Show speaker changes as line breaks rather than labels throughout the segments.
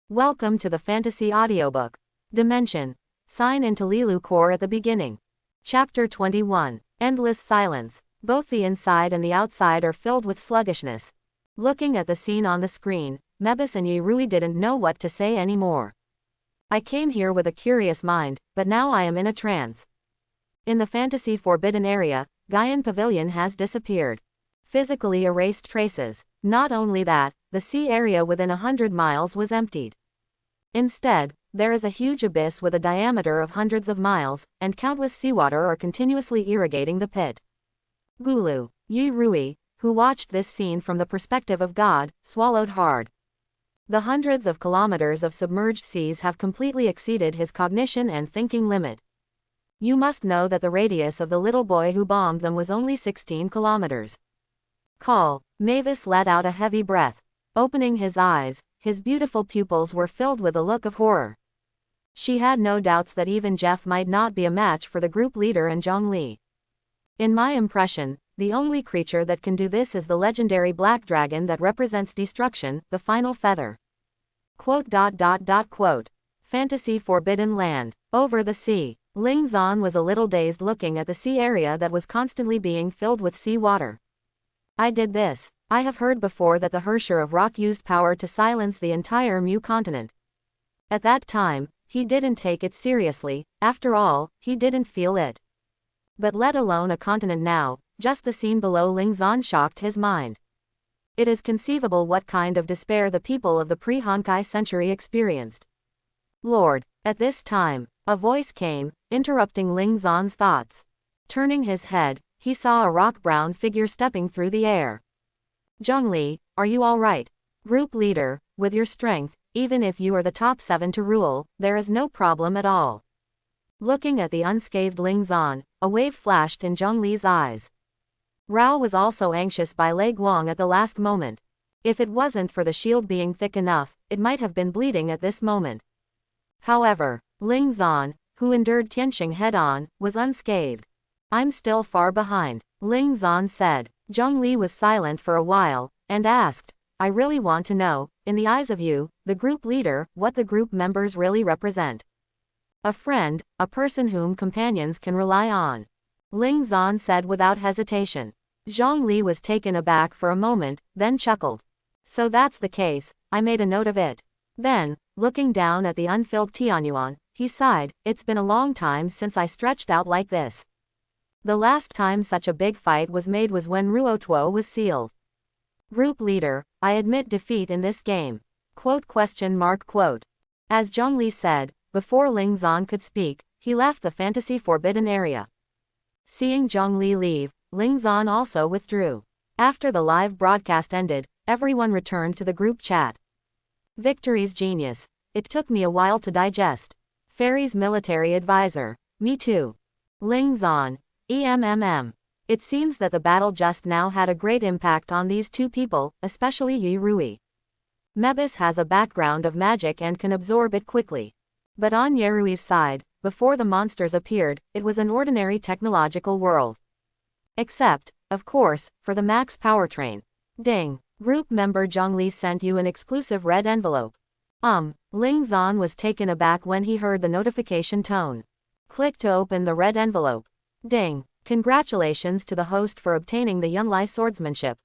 Welcome to the Fantasy Audiobook. Dimension. Sign into Leilu core at the beginning. Chapter 21. Endless silence. Both the inside and the outside are filled with sluggishness. Looking at the scene on the screen, Mebus and Yirui didn't know what to say anymore. I came here with a curious mind, but now I am in a trance. In the fantasy forbidden area, Gaian Pavilion has disappeared. Physically erased traces. Not only that, the sea area within 100 miles was emptied. Instead, there is a huge abyss with a diameter of hundreds of miles, and countless seawater are continuously irrigating the pit. Gulu, Yirui, who watched this scene from the perspective of God, swallowed hard. The hundreds of kilometers of submerged seas have completely exceeded his cognition and thinking limit. You must know that the radius of the little boy who bombed them was only 16 kilometers. Mavis let out a heavy breath. Opening his eyes, his beautiful pupils were filled with a look of horror. She had no doubts that even Jeff might not be a match for the group leader and Zhong. In my impression, the only creature that can do this is the legendary black dragon that represents destruction, the final feather. Fantasy Forbidden Land. Over the sea. Ling Zan was a little dazed looking at the sea area that was constantly being filled with sea water. I did this. I have heard before that the Hersher of Rock used power to silence the entire Mu continent. At that time, he didn't take it seriously, after all, he didn't feel it. But let alone a continent now, just the scene below Ling Zan shocked his mind. It is conceivable what kind of despair the people of the pre-Honkai century experienced. Lord, at this time, a voice came, interrupting Ling Zan's thoughts. Turning his head, he saw a rock-brown figure stepping through the air. Zhong, are you all right? Group leader, with your strength, even if you are the top 7 to rule, there is no problem at all. Looking at the unscathed Ling Zan, a wave flashed in Zhong eyes. Rao was also anxious by Lei Guang at the last moment. If it wasn't for the shield being thick enough, it might have been bleeding at this moment. However, Ling Zan, who endured Tianxing head-on, was unscathed. I'm still far behind, Ling Zan said. Zhong was silent for a while, and asked, I really want to know, in the eyes of you, the group leader, what the group members really represent. A friend, a person whom companions can rely on. Ling Zan said without hesitation. Zhong was taken aback for a moment, then chuckled. So that's the case, I made a note of it. Then, looking down at the unfilled Tianyuan, he sighed, it's been a long time since I stretched out like this. The last time such a big fight was made was when Ruotuo was sealed. Group leader, I admit defeat in this game. As Zhong said, before Ling Zan could speak, he left the fantasy forbidden area. Seeing Zhong leave, Ling Zan also withdrew. After the live broadcast ended, everyone returned to the group chat. Victory's genius. It took me a while to digest. Fairy's military advisor. Me too. Ling Zan. It seems that the battle just now had a great impact on these two people, especially Yirui. Mebus has a background of magic and can absorb it quickly. But on Yirui's side, before the monsters appeared, it was an ordinary technological world. Except, of course, for the max powertrain. Ding. Group member Zhong sent you an exclusive red envelope. Ling Zan was taken aback when he heard the notification tone. Click to open the red envelope. Ding. Congratulations to the host for obtaining the Yunlai swordsmanship.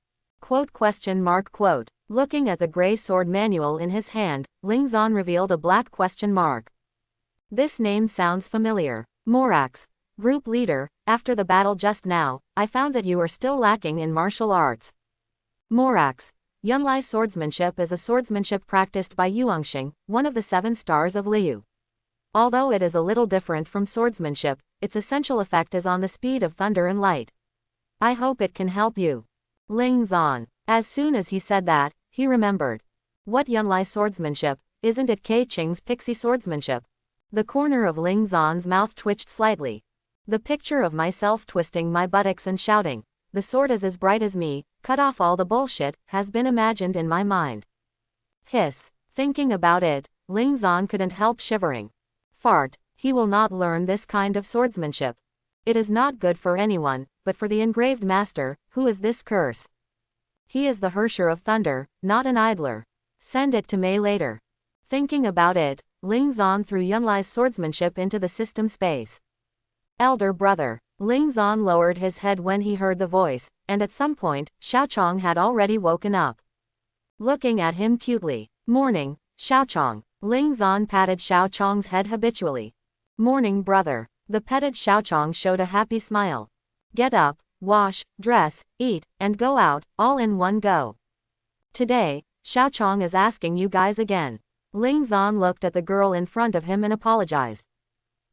Looking at the gray sword manual in his hand, Ling Zan revealed a black question mark. This name sounds familiar. Morax. Group leader, after the battle just now, I found that you are still lacking in martial arts. Morax. Yunlai swordsmanship is a swordsmanship practiced by Yuangxing, one of the 7 stars of Liu. Although it is a little different from swordsmanship, its essential effect is on the speed of thunder and light. I hope it can help you. Ling Zan. As soon as he said that, he remembered. What Yunlai swordsmanship, isn't it Kei Qing's pixie swordsmanship? The corner of Ling Zan's mouth twitched slightly. The picture of myself twisting my buttocks and shouting, the sword is as bright as me, cut off all the bullshit, has been imagined in my mind. Hiss. Thinking about it, Ling Zan couldn't help shivering. Fart, he will not learn this kind of swordsmanship. It is not good for anyone, but for the engraved master, who is this curse? He is the Hersher of Thunder, not an idler. Send it to Mei later. Thinking about it, Ling Zan threw Yunlai's swordsmanship into the system space. Elder brother. Ling Zan lowered his head when he heard the voice, and at some point, Xiaochong had already woken up. Looking at him cutely. Morning, Xiaochong. Ling Zan patted Xiaochong's head habitually. Morning brother. The petted Xiaochong showed a happy smile. Get up, wash, dress, eat, and go out, all in one go. Today, Xiaochong is asking you guys again. Ling Zan looked at the girl in front of him and apologized.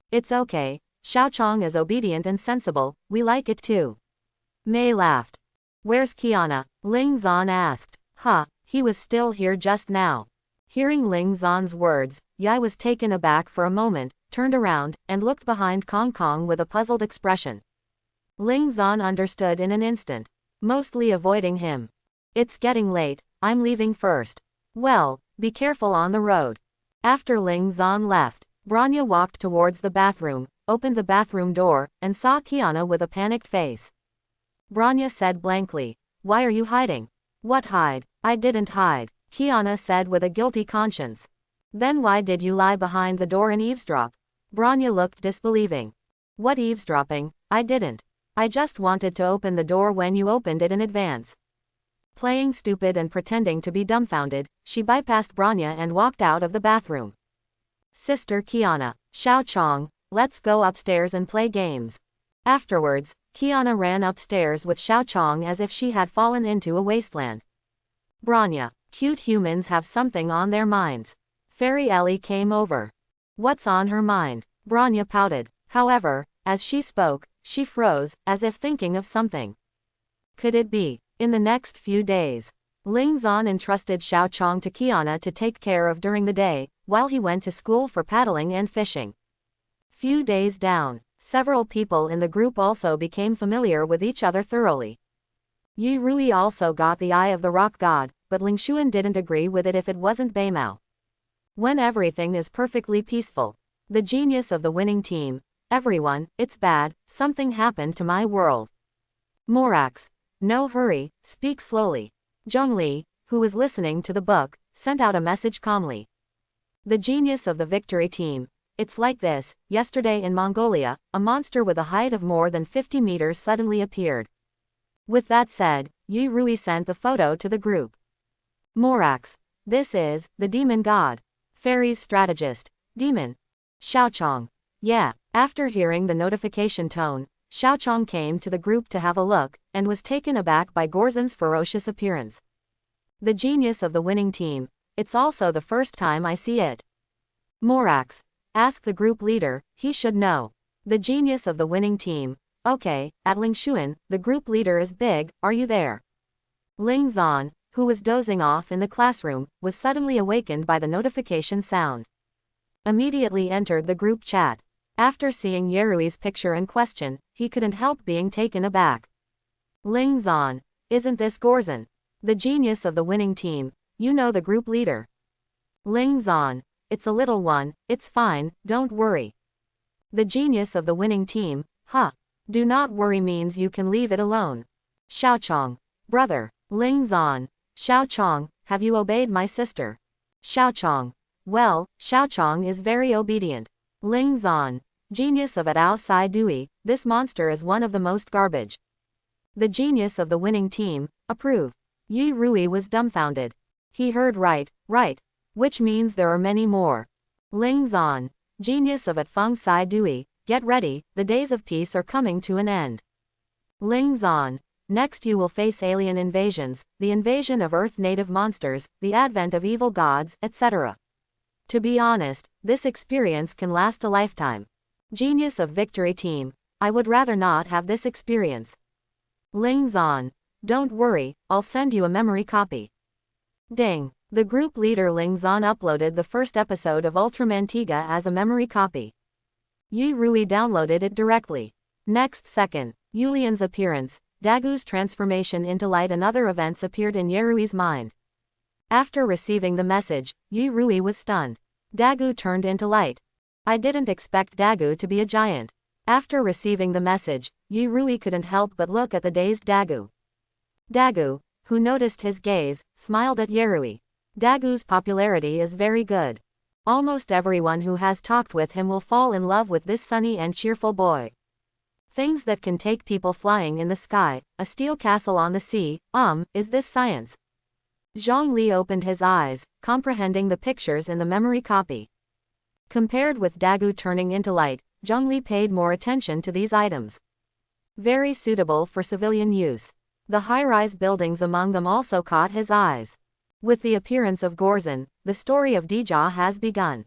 It's okay, Xiaochong is obedient and sensible, we like it too. Mei laughed. Where's Kiana? Ling Zan asked. He was still here just now. Hearing Ling Zan's words, Yai was taken aback for a moment, turned around, and looked behind Kong Kong with a puzzled expression. Ling Zan understood in an instant. Mostly avoiding him. It's getting late, I'm leaving first. Well, be careful on the road. After Ling Zan left, Branya walked towards the bathroom, opened the bathroom door, and saw Kiana with a panicked face. Branya said blankly, Why are you hiding? What hide? I didn't hide, Kiana said with a guilty conscience. Then why did you lie behind the door and eavesdrop? Branya looked disbelieving. What eavesdropping? I didn't. I just wanted to open the door when you opened it in advance. Playing stupid and pretending to be dumbfounded, she bypassed Branya and walked out of the bathroom. Sister Kiana, Xiaochong, let's go upstairs and play games. Afterwards, Kiana ran upstairs with Xiaochong as if she had fallen into a wasteland. Branya, cute humans have something on their minds. Fairy Ellie came over. What's on her mind? Branya pouted. However, as she spoke, she froze, as if thinking of something. Could it be? In the next few days, Ling Zan entrusted Xiaochong to Kiana to take care of during the day, while he went to school for paddling and fishing. Few days down, several people in the group also became familiar with each other thoroughly. Yi Rui also got the Eye of the Rock God, but Ling Xuan didn't agree with it if it wasn't Beimao. When everything is perfectly peaceful, the genius of the winning team, everyone, it's bad, something happened to my world. Morax, no hurry, speak slowly. Zhongli, who was listening to the book, sent out a message calmly. The genius of the victory team. It's like this, yesterday in Mongolia, a monster with a height of more than 50 meters suddenly appeared. With that said, Yi Rui sent the photo to the group. Morax, this is, the demon god. Fairies strategist, demon. Xiaochong. Yeah. After hearing the notification tone, Xiaochong came to the group to have a look, and was taken aback by Gorzen's ferocious appearance. The genius of the winning team. It's also the first time I see it. Morax. Ask the group leader, he should know. The genius of the winning team. Okay, at Ling Xuan, the group leader is big, are you there? Ling Zan, who was dozing off in the classroom, was suddenly awakened by the notification sound. Immediately entered the group chat. After seeing Yerui's picture and question, he couldn't help being taken aback. Ling Zan, isn't this Gorzen? The genius of the winning team, you know the group leader. Ling Zan, it's a little one, it's fine, don't worry. The genius of the winning team, do not worry means you can leave it alone. Xiaochong, brother. Ling Zan, Xiaochong, have you obeyed my sister? Xiaochong, well, Xiaochong is very obedient. Ling Zan, genius of Atao Sai Dui, this monster is one of the most garbage. The genius of the winning team, approve. Yi Rui was dumbfounded. He heard right, which means there are many more. Ling Zan, genius of Atfeng Sai Dui, get ready, the days of peace are coming to an end. Ling Zan, next you will face alien invasions, the invasion of Earth native monsters, the advent of evil gods, etc. To be honest, this experience can last a lifetime. Genius of victory team, I would rather not have this experience. Ling Zan, don't worry, I'll send you a memory copy. Ding. The group leader Ling Zan uploaded the first episode of Ultraman Tiga as a memory copy. Yi Rui downloaded it directly. Next second, Yulian's appearance, Dagu's transformation into light and other events appeared in Yerui's mind. After receiving the message, Yi Rui was stunned. Dagu turned into light. I didn't expect Dagu to be a giant. After receiving the message, Yi Rui couldn't help but look at the dazed Dagu. Dagu, who noticed his gaze, smiled at Yerui. Dagu's popularity is very good. Almost everyone who has talked with him will fall in love with this sunny and cheerful boy. Things that can take people flying in the sky, a steel castle on the sea, is this science? Zhongli opened his eyes, comprehending the pictures in the memory copy. Compared with Dagu turning into light, Zhongli paid more attention to these items. Very suitable for civilian use. The high-rise buildings among them also caught his eyes. With the appearance of Gorzon, the story of Dija has begun.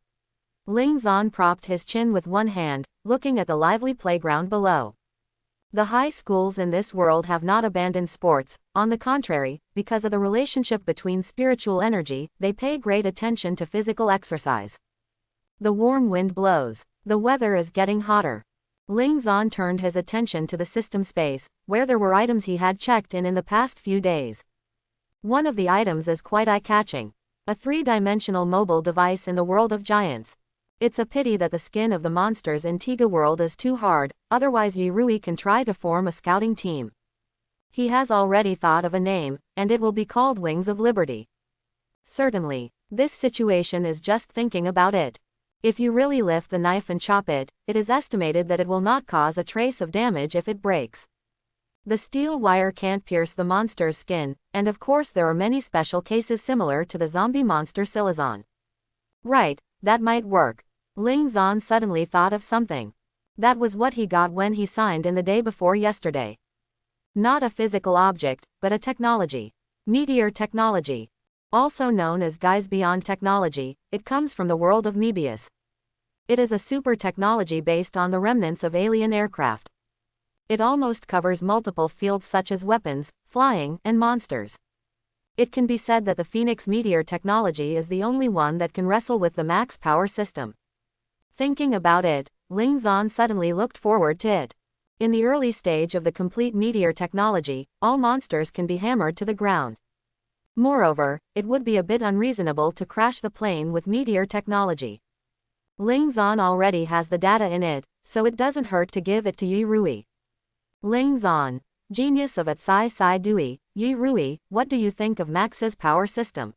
Ling Zan propped his chin with one hand, looking at the lively playground below. The high schools in this world have not abandoned sports, on the contrary, because of the relationship between spiritual energy, they pay great attention to physical exercise. The warm wind blows. The weather is getting hotter. Ling Zan turned his attention to the system space, where there were items he had checked in the past few days. One of the items is quite eye-catching. A three-dimensional mobile device in the world of giants. It's a pity that the skin of the monsters in Tiga world is too hard, otherwise Yirui can try to form a scouting team. He has already thought of a name, and it will be called Wings of Liberty. Certainly, this situation is just thinking about it. If you really lift the knife and chop it, it is estimated that it will not cause a trace of damage if it breaks. The steel wire can't pierce the monster's skin, and of course there are many special cases similar to the zombie monster Silazon. Right, that might work. Ling Zan suddenly thought of something. That was what he got when he signed in the day before yesterday. Not a physical object, but a technology. Meteor technology. Also known as Guys Beyond technology, it comes from the world of Mebius. It is a super technology based on the remnants of alien aircraft. It almost covers multiple fields such as weapons, flying, and monsters. It can be said that the Phoenix Meteor technology is the only one that can wrestle with the max power system. Thinking about it, Ling Zan suddenly looked forward to it. In the early stage of the complete meteor technology, all monsters can be hammered to the ground. Moreover, it would be a bit unreasonable to crash the plane with meteor technology. Ling Zan already has the data in it, so it doesn't hurt to give it to Yirui. Ling Zan, genius of Atsai Sai Dui, Yirui, what do you think of Max's power system?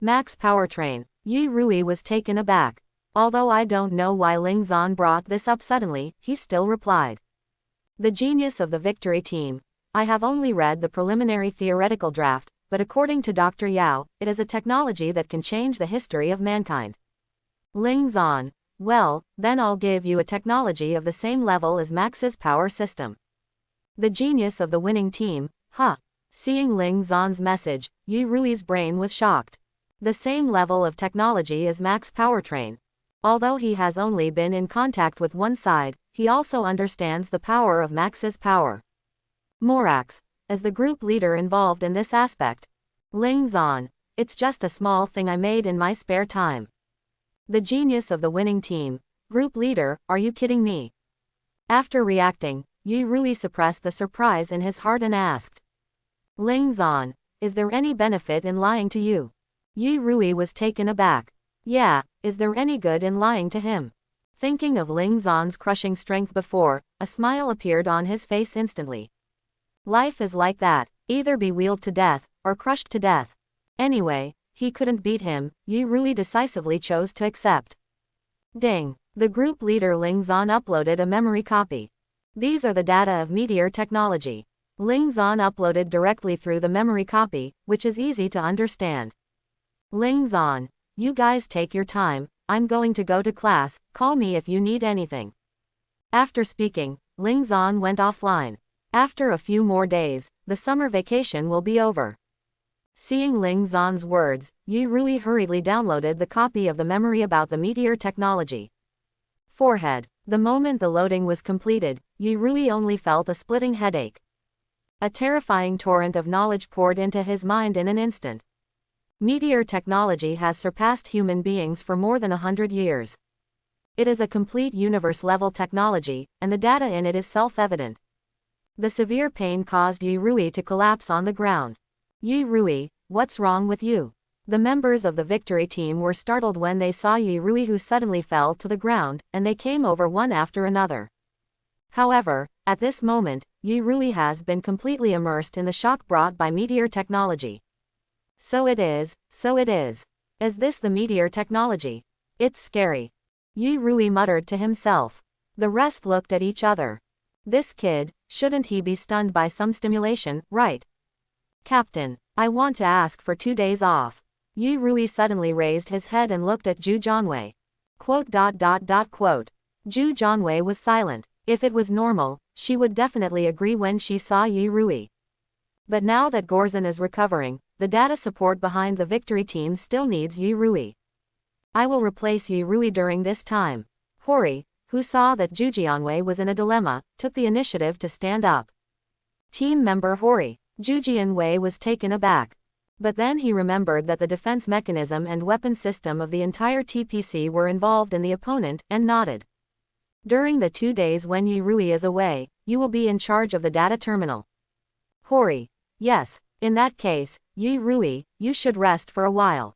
Max powertrain. Yirui was taken aback. Although I don't know why Ling Zan brought this up suddenly, he still replied. The genius of the victory team. I have only read the preliminary theoretical draft, but according to Dr. Yao, it is a technology that can change the history of mankind. Ling Zan, well, then I'll give you a technology of the same level as Max's power system. The genius of the winning team, huh? Seeing Ling Zan's message, Yirui's brain was shocked. The same level of technology as Max powertrain. Although he has only been in contact with one side, he also understands the power of Max's power. Morax, as the group leader involved in this aspect. Ling Zan, it's just a small thing I made in my spare time. The genius of the winning team. Group leader, are you kidding me? After reacting, Yirui suppressed the surprise in his heart and asked. Ling Zan, is there any benefit in lying to you? Yirui was taken aback. Yeah, is there any good in lying to him? Thinking of Ling Zan's crushing strength before, a smile appeared on his face instantly. Life is like that, either be wheeled to death, or crushed to death. Anyway, he couldn't beat him, Yirui decisively chose to accept. Ding! The group leader Ling Zan uploaded a memory copy. These are the data of Meteor technology. Ling Zan uploaded directly through the memory copy, which is easy to understand. Ling Zan, you guys take your time, I'm going to go to class, call me if you need anything. After speaking, Ling Zan went offline. After a few more days, the summer vacation will be over. Seeing Ling Zan's words, Yirui hurriedly downloaded the copy of the memory about the meteor technology. Forehead. The moment the loading was completed, Yirui only felt a splitting headache. A terrifying torrent of knowledge poured into his mind in an instant. Meteor technology has surpassed human beings for more than 100 years. It is a complete universe-level technology, and the data in it is self-evident. The severe pain caused Yirui to collapse on the ground. Yirui, what's wrong with you? The members of the victory team were startled when they saw Yirui, who suddenly fell to the ground, and they came over one after another. However, at this moment, Yirui has been completely immersed in the shock brought by meteor technology. So it is. Is this the meteor technology? It's scary. Yi Rui muttered to himself. The rest looked at each other. This kid, shouldn't he be stunned by some stimulation, right? Captain, I want to ask for 2 days off. Yi Rui suddenly raised his head and looked at Zhu Jianwei. Zhu Jianwei was silent. If it was normal, she would definitely agree when she saw Yi Rui. But now that Gorzon is recovering, the data support behind the victory team still needs Yi Rui. I will replace Yi Rui during this time. Hori, who saw that Zhu Jianwei was in a dilemma, took the initiative to stand up. Team member Hori. Zhu Jianwei was taken aback. But then he remembered that the defense mechanism and weapon system of the entire TPC were involved in the opponent, and nodded. During the 2 days when Yi Rui is away, you will be in charge of the data terminal. Hori. Yes, in that case, Yi Rui, you should rest for a while.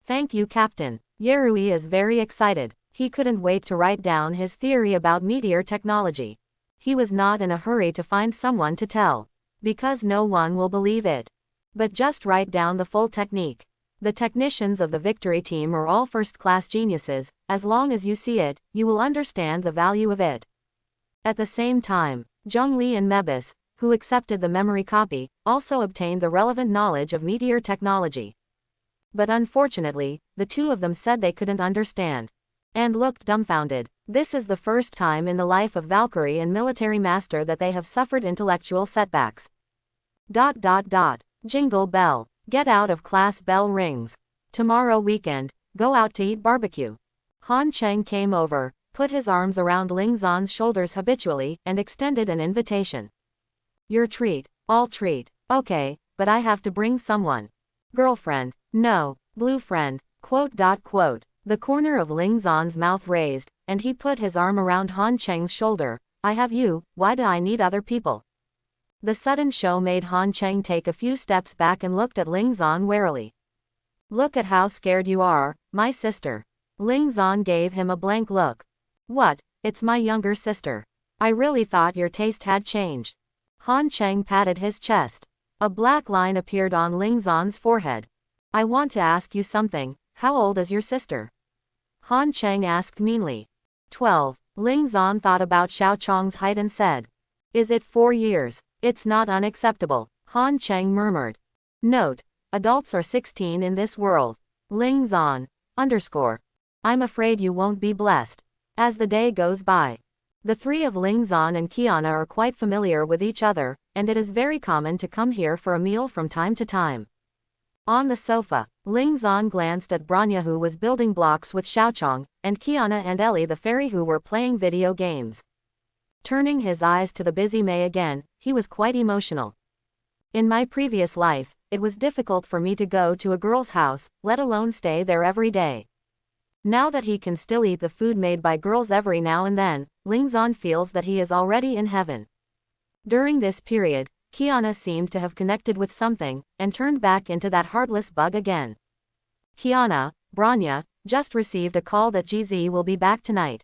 Thank you, Captain. Yi Rui is very excited. He couldn't wait to write down his theory about meteor technology. He was not in a hurry to find someone to tell, because no one will believe it. But just write down the full technique. The technicians of the victory team are all first-class geniuses. As long as you see it, you will understand the value of it. At the same time, Zhongli and Mebus, who accepted the memory copy, also obtained the relevant knowledge of meteor technology. But unfortunately, the two of them said they couldn't understand. And looked dumbfounded. This is the first time in the life of Valkyrie and military master that they have suffered intellectual setbacks. Jingle bell. Get out of class bell rings. Tomorrow weekend, go out to eat barbecue. Han Cheng came over, put his arms around Ling Zan's shoulders habitually, and extended an invitation. Your treat. All treat. Okay, but I have to bring someone. Girlfriend. No. Blue friend. The corner of Ling Zan's mouth raised, and he put his arm around Han Cheng's shoulder. I have you, why do I need other people? The sudden show made Han Cheng take a few steps back and looked at Ling Zan warily. Look at how scared you are, my sister. Ling Zan gave him a blank look. What? It's my younger sister. I really thought your taste had changed. Han Cheng patted his chest. A black line appeared on Ling Zan's forehead. I want to ask you something. How old is your sister? Han Cheng asked meanly. 12. Ling Zan thought about Xiao Chong's height and said. Is it 4 years? It's not unacceptable, Han Cheng murmured. Note. Adults are 16 in this world. Ling Zan. I'm afraid you won't be blessed. As the day goes by. The three of Ling Zan and Qiana are quite familiar with each other, and it is very common to come here for a meal from time to time. On the sofa, Ling Zan glanced at Branya, who was building blocks with Xiaochong, and Qiana and Ellie the fairy, who were playing video games. Turning his eyes to the busy Mei again, he was quite emotional. In my previous life, it was difficult for me to go to a girl's house, let alone stay there every day. Now that he can still eat the food made by girls every now and then, Ling Zan feels that he is already in heaven. During this period, Qiana seemed to have connected with something, and turned back into that heartless bug again. Qiana, Branya, just received a call that GZ will be back tonight.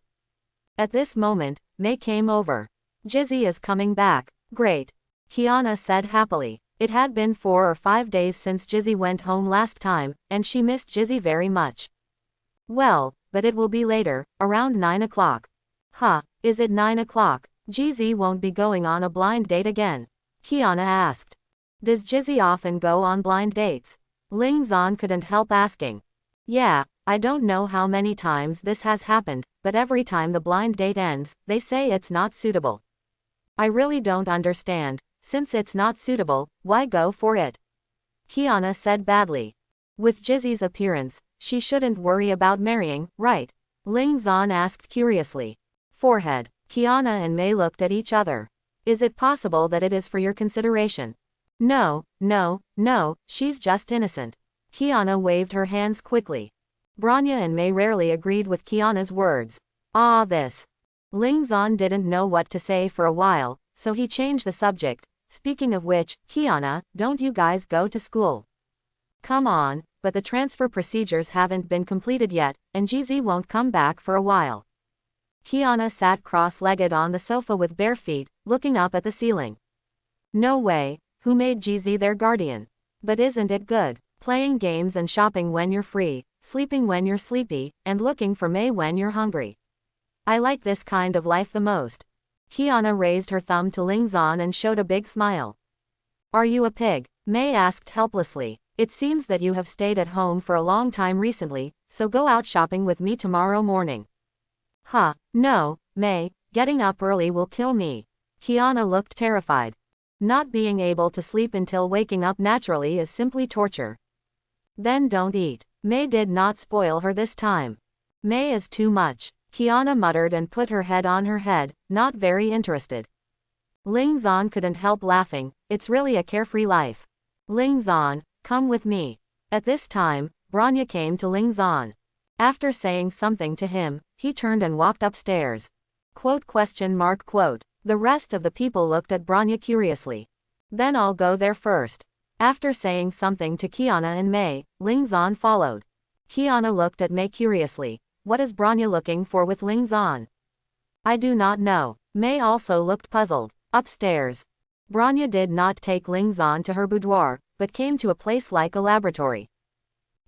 At this moment, Mei came over. Jizzy is coming back. Great. Qiana said happily. It had been 4 or 5 days since Jizzy went home last time, and she missed Jizzy very much. Well, but it will be later, around 9 o'clock. Huh, is it 9 o'clock? GZ won't be going on a blind date again? Qiana asked. Does Jizzy often go on blind dates? Ling Zan couldn't help asking. Yeah, I don't know how many times this has happened, but every time the blind date ends, they say it's not suitable. I really don't understand. Since it's not suitable, why go for it? Qiana said badly. With Jizzy's appearance, she shouldn't worry about marrying, right? Ling Zan asked curiously. Forehead. Qiana and Mei looked at each other. Is it possible that it is for your consideration? No, she's just innocent. Qiana waved her hands quickly. Branya and Mei rarely agreed with Qiana's words. This. Ling Zan didn't know what to say for a while, so he changed the subject. Speaking of which, Qiana, don't you guys go to school? Come on, but the transfer procedures haven't been completed yet, and GZ won't come back for a while. Qiana sat cross-legged on the sofa with bare feet, looking up at the ceiling. No way, who made GZ their guardian? But isn't it good, playing games and shopping when you're free? sleeping when you're sleepy, and looking for May when you're hungry. I like this kind of life the most. Kiana raised her thumb to Ling Zan and showed a big smile. Are you a pig? May asked helplessly. It seems that you have stayed at home for a long time recently, so go out shopping with me tomorrow morning. Huh, no, May, getting up early will kill me. Kiana looked terrified. Not being able to sleep until waking up naturally is simply torture. Then don't eat. May did not spoil her this time. May is too much, Kiana muttered and put her head on her head, not very interested. Ling Zan couldn't help laughing. It's really a carefree life. Ling Zan, come with me. At this time, Branya came to Ling Zan. After saying something to him, he turned and walked upstairs. Quote. The rest of the people looked at Branya curiously. Then I'll go there first. After saying something to Kiana and May, Ling Zan followed. Kiana looked at May curiously. What is Branya looking for with Ling Zan? I do not know. May also looked puzzled. Upstairs. Branya did not take Ling Zan to her boudoir, but came to a place like a laboratory.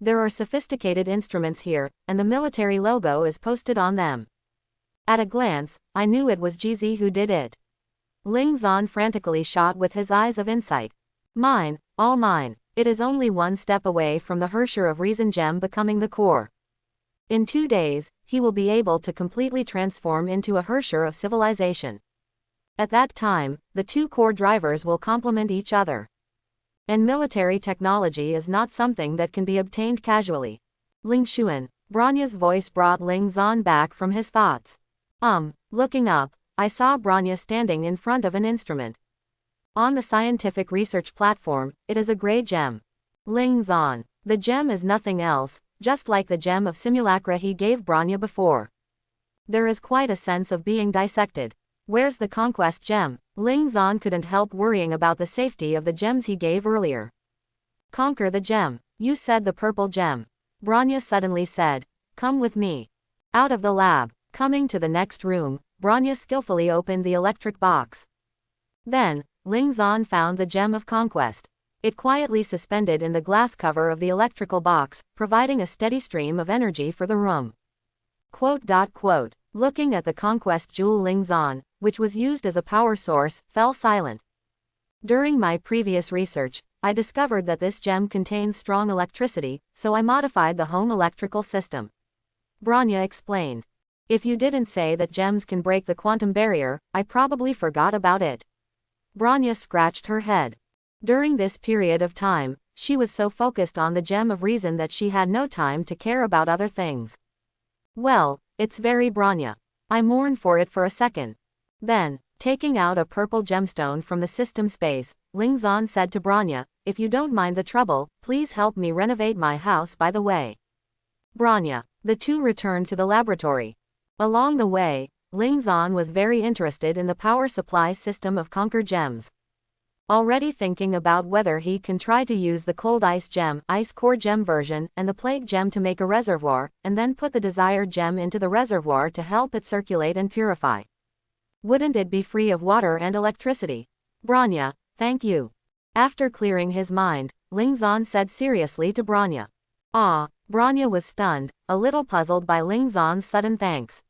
There are sophisticated instruments here, and the military logo is posted on them. At a glance, I knew it was GZ who did it. Ling Zan frantically shot with his eyes of insight. Mine, all mine. It is only one step away from the Hersher of Reason gem becoming the core. In 2 days, he will be able to completely transform into a Hersher of civilization. At that time, the 2 core drivers will complement each other. And military technology is not something that can be obtained casually. Ling Xuan, Branya's voice brought Ling Zan back from his thoughts. Looking up, I saw Branya standing in front of an instrument. On the scientific research platform, it is a gray gem. Ling Zan, the gem is nothing else, just like the gem of simulacra he gave Branya before. There is quite a sense of being dissected. Where's the conquest gem? Ling Zan couldn't help worrying about the safety of the gems he gave earlier. Conquer the gem. You said the purple gem. Branya suddenly said. Come with me. Out of the lab. Coming to the next room, Branya skillfully opened the electric box. Then, Ling Zan found the gem of conquest. It quietly suspended in the glass cover of the electrical box, providing a steady stream of energy for the room. Looking at the conquest jewel, Ling Zan, which was used as a power source, fell silent. During my previous research, I discovered that this gem contains strong electricity, so I modified the home electrical system. Branya explained. If you didn't say that gems can break the quantum barrier, I probably forgot about it. Branya scratched her head. During this period of time, she was so focused on the gem of reason that she had no time to care about other things. Well, it's very Branya. I mourn for it for a second. Then, taking out a purple gemstone from the system space, Ling Zan said to Branya, if you don't mind the trouble, please help me renovate my house by the way. Branya. The two returned to the laboratory. Along the way, Ling Zan was very interested in the power supply system of Conquer Gems. Already thinking about whether he can try to use the Cold Ice Gem, Ice Core Gem version, and the Plague Gem to make a reservoir, and then put the desired gem into the reservoir to help it circulate and purify. Wouldn't it be free of water and electricity? Branya, thank you. After clearing his mind, Ling Zan said seriously to Branya. Branya was stunned, a little puzzled by Ling Zan's sudden thanks.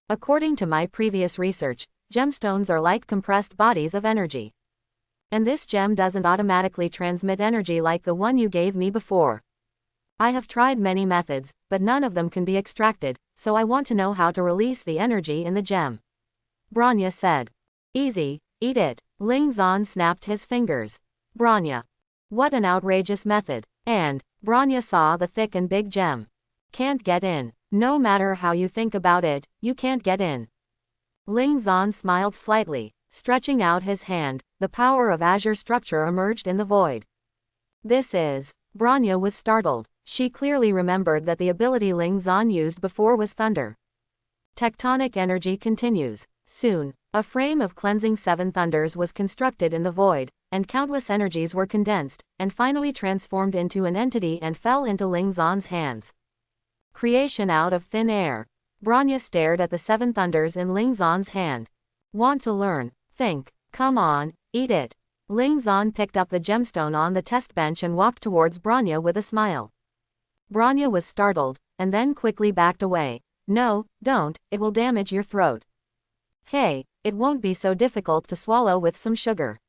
According to my previous research, gemstones are like compressed bodies of energy. And this gem doesn't automatically transmit energy like the one you gave me before. I have tried many methods, but none of them can be extracted, so I want to know how to release the energy in the gem. Branya said. Easy, eat it. Ling Zan snapped his fingers. Branya. What an outrageous method. And, Branya saw the thick and big gem. Can't get in. No matter how you think about it, you can't get in. Ling Zan smiled slightly. Stretching out his hand, the power of azure structure emerged in the void. This is. Branya was startled. She clearly remembered that the ability Ling Zan used before was thunder. Tectonic energy continues. Soon, a frame of cleansing 7 thunders was constructed in the void, and countless energies were condensed, and finally transformed into an entity and fell into Ling Zan's hands. Creation out of thin air. Branya stared at the 7 thunders in Ling Zan's hand. Want to learn? Think. Come on, eat it. Ling Zan picked up the gemstone on the test bench and walked towards Branya with a smile. Branya was startled, and then quickly backed away. No, don't, it will damage your throat. Hey, it won't be so difficult to swallow with some sugar.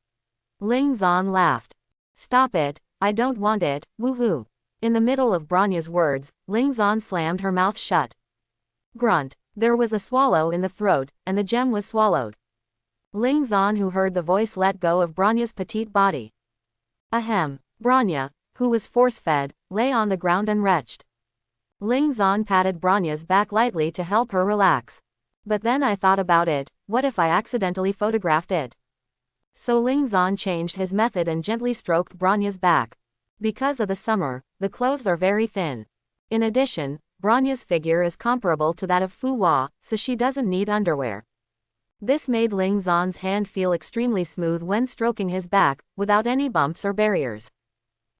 Ling Zan laughed. Stop it, I don't want it, woohoo. In the middle of Branya's words, Ling Zan slammed her mouth shut. Grunt. There was a swallow in the throat, and the gem was swallowed. Ling Zan, who heard the voice, let go of Branya's petite body. Ahem. Branya, who was force-fed, lay on the ground and retched. Ling Zan patted Branya's back lightly to help her relax. But then I thought about it, what if I accidentally photographed it? So Ling Zan changed his method and gently stroked Branya's back. Because of the summer, the clothes are very thin. In addition, Branya's figure is comparable to that of Fu Hua, so she doesn't need underwear. This made Ling Zan's hand feel extremely smooth when stroking his back, without any bumps or barriers.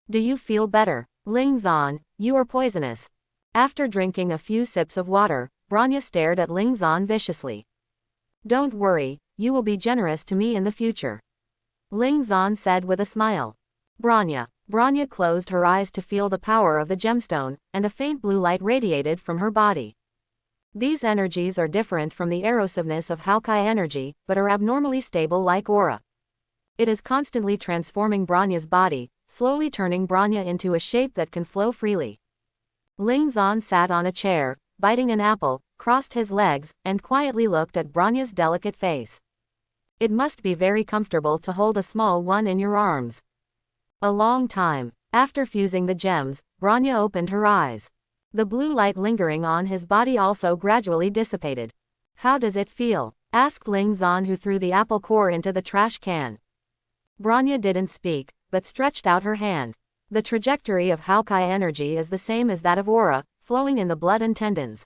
Do you feel better? Ling Zan, you are poisonous. After drinking a few sips of water, Branya stared at Ling Zan viciously. Don't worry, you will be generous to me in the future. Ling Zan said with a smile. Branya. Branya closed her eyes to feel the power of the gemstone, and a faint blue light radiated from her body. These energies are different from the erosiveness of Haukai energy, but are abnormally stable like aura. It is constantly transforming Branya's body, slowly turning Branya into a shape that can flow freely. Ling Zan sat on a chair, biting an apple, crossed his legs, and quietly looked at Branya's delicate face. It must be very comfortable to hold a small one in your arms. A long time. After fusing the gems, Branya opened her eyes. The blue light lingering on his body also gradually dissipated. How does it feel? Asked Ling Zan, who threw the apple core into the trash can. Branya didn't speak, but stretched out her hand. The trajectory of Haukai energy is the same as that of aura, flowing in the blood and tendons.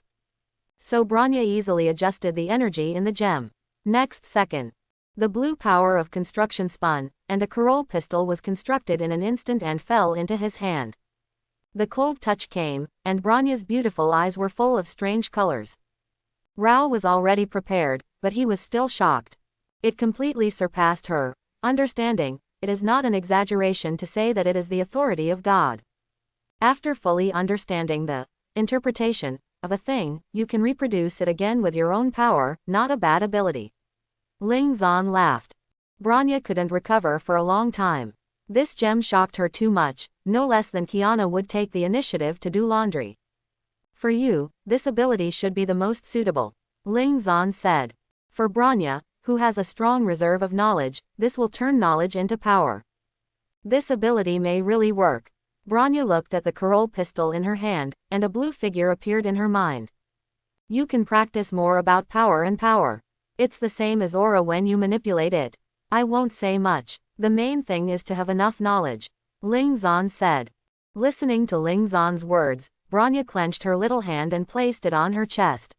So Branya easily adjusted the energy in the gem. Next second, the blue power of construction spun, and a Karol pistol was constructed in an instant and fell into his hand. The cold touch came, and Branya's beautiful eyes were full of strange colors. Rao was already prepared, but he was still shocked. It completely surpassed her understanding. It is not an exaggeration to say that it is the authority of God. After fully understanding the interpretation of a thing, you can reproduce it again with your own power, not a bad ability. Ling Zan laughed. Branya couldn't recover for a long time. This gem shocked her too much, no less than Kiana would take the initiative to do laundry. For you, this ability should be the most suitable, Ling Zan said. For Branya, who has a strong reserve of knowledge, this will turn knowledge into power. This ability may really work. Branya looked at the Karol pistol in her hand, and a blue figure appeared in her mind. You can practice more about power and power. It's the same as aura when you manipulate it. I won't say much. The main thing is to have enough knowledge, Ling Zan said. Listening to Ling Zan's words, Branya clenched her little hand and placed it on her chest.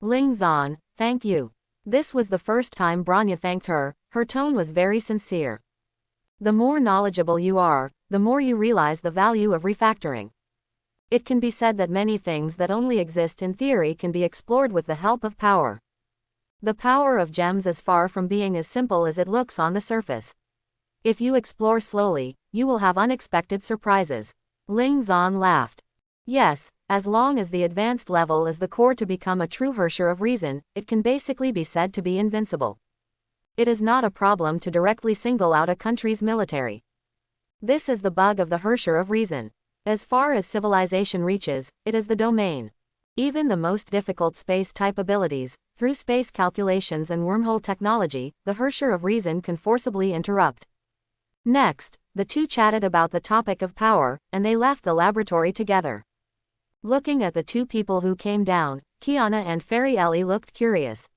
Ling Zan, thank you. This was the first time Branya thanked her. Her tone was very sincere. The more knowledgeable you are, the more you realize the value of refactoring. It can be said that many things that only exist in theory can be explored with the help of power. The power of gems is far from being as simple as it looks on the surface. If you explore slowly, you will have unexpected surprises. Ling Zan laughed. Yes, as long as the advanced level is the core to become a true Hersher of reason, it can basically be said to be invincible. It is not a problem to directly single out a country's military. This is the bug of the Hersher of reason. As far as civilization reaches, it is the domain. Even the most difficult space-type abilities, through space calculations and wormhole technology, the Hersher of reason can forcibly interrupt. Next, the two chatted about the topic of power, and they left the laboratory together. Looking at the two people who came down, Kiana and Fairy Ellie looked curious.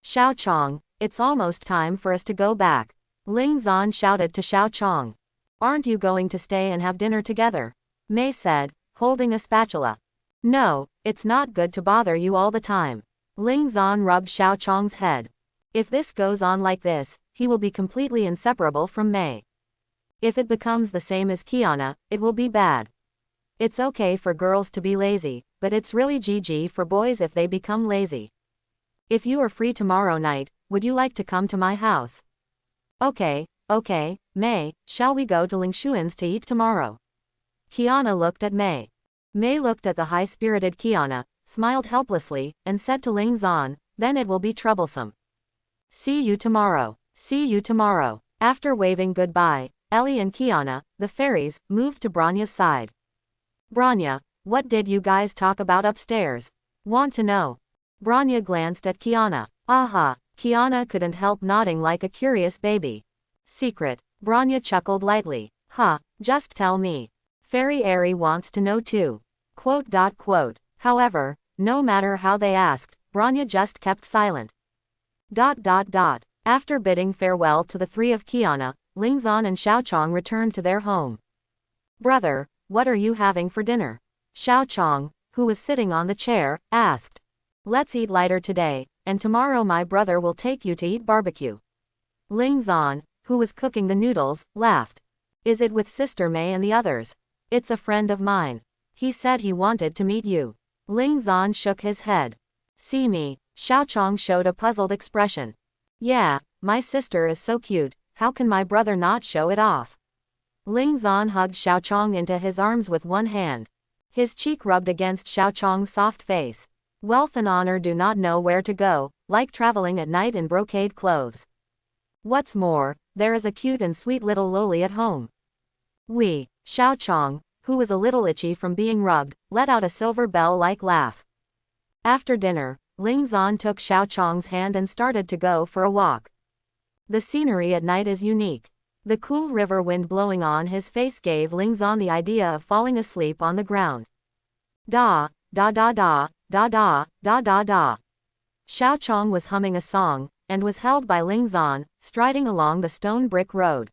Xiao Chong, it's almost time for us to go back, Ling Zan shouted to Xiao Chong. Aren't you going to stay and have dinner together? Mei said, holding a spatula. No, it's not good to bother you all the time. Ling Zan rubbed Xiao Chong's head. If this goes on like this, he will be completely inseparable from Mei. If it becomes the same as Kiana, it will be bad. It's okay for girls to be lazy, but it's really GG for boys if they become lazy. If you are free tomorrow night, would you like to come to my house? Okay, Mei, shall we go to Ling Xuan's to eat tomorrow? Kiana looked at Mei. Mei looked at the high-spirited Kiana, smiled helplessly, and said to Ling Zan, then it will be troublesome. See you tomorrow. See you tomorrow. After waving goodbye, Ellie and Kiana, the fairies, moved to Branya's side. Branya, what did you guys talk about upstairs? Want to know? Branya glanced at Kiana. Aha, Kiana couldn't help nodding like a curious baby. Secret. Branya chuckled lightly. Huh, just tell me. Fairy Airy wants to know too. Quote. However, no matter how they asked, Branya just kept silent. After bidding farewell to the three of Kiana, Ling Zan and Xiao Chong returned to their home. Brother, what are you having for dinner? Xiao Chong, who was sitting on the chair, asked. Let's eat lighter today, and tomorrow my brother will take you to eat barbecue. Ling Zan, who was cooking the noodles, laughed. Is it with Sister Mei and the others? It's a friend of mine. He said he wanted to meet you. Ling Zan shook his head. See me, Xiao Chong showed a puzzled expression. Yeah, my sister is so cute, how can my brother not show it off? Ling Zan hugged Xiao Chong into his arms with one hand. His cheek rubbed against Xiao Chong's soft face. Wealth and honor do not know where to go, like traveling at night in brocade clothes. What's more, there is a cute and sweet little loli at home. Xiao Chong, who was a little itchy from being rubbed, let out a silver bell-like laugh. After dinner, Ling Zan took Xiao Chong's hand and started to go for a walk. The scenery at night is unique. The cool river wind blowing on his face gave Ling Zan the idea of falling asleep on the ground. Da. Xiao Chong was humming a song, and was held by Ling Zan, striding along the stone brick road.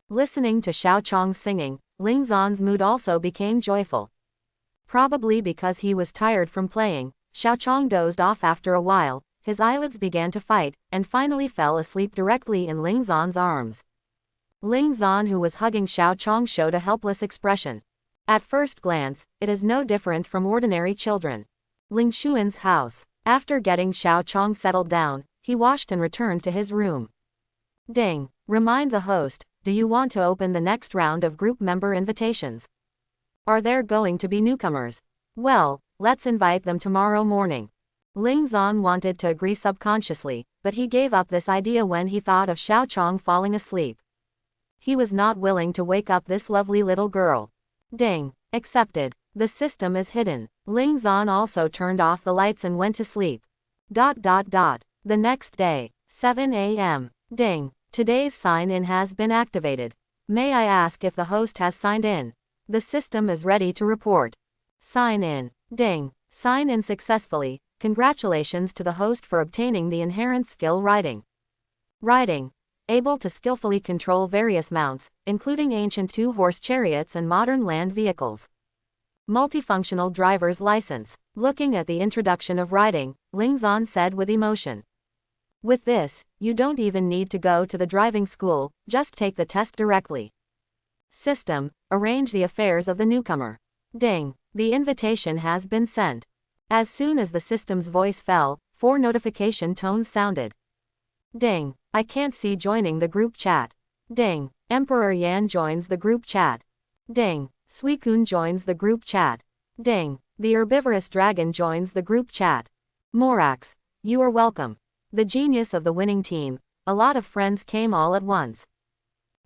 Listening to Xiao Chong's singing, Ling Zan's mood also became joyful. Probably because he was tired from playing, Xiao Chong dozed off after a while, his eyelids began to fight, and finally fell asleep directly in Ling Zan's arms. Ling Zan, who was hugging Xiao Chong, showed a helpless expression. At first glance, it is no different from ordinary children. Ling Xuan's house. After getting Xiao Chong settled down, he washed and returned to his room. Ding. Remind the host, do you want to open the next round of group member invitations? Are there going to be newcomers? Well, let's invite them tomorrow morning. Ling Zan wanted to agree subconsciously, but he gave up this idea when he thought of Xiao Chong falling asleep. He was not willing to wake up this lovely little girl. Ding. Accepted. The system is hidden. Ling Zan also turned off the lights and went to sleep. The next day, 7 a.m. Ding. Today's sign-in has been activated. May I ask if the host has signed in? The system is ready to report. Sign in. Ding. Sign in successfully. Congratulations to the host for obtaining the inherent skill riding. Riding. Able to skillfully control various mounts, including ancient two-horse chariots and modern land vehicles. Multifunctional driver's license. Looking at the introduction of riding, Ling Zan said with emotion. With this, you don't even need to go to the driving school, just take the test directly. System, arrange the affairs of the newcomer. Ding. The invitation has been sent. As soon as the system's voice fell, 4 notification tones sounded. Ding. I can't see joining the group chat. Ding. Emperor Yan joins the group chat. Ding. Suicune joins the group chat. Ding. The herbivorous dragon joins the group chat. Morax, you are welcome. The genius of the winning team. A lot of friends came all at once.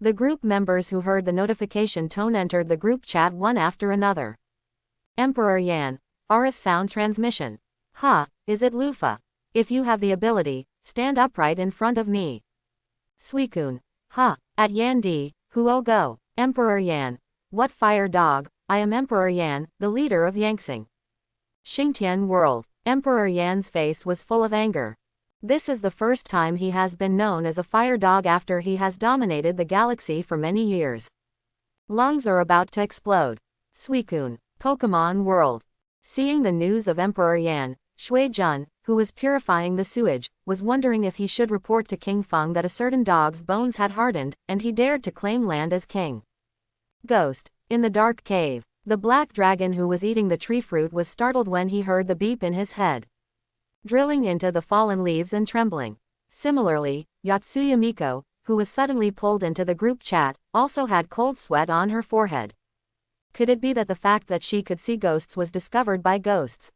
The group members who heard the notification tone entered the group chat one after another. Emperor Yan. Aura sound transmission. Is it Lufa? If you have the ability, stand upright in front of me. Suicune. At Yan Di, who will go? Emperor Yan. What fire dog? I am Emperor Yan, the leader of Yangxing. Xingtian world. Emperor Yan's face was full of anger. This is the first time he has been known as a fire dog after he has dominated the galaxy for many years. Lungs are about to explode. Suicune. Pokemon world. Seeing the news of Emperor Yan, Shui Jun, who was purifying the sewage, was wondering if he should report to King Feng that a certain dog's bones had hardened, and he dared to claim land as king. Ghost. In the dark cave, the black dragon who was eating the tree fruit was startled when he heard the beep in his head. Drilling into the fallen leaves and trembling. Similarly, Yatsuya Miko, who was suddenly pulled into the group chat, also had cold sweat on her forehead. Could it be that the fact that she could see ghosts was discovered by ghosts?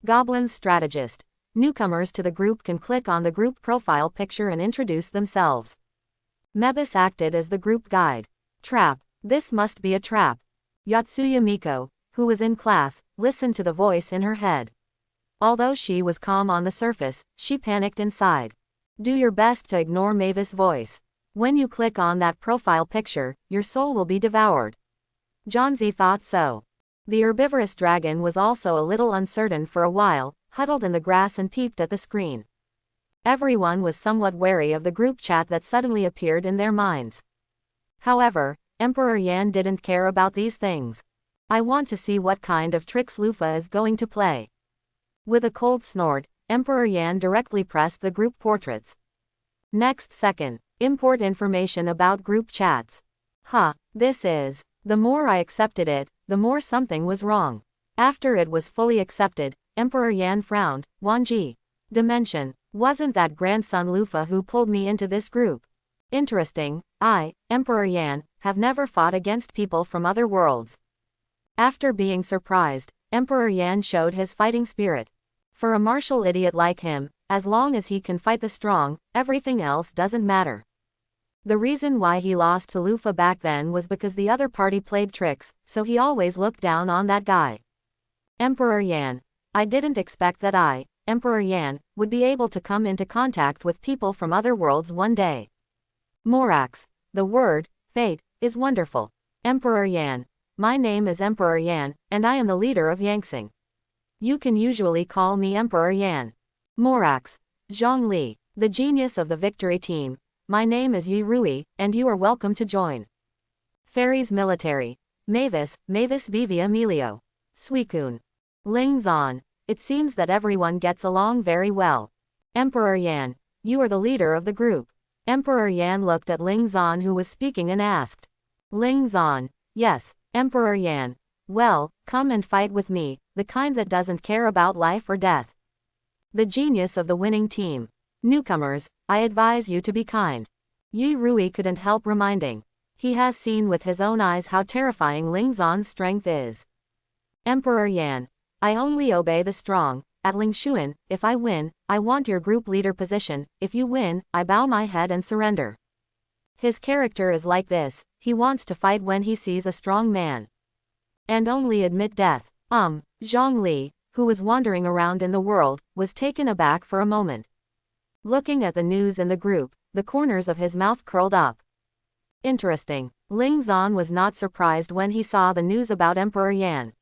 Goblin's strategist. Newcomers to the group can click on the group profile picture and introduce themselves. Mebis acted as the group guide. Trap. This must be a trap. Yotsuya Miko, who was in class, listened to the voice in her head. Although she was calm on the surface, she panicked inside. Do your best to ignore Mavis' voice. When you click on that profile picture, your soul will be devoured. Jonzi thought so. The herbivorous dragon was also a little uncertain for a while, huddled in the grass and peeped at the screen. Everyone was somewhat wary of the group chat that suddenly appeared in their minds. However, Emperor Yan didn't care about these things. I want to see what kind of tricks Lufa is going to play. With a cold snort, Emperor Yan directly pressed the group portraits. Next second, import information about group chats. This is. The more I accepted it, the more something was wrong. After it was fully accepted, Emperor Yan frowned. Wanji. Dimension. Wasn't that grandson Lufa who pulled me into this group? Interesting. I, Emperor Yan, have never fought against people from other worlds. After being surprised, Emperor Yan showed his fighting spirit. For a martial idiot like him, as long as he can fight the strong, everything else doesn't matter. The reason why he lost to Lufa back then was because the other party played tricks, so he always looked down on that guy. Emperor Yan. I didn't expect that I, Emperor Yan, would be able to come into contact with people from other worlds one day. Morax. The word, fate, is wonderful. Emperor Yan. My name is Emperor Yan, and I am the leader of Yangtsing. You can usually call me Emperor Yan. Morax. Zhong Li. The genius of the victory team. My name is Yi Rui, and you are welcome to join. Fairies military. Mavis Vivi Emilio. Suicune. Ling Zan. It seems that everyone gets along very well. Emperor Yan. You are the leader of the group. Emperor Yan looked at Ling Zan who was speaking and asked. Ling Zan. Yes, Emperor Yan. Well, come and fight with me, the kind that doesn't care about life or death. The genius of the winning team. Newcomers, I advise you to be kind. Yi Rui couldn't help reminding. He has seen with his own eyes how terrifying Ling Zan's strength is. Emperor Yan. I only obey the strong. At Lingshuan, if I win, I want your group leader position. If you win, I bow my head and surrender. His character is like this, he wants to fight when he sees a strong man. And only admit death. Zhong Li, who was wandering around in the world, was taken aback for a moment. Looking at the news in the group, the corners of his mouth curled up. Interesting. Ling Zan was not surprised when he saw the news about Emperor Yan.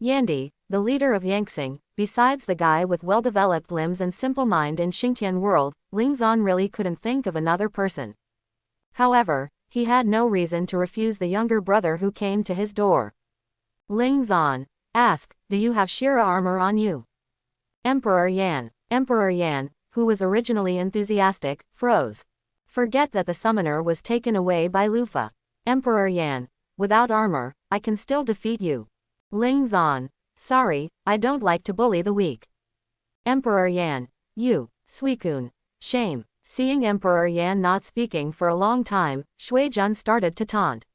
Yandi, the leader of Yangtsing, besides the guy with well-developed limbs and simple mind in Xingtian world, Ling Zan really couldn't think of another person. However, he had no reason to refuse the younger brother who came to his door. Ling Zan. Ask, do you have Shira armor on you? Emperor Yan, who was originally enthusiastic, froze. Forget that the summoner was taken away by Lufa. Emperor Yan. Without armor, I can still defeat you. Ling Zan. Sorry, I don't like to bully the weak. Emperor Yan. You, Suicune. Shame. Seeing Emperor Yan not speaking for a long time, Shuijun started to taunt.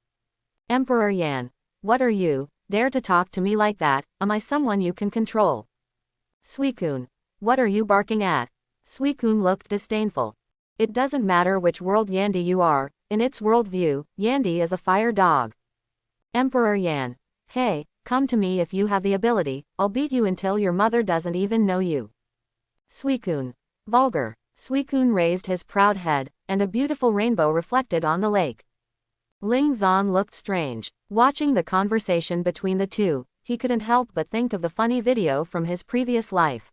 Emperor Yan. What are you, dare to talk to me like that, am I someone you can control? Suicune. What are you barking at? Suicune looked disdainful. It doesn't matter which world Yandi you are, in its worldview, Yandi is a fire dog. Emperor Yan. Hey, come to me if you have the ability, I'll beat you until your mother doesn't even know you. Suicune. Vulgar. Suicune raised his proud head, and a beautiful rainbow reflected on the lake. Ling Zan looked strange. Watching the conversation between the two, he couldn't help but think of the funny video from his previous life.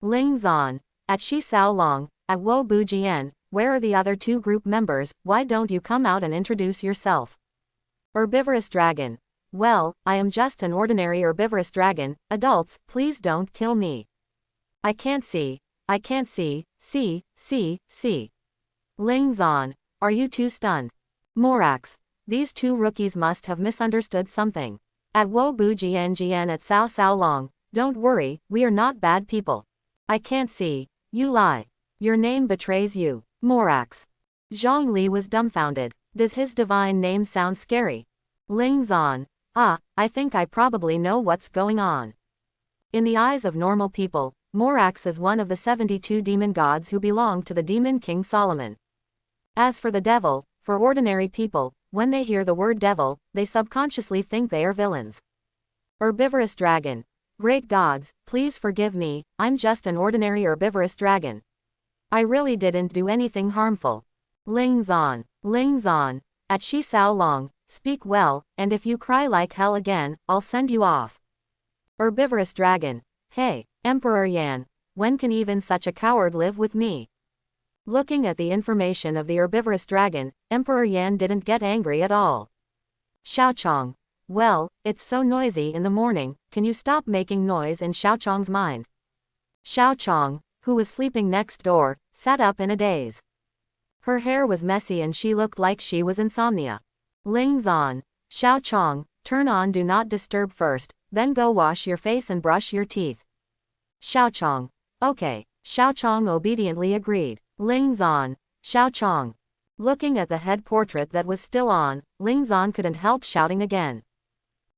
Ling Zan. At Shi Sao Long, at Wo Bu Jian, where are the other two group members, why don't you come out and introduce yourself? Herbivorous dragon. Well, I am just an ordinary herbivorous dragon, adults, please don't kill me. I can't see. See. Ling Zan. Are you too stunned? Morax. These two rookies must have misunderstood something. At Wo Bu Jian at Sao Sao Long, don't worry, we are not bad people. I can't see. You lie. Your name betrays you. Morax. Zhong Li was dumbfounded. Does his divine name sound scary? Ling Zan. I think I probably know what's going on. In the eyes of normal people, Morax is one of the 72 demon gods who belong to the demon king Solomon. As for the devil, for ordinary people, when they hear the word devil, they subconsciously think they are villains. Herbivorous dragon. Great gods, please forgive me, I'm just an ordinary herbivorous dragon. I really didn't do anything harmful. Ling Zan, at Shi Sao Long, speak well, and if you cry like hell again, I'll send you off. Herbivorous dragon. Hey, Emperor Yan, when can even such a coward live with me? Looking at the information of the herbivorous dragon, Emperor Yan didn't get angry at all. Xiaochong. Well, it's so noisy in the morning, can you stop making noise in Xiaochong's mind? Xiaochong, who was sleeping next door, sat up in a daze. Her hair was messy and she looked like she was insomnia. Ling Zan. Xiaochong, turn on do not disturb first, then go wash your face and brush your teeth. Xiaochong. Okay. Xiaochong obediently agreed. Ling Zan. Xiaochong. Looking at the head portrait that was still on, Ling Zan couldn't help shouting again.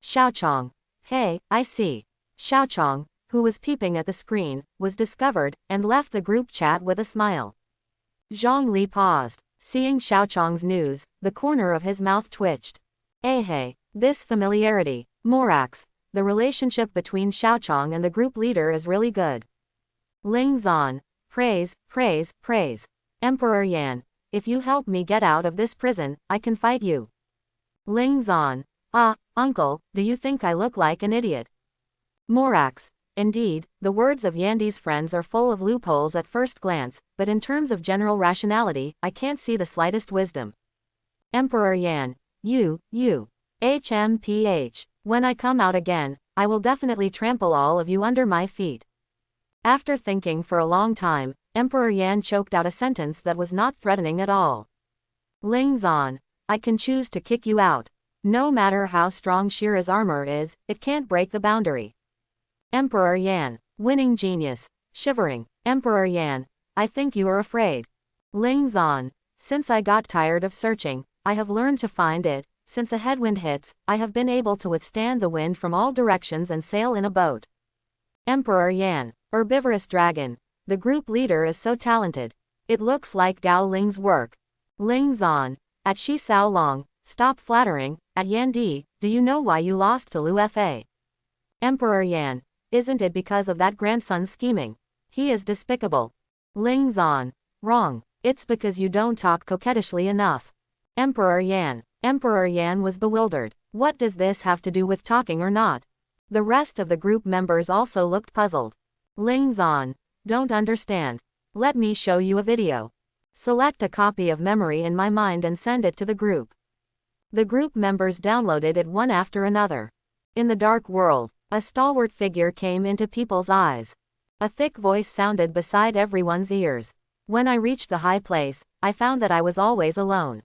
Xiaochong. Hey, I see. Xiaochong, who was peeping at the screen, was discovered, and left the group chat with a smile. Zhang Li paused. Seeing Xiaochong's news, the corner of his mouth twitched. Hey, this familiarity. Morax. The relationship between Xiaochong and the group leader is really good. Ling Zan. Praise. Emperor Yan. If you help me get out of this prison, I can fight you. Ling Zan. Uncle, do you think I look like an idiot? Morax. Indeed, the words of Yandi's friends are full of loopholes at first glance, but in terms of general rationality, I can't see the slightest wisdom. Emperor Yan. You. HMPH. When I come out again, I will definitely trample all of you under my feet. After thinking for a long time, Emperor Yan choked out a sentence that was not threatening at all. Ling Zan. I can choose to kick you out. No matter how strong Shira's armor is, it can't break the boundary. Emperor Yan. Winning genius. Shivering. Emperor Yan. I think you are afraid. Ling Zan. Since I got tired of searching, I have learned to find it. Since a headwind hits, I have been able to withstand the wind from all directions and sail in a boat. Emperor Yan. Herbivorous dragon. The group leader is so talented. It looks like Gao Ling's work. Ling Zan. At Shi Sao Long. Stop flattering. At Yan Di, do you know why you lost to Lu Fa? Emperor Yan. Isn't it because of that grandson's scheming? He is despicable. Ling Zan. Wrong. It's because you don't talk coquettishly enough. Emperor Yan. Emperor Yan was bewildered. What does this have to do with talking or not? The rest of the group members also looked puzzled. Ling Zan. Don't understand. Let me show you a video. Select a copy of memory in my mind and send it to the group. The group members downloaded it one after another. In the dark world, a stalwart figure came into people's eyes. A thick voice sounded beside everyone's ears. When I reached the high place, I found that I was always alone.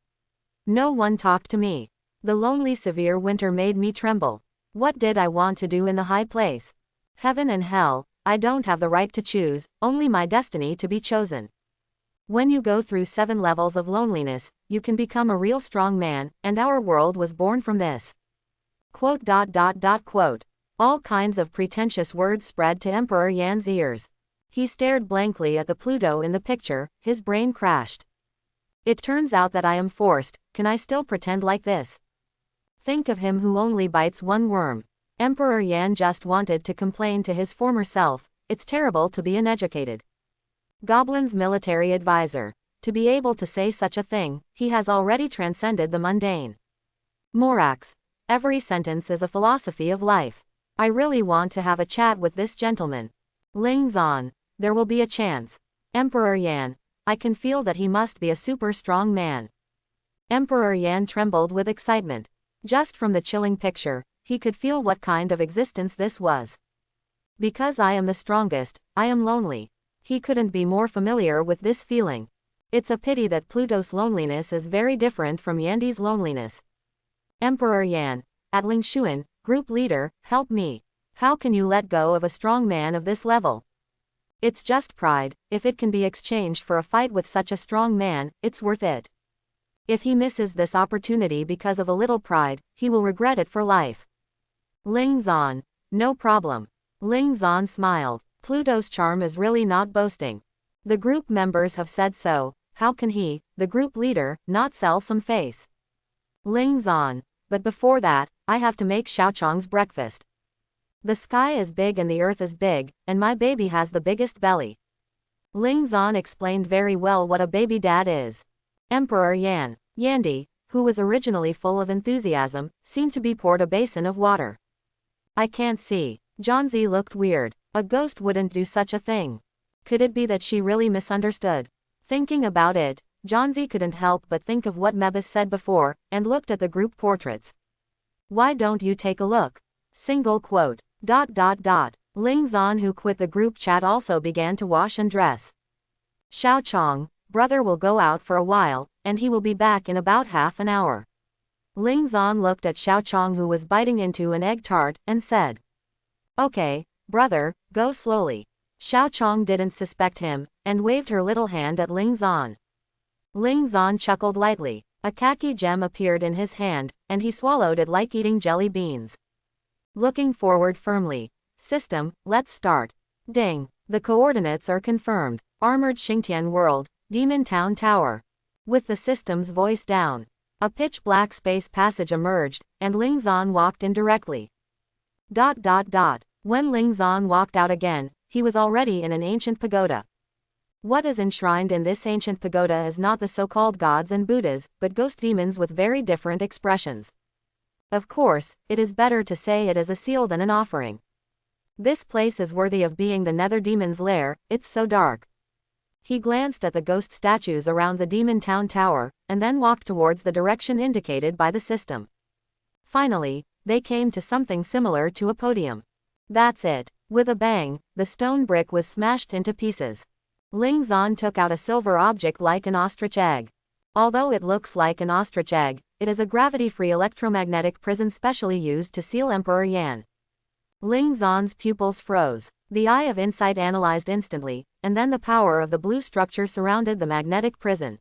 No one talked to me. The lonely severe winter made me tremble. What did I want to do in the high place? Heaven and hell, I don't have the right to choose, only my destiny to be chosen. When you go through 7 levels of loneliness, you can become a real strong man, and our world was born from this. Quote. All kinds of pretentious words spread to Emperor Yan's ears. He stared blankly at the Pluto in the picture, his brain crashed. It turns out that I am forced, can I still pretend like this? Think of him who only bites one worm. Emperor Yan just wanted to complain to his former self, it's terrible to be uneducated. Goblin's military advisor. To be able to say such a thing, he has already transcended the mundane. Morax. Every sentence is a philosophy of life. I really want to have a chat with this gentleman. Ling Zan. There will be a chance. Emperor Yan. I can feel that he must be a super strong man. Emperor Yan trembled with excitement. Just from the chilling picture, he could feel what kind of existence this was. Because I am the strongest, I am lonely. He couldn't be more familiar with this feeling. It's a pity that Pluto's loneliness is very different from Yandi's loneliness. Emperor Yan. At Ling Xuan, group leader, help me. How can you let go of a strong man of this level? It's just pride. If it can be exchanged for a fight with such a strong man, it's worth it. If he misses this opportunity because of a little pride, he will regret it for life. Ling Zan. No problem. Ling Zan smiled. Pluto's charm is really not boasting. The group members have said so, how can he, the group leader, not sell some face? Ling Zan. But before that, I have to make Xiaochang's breakfast. The sky is big and the earth is big, and my baby has the biggest belly. Ling Zan explained very well what a baby dad is. Emperor Yan. Yandy, who was originally full of enthusiasm, seemed to be poured a basin of water. I can't see. Zhanzi looked weird. A ghost wouldn't do such a thing. Could it be that she really misunderstood? Thinking about it, Zhanzi couldn't help but think of what Mebus said before, and looked at the group portraits. Why don't you take a look? Single quote. ... Ling Zan, who quit the group chat, also began to wash and dress. Xiaochang, brother will go out for a while, and he will be back in about half an hour. Ling Zan looked at Xiaochang, who was biting into an egg tart, and said, Okay, brother, go slowly. Xiaochang didn't suspect him, and waved her little hand at Ling Zan. Ling Zan chuckled lightly. A khaki gem appeared in his hand, and he swallowed it like eating jelly beans. Looking forward firmly. System, let's start. Ding. The coordinates are confirmed. Armored Xingtian World, Demon Town Tower. With the system's voice down, a pitch-black space passage emerged, and Ling Zan walked in directly. ... When Ling Zan walked out again, he was already in an ancient pagoda. What is enshrined in this ancient pagoda is not the so-called gods and Buddhas, but ghost demons with very different expressions. Of course, it is better to say it is a seal than an offering. This place is worthy of being the nether demon's lair, it's so dark. He glanced at the ghost statues around the Demon Town Tower, and then walked towards the direction indicated by the system. Finally, they came to something similar to a podium. That's it. With a bang, the stone brick was smashed into pieces. Ling Zan took out a silver object like an ostrich egg. Although it looks like an ostrich egg, it is a gravity-free electromagnetic prison specially used to seal Emperor Yan. Ling Zan's pupils froze. The eye of insight analyzed instantly, and then the power of the blue structure surrounded the magnetic prison.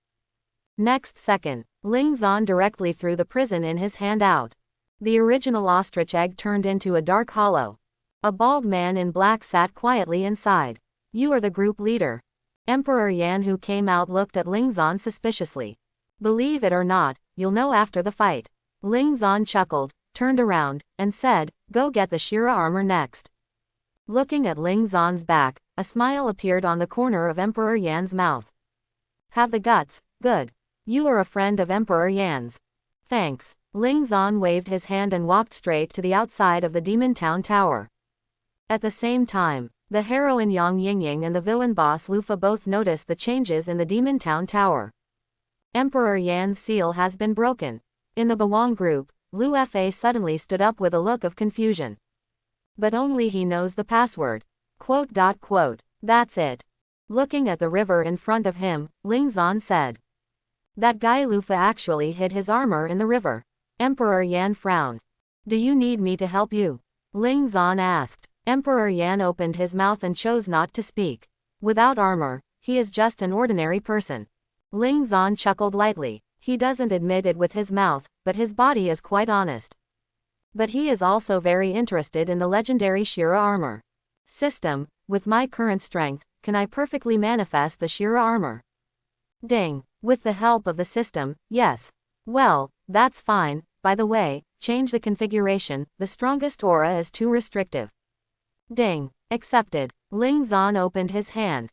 Next second, Ling Zan directly threw the prison in his hand out. The original ostrich egg turned into a dark hollow. A bald man in black sat quietly inside. You are the group leader. Emperor Yan, who came out, looked at Ling Zan suspiciously. Believe it or not, you'll know after the fight. Ling Zan chuckled, turned around, and said, Go get the Shira armor next. Looking at Ling Zan's back, a smile appeared on the corner of Emperor Yan's mouth. Have the guts, good. You are a friend of Emperor Yan's. Thanks. Ling Zan waved his hand and walked straight to the outside of the Demon Town Tower. At the same time, the heroine Yang Yingying and the villain boss Lufa both noticed the changes in the Demon Town Tower. Emperor Yan's seal has been broken. In the Bawang group, Lu Fa suddenly stood up with a look of confusion. But only he knows the password. ... That's it. Looking at the river in front of him, Ling Zan said. That guy Lufa actually hid his armor in the river. Emperor Yan frowned. Do you need me to help you? Ling Zan asked. Emperor Yan opened his mouth and chose not to speak. Without armor, he is just an ordinary person. Ling Zan chuckled lightly. He doesn't admit it with his mouth, but his body is quite honest. But he is also very interested in the legendary Shira armor. System, with my current strength, can I perfectly manifest the Shira armor? Ding. With the help of the system, yes. Well, that's fine. By the way, change the configuration, the strongest aura is too restrictive. Ding. Accepted. Ling Zan opened his hand.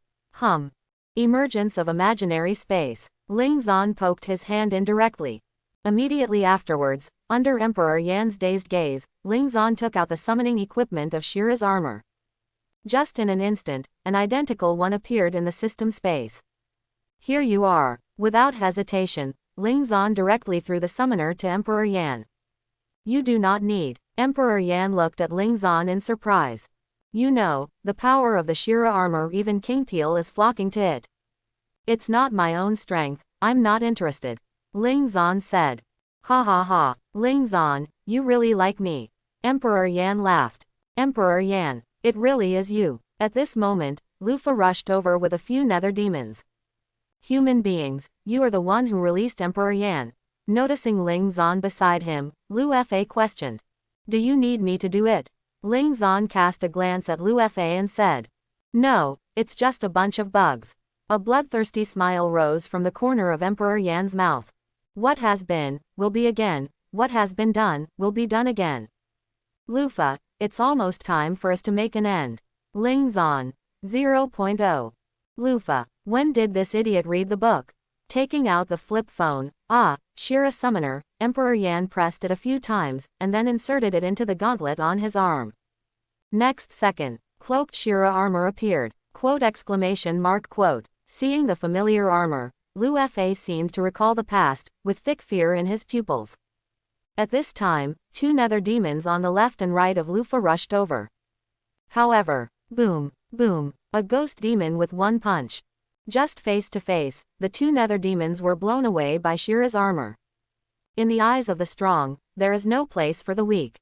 Emergence of imaginary space. Ling Zan poked his hand indirectly. Immediately afterwards, under Emperor Yan's dazed gaze, Ling Zan took out the summoning equipment of Shira's armor. Just in an instant, an identical one appeared in the system space. Here you are. Without hesitation, Ling Zan directly threw the summoner to Emperor Yan. You do not need. Emperor Yan looked at Ling Zan in surprise. You know, the power of the Shira armor, even King Peel is flocking to it. It's not my own strength, I'm not interested. Ling Zan said. Ha ha ha. Ling Zan, you really like me. Emperor Yan laughed. Emperor Yan, it really is you. At this moment, Lufa rushed over with a few nether demons. Human beings, you are the one who released Emperor Yan. Noticing Ling Zan beside him, Lu Fa questioned. Do you need me to do it? Ling Zan cast a glance at Lu Fei and said. No, it's just a bunch of bugs. A bloodthirsty smile rose from the corner of Emperor Yan's mouth. What has been, will be again. What has been done, will be done again. Lufa, it's almost time for us to make an end. Ling Zan. 0.0. Lufa, when did this idiot read the book? Taking out the flip phone, Shira Summoner, Emperor Yan pressed it a few times, and then inserted it into the gauntlet on his arm. Next second, cloaked Shira armor appeared. Quote exclamation mark quote. Seeing the familiar armor, Lu Fei seemed to recall the past, with thick fear in his pupils. At this time, two nether demons on the left and right of Lufa rushed over. However, boom, boom, a ghost demon with one punch. Just face to face, the two nether demons were blown away by Shira's armor. In the eyes of the strong, there is no place for the weak.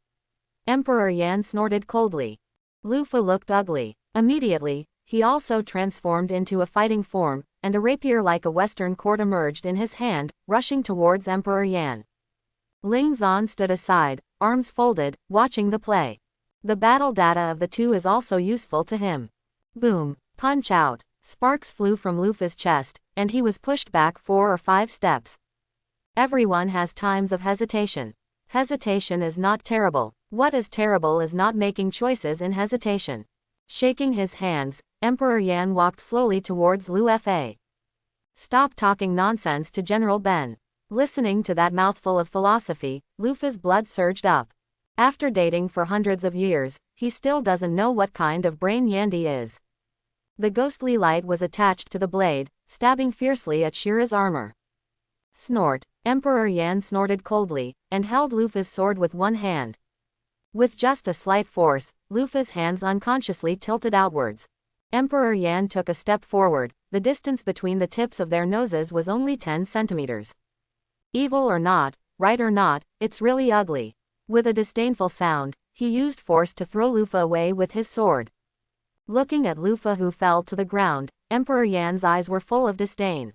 Emperor Yan snorted coldly. Lufa looked ugly. Immediately, he also transformed into a fighting form, and a rapier like a western court emerged in his hand, rushing towards Emperor Yan. Ling Zan stood aside, arms folded, watching the play. The battle data of the two is also useful to him. Boom, punch out. Sparks flew from Lufa's chest, and he was pushed back 4 or 5 steps. Everyone has times of hesitation. Hesitation is not terrible. What is terrible is not making choices in hesitation. Shaking his hands, Emperor Yan walked slowly towards Lu Fei. Stop talking nonsense to General Ben. Listening to that mouthful of philosophy, Lufa's blood surged up. After dating for hundreds of years, he still doesn't know what kind of brain Yandy is. The ghostly light was attached to the blade, stabbing fiercely at Shira's armor. Snort. Emperor Yan snorted coldly, and held Lufa's sword with one hand. With just a slight force, Lufa's hands unconsciously tilted outwards. Emperor Yan took a step forward. The distance between the tips of their noses was only 10 centimeters. Evil or not, right or not, it's really ugly. With a disdainful sound, he used force to throw Lufa away with his sword. Looking at Lufa who fell to the ground, Emperor Yan's eyes were full of disdain.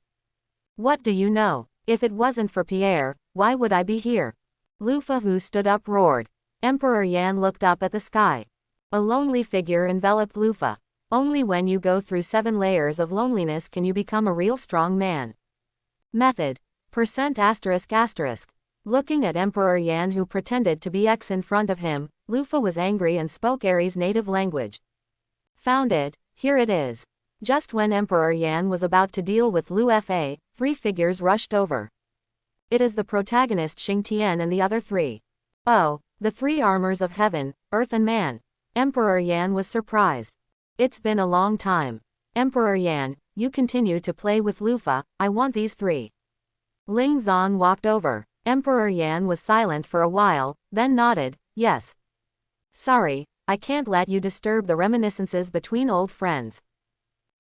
What do you know? If it wasn't for Pierre, why would I be here? Lufa who stood up roared. Emperor Yan looked up at the sky. A lonely figure enveloped Lufa. Only when you go through 7 layers of loneliness can you become a real strong man. Method. %***. Looking at Emperor Yan who pretended to be X in front of him, Lufa was angry and spoke Aries' native language. Found it, here it is. Just when Emperor Yan was about to deal with Lu Fei, 3 figures rushed over. It is the protagonist Xing Tian and the other 3. Oh, the 3 armors of heaven, earth and man. Emperor Yan was surprised. It's been a long time. Emperor Yan, you continue to play with Lufa, I want these 3. Ling Zan walked over. Emperor Yan was silent for a while, then nodded, yes. Sorry, I can't let you disturb the reminiscences between old friends.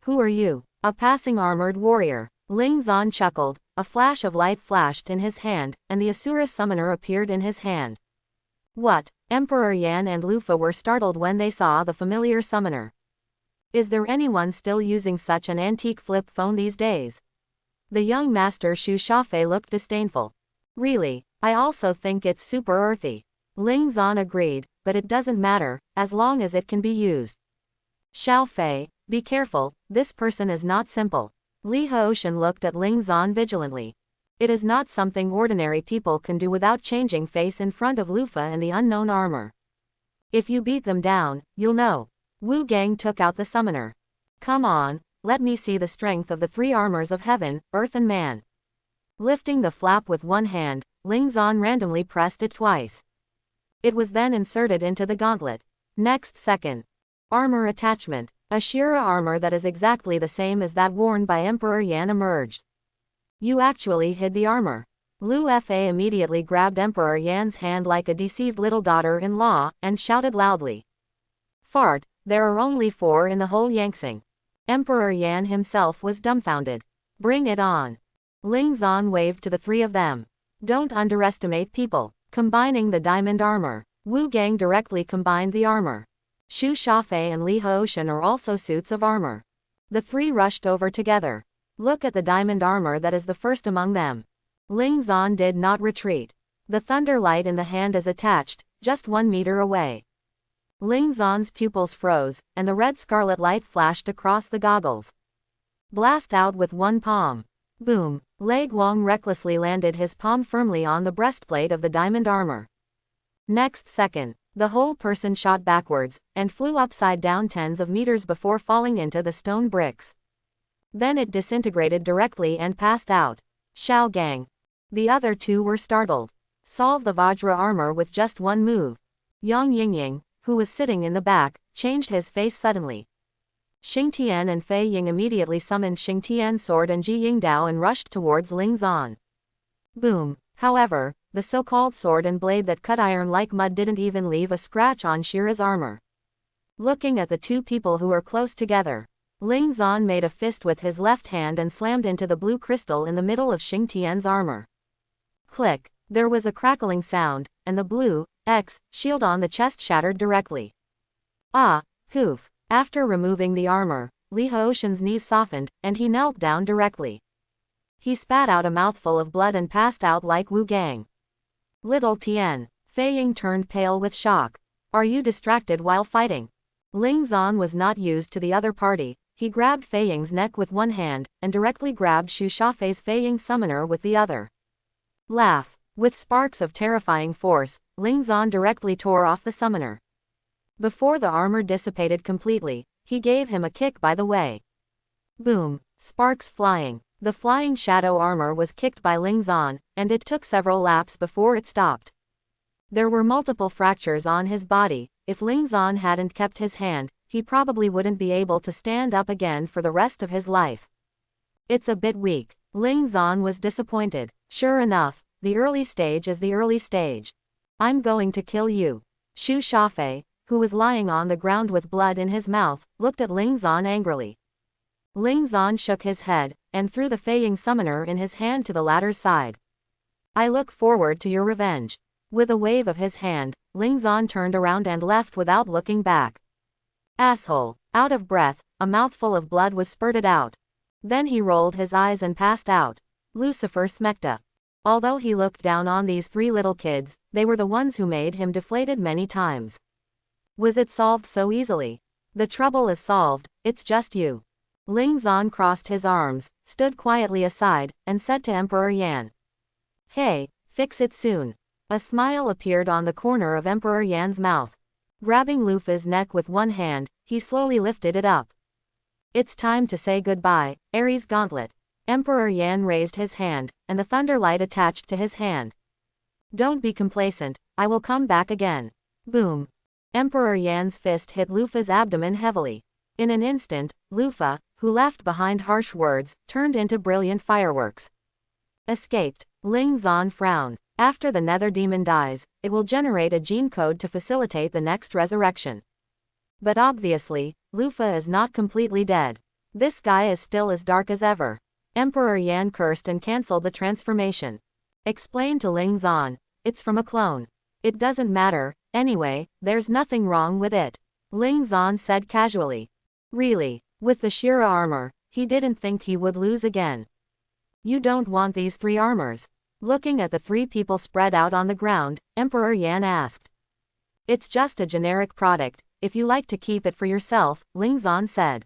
Who are you? A passing armored warrior. Ling Zan chuckled, a flash of light flashed in his hand, and the Asura summoner appeared in his hand. What? Emperor Yan and Lufa were startled when they saw the familiar summoner. Is there anyone still using such an antique flip phone these days? The young master Shu Shafei looked disdainful. Really, I also think it's super earthy. Ling Zan agreed, but it doesn't matter, as long as it can be used. Xiao Fei, be careful, this person is not simple. Li Haoshan looked at Ling Zan vigilantly. It is not something ordinary people can do without changing face in front of Lufa and the unknown armor. If you beat them down, you'll know. Wu Gang took out the summoner. Come on, let me see the strength of the 3 armors of heaven, earth and man. Lifting the flap with one hand, Ling Zan randomly pressed it twice. It was then inserted into the gauntlet. Next second. Armor attachment. A Shira armor that is exactly the same as that worn by Emperor Yan emerged. You actually hid the armor. Lu Fei immediately grabbed Emperor Yan's hand like a deceived little daughter-in-law, and shouted loudly. Fart, there are only 4 in the whole Yangtsing. Emperor Yan himself was dumbfounded. Bring it on. Ling Zan waved to the 3 of them. Don't underestimate people. Combining the diamond armor. Wu Gang directly combined the armor. Shu Shafei and Li Haoshan are also suits of armor. The 3 rushed over together. Look at the diamond armor that is the first among them. Ling Zan did not retreat. The thunder light in the hand is attached, just 1 meter away. Ling Zon's pupils froze, and the red scarlet light flashed across the goggles. Blast out with one palm. Boom. Lei Guang recklessly landed his palm firmly on the breastplate of the diamond armor. Next second, the whole person shot backwards, and flew upside down tens of meters before falling into the stone bricks. Then it disintegrated directly and passed out. Xiao Gang. The other two were startled. Solve the Vajra armor with just one move. Yang Yingying, who was sitting in the back, changed his face suddenly. Xingtian and Fei Ying immediately summoned Xingtian's sword and Ji Yingdao and rushed towards Ling Zan. Boom. However, the so-called sword and blade that cut iron like mud didn't even leave a scratch on Shira's armor. Looking at the two people who were close together, Ling Zan made a fist with his left hand and slammed into the blue crystal in the middle of Xingtian's armor. Click. There was a crackling sound, and the blue X shield on the chest shattered directly. Ah, poof. After removing the armor, Li Haoshan's knees softened, and he knelt down directly. He spat out a mouthful of blood and passed out like Wu Gang. Little Tian. Fei Ying turned pale with shock. Are you distracted while fighting? Ling Zan was not used to the other party. He grabbed Fei Ying's neck with one hand, and directly grabbed Xu Shafei's Fei Ying summoner with the other. Laugh. With sparks of terrifying force, Ling Zan directly tore off the summoner. Before the armor dissipated completely, he gave him a kick by the way. Boom. Sparks flying. The flying shadow armor was kicked by Ling Zan, and it took several laps before it stopped. There were multiple fractures on his body. If Ling Zan hadn't kept his hand, he probably wouldn't be able to stand up again for the rest of his life. It's a bit weak. Ling Zan was disappointed. Sure enough, the early stage is the early stage. I'm going to kill you. Xu Shafei, who was lying on the ground with blood in his mouth, looked at Ling Zan angrily. Ling Zan shook his head, and threw the Fei Ying summoner in his hand to the latter's side. I look forward to your revenge. With a wave of his hand, Ling Zan turned around and left without looking back. Asshole. Out of breath, a mouthful of blood was spurted out. Then he rolled his eyes and passed out. Lucifer Smecta. Although he looked down on these three little kids, they were the ones who made him deflated many times. Was it solved so easily? The trouble is solved, it's just you. Ling Zan crossed his arms, stood quietly aside, and said to Emperor Yan. Hey, fix it soon. A smile appeared on the corner of Emperor Yan's mouth. Grabbing Lufa's neck with one hand, he slowly lifted it up. It's time to say goodbye, Ares Gauntlet. Emperor Yan raised his hand, and the thunder light attached to his hand. Don't be complacent, I will come back again. Boom. Emperor Yan's fist hit Lufa's abdomen heavily. In an instant, Lufa, who left behind harsh words, turned into brilliant fireworks. Escaped. Ling Zan frowned. After the nether demon dies, it will generate a gene code to facilitate the next resurrection. But obviously, Lufa is not completely dead. This guy is still as dark as ever. Emperor Yan cursed and cancelled the transformation. Explained to Ling Zan, it's from a clone. It doesn't matter, anyway, there's nothing wrong with it. Ling Zan said casually. Really, with the Shira armor, he didn't think he would lose again. You don't want these three armors? Looking at the three people spread out on the ground, Emperor Yan asked. It's just a generic product, if you like to keep it for yourself, Ling Zan said.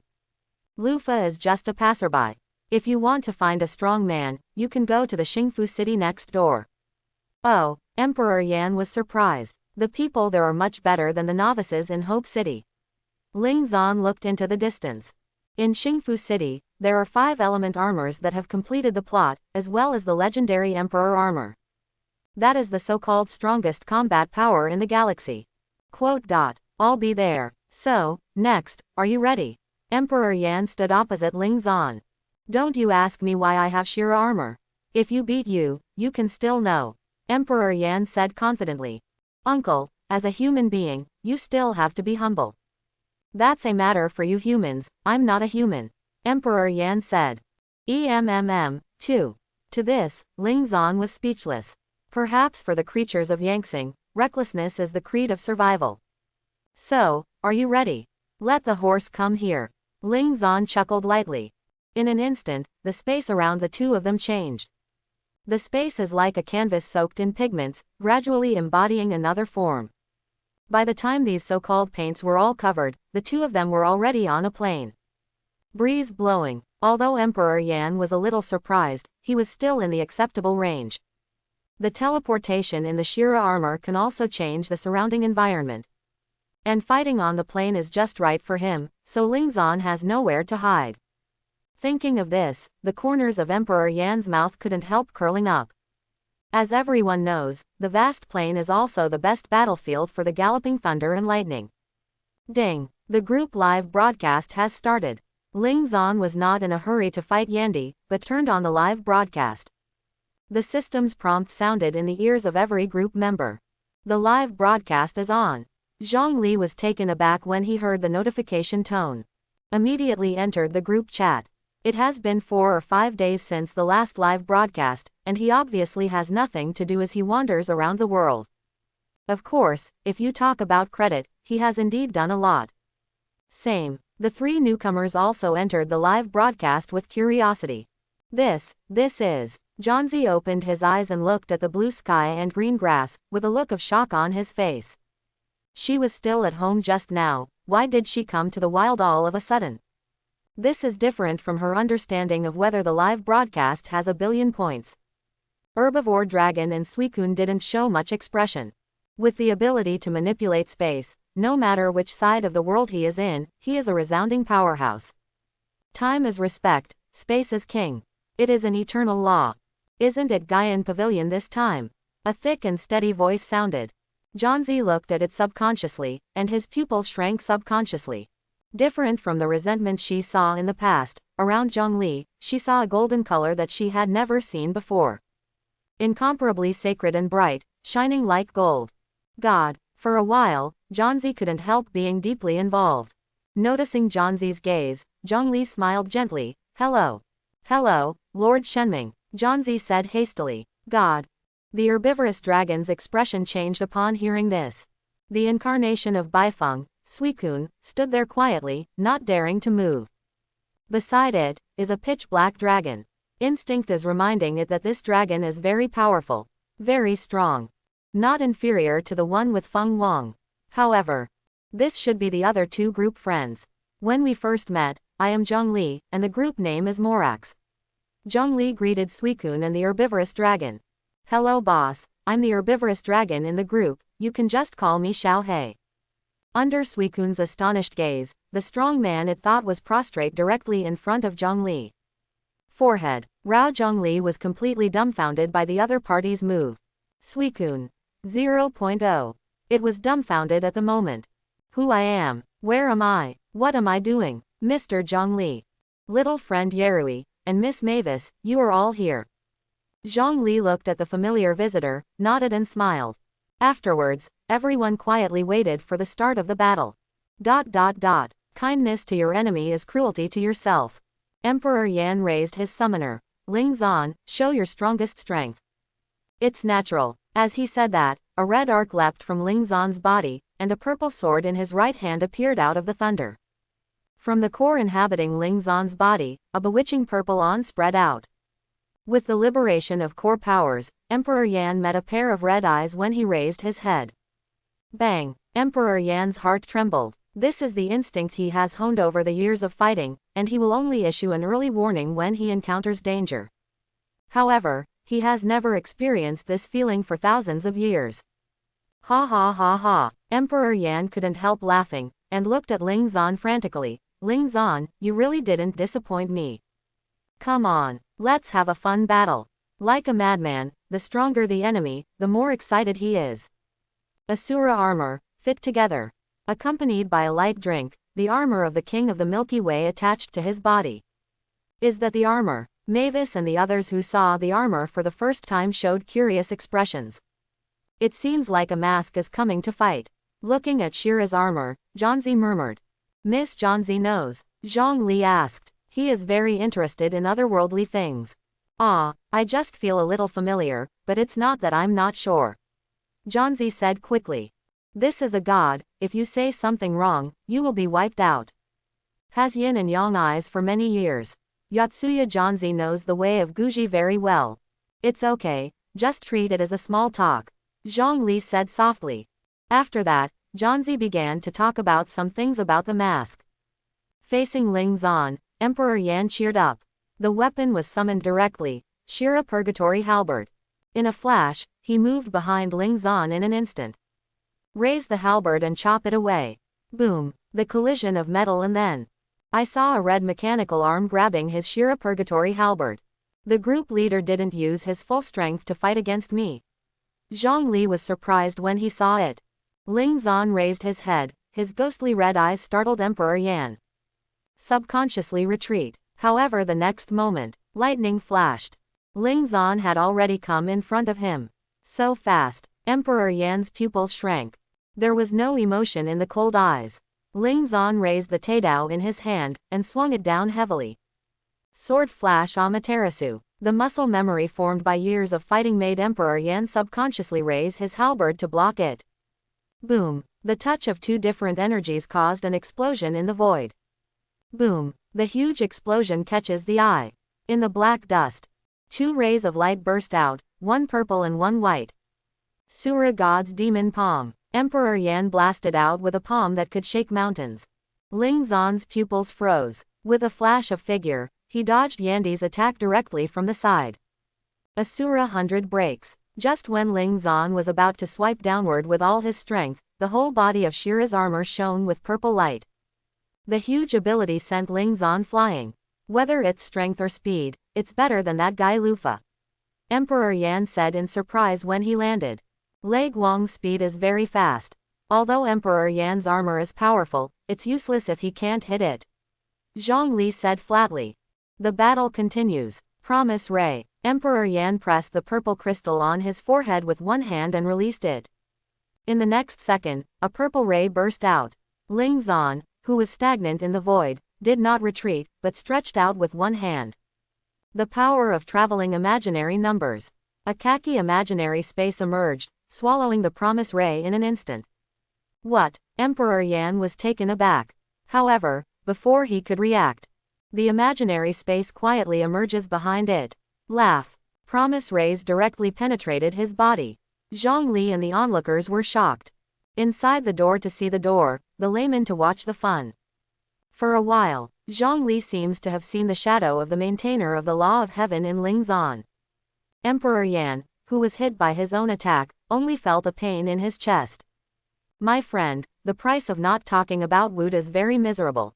Lufa is just a passerby. If you want to find a strong man, you can go to the Xingfu city next door. Oh, Emperor Yan was surprised. The people there are much better than the novices in Hope City. Ling Zan looked into the distance. In Xingfu City, there are 5 element armors that have completed the plot, as well as the legendary Emperor armor. That is the so-called strongest combat power in the galaxy. I'll be there. So, next, are you ready? Emperor Yan stood opposite Ling Zan. Don't you ask me why I have Shira armor. If you beat you, you can still know. Emperor Yan said confidently. Uncle, as a human being, you still have to be humble. That's a matter for you humans, I'm not a human. Emperor Yan said. too. To this, Ling Zan was speechless. Perhaps for the creatures of Yangtze, recklessness is the creed of survival. So, are you ready? Let the horse come here. Ling Zan chuckled lightly. In an instant, the space around the two of them changed. The space is like a canvas soaked in pigments, gradually embodying another form. By the time these so-called paints were all covered, the two of them were already on a plane. Breeze blowing. Although Emperor Yan was a little surprised, he was still in the acceptable range. The teleportation in the Shira armor can also change the surrounding environment. And fighting on the plane is just right for him, so Lingzan has nowhere to hide. Thinking of this, the corners of Emperor Yan's mouth couldn't help curling up. As everyone knows, the vast plain is also the best battlefield for the galloping thunder and lightning. Ding! The group live broadcast has started. Lingzan was not in a hurry to fight Yandy, but turned on the live broadcast. The system's prompt sounded in the ears of every group member. The live broadcast is on. Zhongli was taken aback when he heard the notification tone. Immediately entered the group chat. It has been 4 or 5 days since the last live broadcast, and he obviously has nothing to do as he wanders around the world. Of course, if you talk about credit, he has indeed done a lot. Same. The 3 newcomers also entered the live broadcast with curiosity. This is. Zhongli opened his eyes and looked at the blue sky and green grass, with a look of shock on his face. She was still at home just now, why did she come to the wild all of a sudden? This is different from her understanding of whether the live broadcast has a billion points. Herbivore Dragon and Suicune didn't show much expression. With the ability to manipulate space, no matter which side of the world he is in, he is a resounding powerhouse. Time is respect, space is king. It is an eternal law. Isn't it Gaian Pavilion this time? A thick and steady voice sounded. Zhongli looked at it subconsciously, and his pupils shrank subconsciously. Different from the resentment she saw in the past, around Zhongli, she saw a golden color that she had never seen before. Incomparably sacred and bright, shining like gold. God. For a while, Zhongli couldn't help being deeply involved. Noticing Zhongzi's gaze, Zhongli smiled gently. Hello. Hello, Lord Shenming, Zhongzi said hastily. God. The herbivorous dragon's expression changed upon hearing this. The incarnation of Baifeng, Suicune, stood there quietly, not daring to move. Beside it is a pitch-black dragon. Instinct is reminding it that this dragon is very powerful, very strong. Not inferior to the one with Feng Wang. However, this should be the other 2 group friends. When we first met, I am Zhongli, and the group name is Morax. Zhongli greeted Suicune and the herbivorous dragon. Hello boss, I'm the herbivorous dragon in the group, you can just call me Xiao He. Under Suicune's astonished gaze, the strong man it thought was prostrate directly in front of Zhongli. Forehead. Rao Zhongli was completely dumbfounded by the other party's move. Suicune. 0.0. It was dumbfounded at the moment. Who I am, where am I, what am I doing, Mr. Zhongli? Little friend Yerui, and Miss Mavis, you are all here. Zhongli looked at the familiar visitor, nodded and smiled. Afterwards, everyone quietly waited for the start of the battle. ... Kindness to your enemy is cruelty to yourself. Emperor Yan raised his summoner. Lingzan, show your strongest strength. It's natural. As he said that, a red arc leapt from Lingzan's body, and a purple sword in his right hand appeared out of the thunder. From the core inhabiting Lingzan's body, a bewitching purple on spread out. With the liberation of core powers, Emperor Yan met a pair of red eyes when he raised his head. Bang! Emperor Yan's heart trembled. This is the instinct he has honed over the years of fighting, and he will only issue an early warning when he encounters danger. However, he has never experienced this feeling for thousands of years. Ha ha ha ha. Emperor Yan couldn't help laughing, and looked at Lingzan frantically. Lingzan, you really didn't disappoint me. Come on, let's have a fun battle. Like a madman, the stronger the enemy, the more excited he is. Asura armor, fit together. Accompanied by a light drink, the armor of the King of the Milky Way attached to his body. Is that the armor? Mavis and the others who saw the armor for the first time showed curious expressions. It seems like a mask is coming to fight. Looking at Shira's armor, Zhongzi murmured. Miss Zhongzi knows, Zhongli asked. He is very interested in otherworldly things. Ah, I just feel a little familiar, but it's not that I'm not sure. Zhongzi said quickly. This is a god, if you say something wrong, you will be wiped out. Has yin and yang eyes for many years. Yotsuya Zhongzi knows the way of Guji very well. It's okay, just treat it as a small talk. Zhongli said softly. After that, Zhanzi began to talk about some things about the mask. Facing Ling Zan, Emperor Yan cheered up. The weapon was summoned directly, Shira Purgatory Halberd. In a flash, he moved behind Ling Zan in an instant. Raise the halberd and chop it away. Boom, the collision of metal, and then I saw a red mechanical arm grabbing his Shira Purgatory Halberd. The group leader didn't use his full strength to fight against me. Zhang Li was surprised when he saw it. Ling Zan raised his head, his ghostly red eyes startled Emperor Yan. Subconsciously retreat. However, the next moment, lightning flashed. Ling Zan had already come in front of him. So fast, Emperor Yan's pupils shrank. There was no emotion in the cold eyes. Ling Zan raised the taidao in his hand, and swung it down heavily. Sword flash Amaterasu. The muscle memory formed by years of fighting made Emperor Yan subconsciously raise his halberd to block it. Boom. The touch of two different energies caused an explosion in the void. Boom. The huge explosion catches the eye. In the black dust, two rays of light burst out, one purple and one white. Sura God's demon palm. Emperor Yan blasted out with a palm that could shake mountains. Ling Zan's pupils froze. With a flash of figure, he dodged Yandi's attack directly from the side. Asura 100 breaks. Just when Ling Zan was about to swipe downward with all his strength, the whole body of Shira's armor shone with purple light. The huge ability sent Ling Zan flying. Whether it's strength or speed, it's better than that guy Lufa. Emperor Yan said in surprise when he landed. Lei Guang's speed is very fast. Although Emperor Yan's armor is powerful, it's useless if he can't hit it. Zhang Li said flatly. The battle continues. Promise Ray. Emperor Yan pressed the purple crystal on his forehead with one hand and released it. In the next second, a purple ray burst out. Ling Zan, who was stagnant in the void, did not retreat, but stretched out with one hand. The power of traveling imaginary numbers. A khaki imaginary space emerged, swallowing the promise ray in an instant. What? Emperor Yan was taken aback. However, before he could react, the imaginary space quietly emerges behind it. Laugh. Promise rays directly penetrated his body. Zhang Li and the onlookers were shocked. Inside the door to see the door, the layman to watch the fun. For a while, Zhang Li seems to have seen the shadow of the maintainer of the law of heaven in Ling Zan. Emperor Yan, who was hit by his own attack, only felt a pain in his chest. My friend, the price of not talking about Wood is very miserable.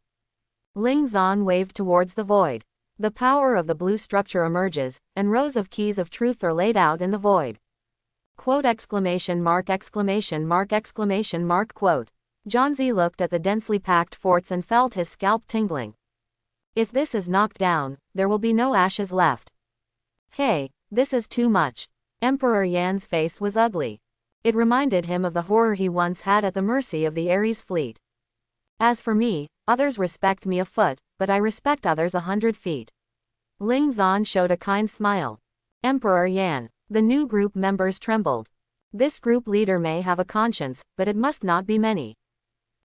Ling Zan waved towards the void. The power of the blue structure emerges, and rows of keys of truth are laid out in the void. Quote exclamation mark exclamation mark exclamation mark quote. Zhanzi looked at the densely packed forts and felt his scalp tingling. If this is knocked down, there will be no ashes left. Hey, this is too much. Emperor Yan's face was ugly. It reminded him of the horror he once had at the mercy of the Ares fleet. As for me, others respect me a foot, but I respect others 100 feet. Ling Zan showed a kind smile. Emperor Yan. The new group members trembled. This group leader may have a conscience, but it must not be many.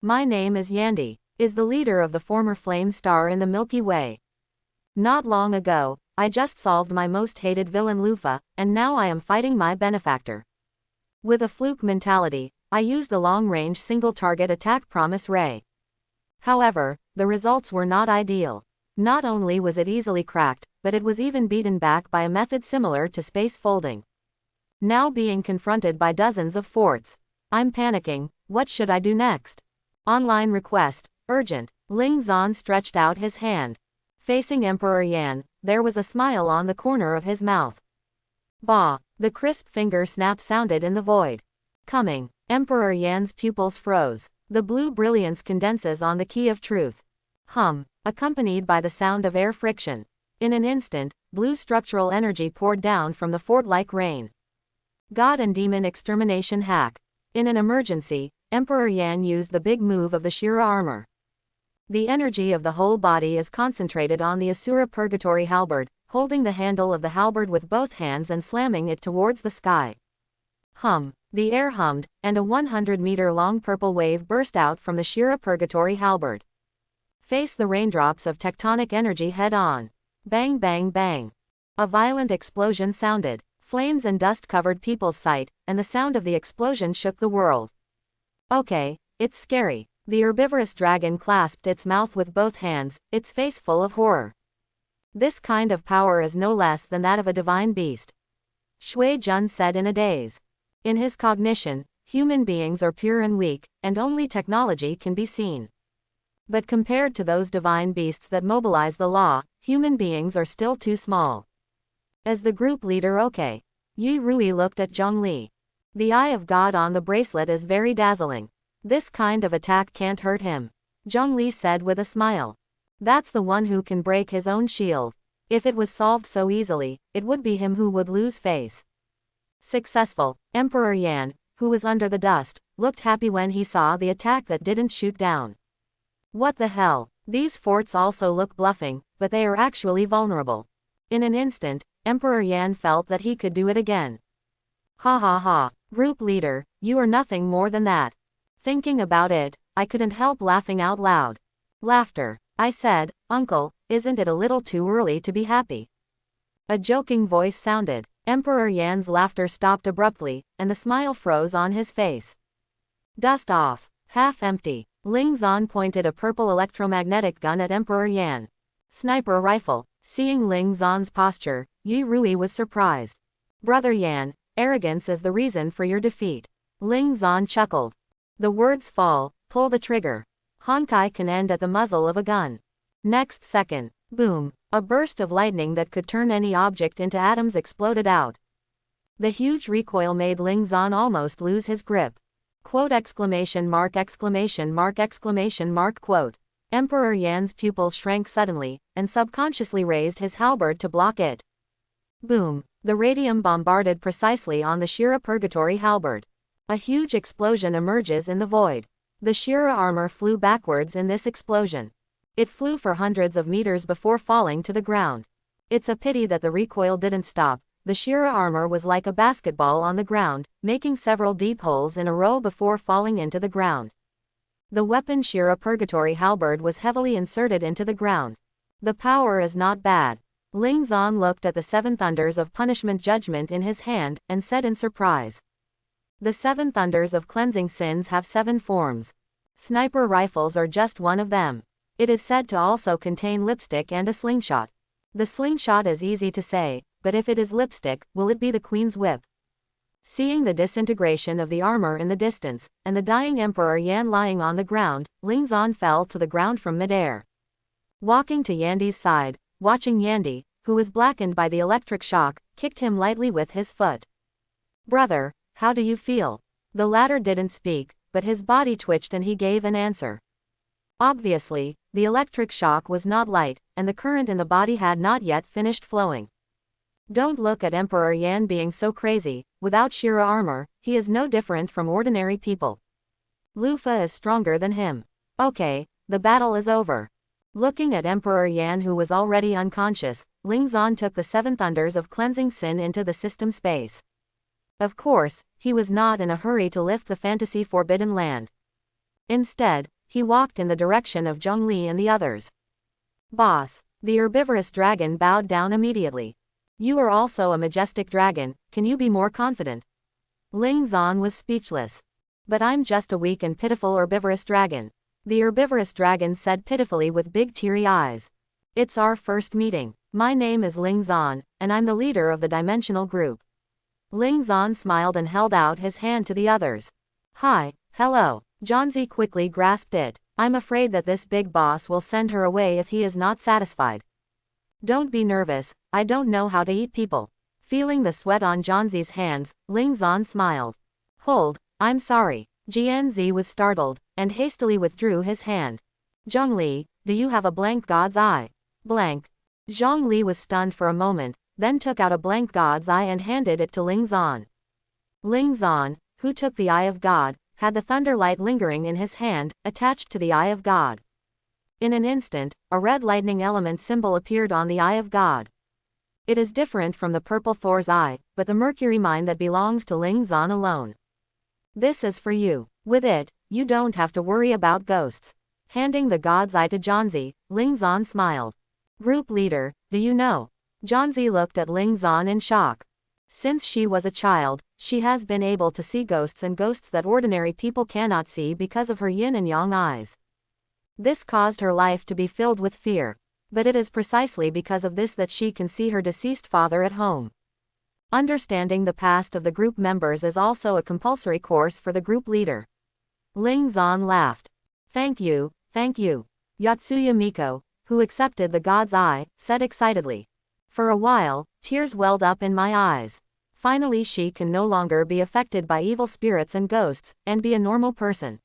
My name is Yandi, is the leader of the former flame star in the Milky Way. Not long ago, I just solved my most hated villain Lufa, and now I am fighting my benefactor. With a fluke mentality, I used the long-range single-target attack promise ray. However, the results were not ideal. Not only was it easily cracked, but it was even beaten back by a method similar to space folding. Now being confronted by dozens of forts. I'm panicking, what should I do next? Online request, urgent. Ling Zan stretched out his hand. Facing Emperor Yan, there was a smile on the corner of his mouth. Bah, the crisp finger snap sounded in the void. Coming. Emperor Yan's pupils froze. The blue brilliance condenses on the key of truth. Hum, accompanied by the sound of air friction. In an instant, blue structural energy poured down from the fort like rain. God and Demon Extermination Hack. In an emergency, Emperor Yan used the big move of the Shira armor. The energy of the whole body is concentrated on the Asura Purgatory Halberd, holding the handle of the halberd with both hands and slamming it towards the sky. Hum. The air hummed, and a 100-meter-long purple wave burst out from the Shira Purgatory Halberd. Face the raindrops of tectonic energy head-on. Bang bang bang. A violent explosion sounded. Flames and dust covered people's sight, and the sound of the explosion shook the world. Okay, it's scary. The herbivorous dragon clasped its mouth with both hands, its face full of horror. This kind of power is no less than that of a divine beast. Shui Jun said in a daze. In his cognition, human beings are pure and weak, and only technology can be seen. But compared to those divine beasts that mobilize the law, human beings are still too small. As the group leader, okay. Yi Rui looked at Zhong Li. The eye of God on the bracelet is very dazzling. This kind of attack can't hurt him. Zhong Li said with a smile. That's the one who can break his own shield. If it was solved so easily, it would be him who would lose face. Successful. Emperor Yan, who was under the dust, looked happy when he saw the attack that didn't shoot down. What the hell? These forts also look bluffing, but they are actually vulnerable. In an instant, Emperor Yan felt that he could do it again. Ha ha ha. Group leader, you are nothing more than that. Thinking about it, I couldn't help laughing out loud. Laughter. I said, Uncle, isn't it a little too early to be happy? A joking voice sounded. Emperor Yan's laughter stopped abruptly, and the smile froze on his face. Dust off. Half empty. Ling Zan pointed a purple electromagnetic gun at Emperor Yan. Sniper rifle. Seeing Ling Zan's posture, Yi Rui was surprised. Brother Yan, arrogance is the reason for your defeat. Ling Zan chuckled. The words fall, pull the trigger. Honkai can end at the muzzle of a gun. Next second, boom, a burst of lightning that could turn any object into atoms exploded out. The huge recoil made Ling Zan almost lose his grip. Quote exclamation mark exclamation mark exclamation mark quote. Emperor Yan's pupils shrank suddenly, and subconsciously raised his halberd to block it. Boom, the radium bombarded precisely on the Shira Purgatory halberd. A huge explosion emerges in the void. The Shira armor flew backwards in this explosion. It flew for hundreds of meters before falling to the ground. It's a pity that the recoil didn't stop. The Shira armor was like a basketball on the ground, making several deep holes in a row before falling into the ground. The weapon Shira Purgatory halberd was heavily inserted into the ground. The power is not bad. Ling Zan looked at the 7 thunders of punishment judgment in his hand, and said in surprise. The 7 thunders of cleansing sins have 7 forms. Sniper rifles are just one of them. It is said to also contain lipstick and a slingshot. The slingshot is easy to say, but if it is lipstick, will it be the Queen's whip? Seeing the disintegration of the armor in the distance, and the dying Emperor Yan lying on the ground, Ling Zan fell to the ground from midair. Walking to Yandi's side, watching Yandi, who was blackened by the electric shock, kicked him lightly with his foot. Brother, how do you feel? The latter didn't speak, but his body twitched and he gave an answer. Obviously, the electric shock was not light, and the current in the body had not yet finished flowing. Don't look at Emperor Yan being so crazy. Without Shira armor, he is no different from ordinary people. Lufa is stronger than him. Okay, the battle is over. Looking at Emperor Yan, who was already unconscious, Ling Zan took the 7 thunders of cleansing sin into the system space. Of course, he was not in a hurry to lift the fantasy forbidden land. Instead, he walked in the direction of Zhong Li and the others. Boss, the herbivorous dragon bowed down immediately. You are also a majestic dragon, can you be more confident? Ling Zan was speechless. But I'm just a weak and pitiful herbivorous dragon. The herbivorous dragon said pitifully with big teary eyes. It's our first meeting. My name is Ling Zan, and I'm the leader of the dimensional group. Ling Zan smiled and held out his hand to the others. Hi, hello. Zhanzi quickly grasped it. I'm afraid that this big boss will send her away if he is not satisfied. Don't be nervous, I don't know how to eat people. Feeling the sweat on Zhanzi's hands, Ling Zan smiled. Hold, I'm sorry. Jianzi was startled, and hastily withdrew his hand. Zhong Li, do you have a blank god's eye? Blank. Zhong Li was stunned for a moment, then took out a blank god's eye and handed it to Ling Zan. Ling Zan, who took the eye of God, had the thunder light lingering in his hand, attached to the eye of God. In an instant, a red lightning element symbol appeared on the eye of God. It is different from the purple Thor's eye, but the Mercury mine that belongs to Ling Zan alone. This is for you. With it, you don't have to worry about ghosts. Handing the god's eye to Zhanzi, Ling Zan smiled. Group leader, do you know? Zhanzi looked at Ling Zan in shock. Since she was a child, she has been able to see ghosts and ghosts that ordinary people cannot see because of her yin and yang eyes. This caused her life to be filled with fear. But it is precisely because of this that she can see her deceased father at home. Understanding the past of the group members is also a compulsory course for the group leader. Ling Zan laughed. Thank you, Yotsuya Miko, who accepted the god's eye, said excitedly. For a while, tears welled up in my eyes. Finally she can no longer be affected by evil spirits and ghosts, and be a normal person.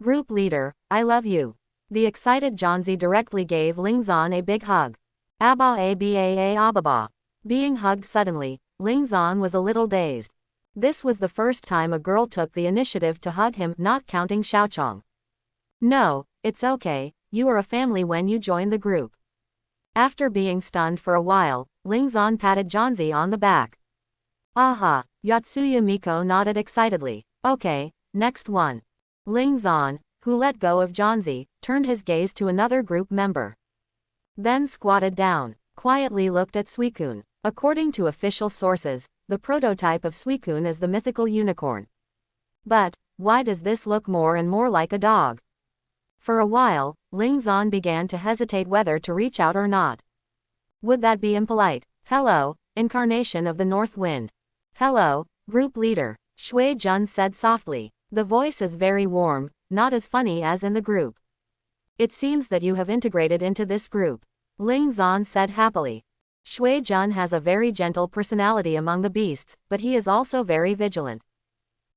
Group leader, I love you. The excited Jonzi directly gave Ling Zan a big hug. Abba. Being hugged suddenly, Ling Zan was a little dazed. This was the first time a girl took the initiative to hug him, not counting Xiaochong. No, it's okay, you are a family when you join the group. After being stunned for a while, Ling Zan patted Jonzi on the back. Aha, Yotsuya Miko nodded excitedly. Okay, next one. Ling Zan, who let go of Jonzi, turned his gaze to another group member. Then squatted down, quietly looked at Suicune. According to official sources, the prototype of Suicune is the mythical unicorn. But, why does this look more and more like a dog? For a while, Ling Zan began to hesitate whether to reach out or not. Would that be impolite? Hello, incarnation of the North Wind. Hello, group leader, Shui Jun said softly. The voice is very warm, not as funny as in the group. It seems that you have integrated into this group. Ling Zan said happily. Shui Jun has a very gentle personality among the beasts, but he is also very vigilant.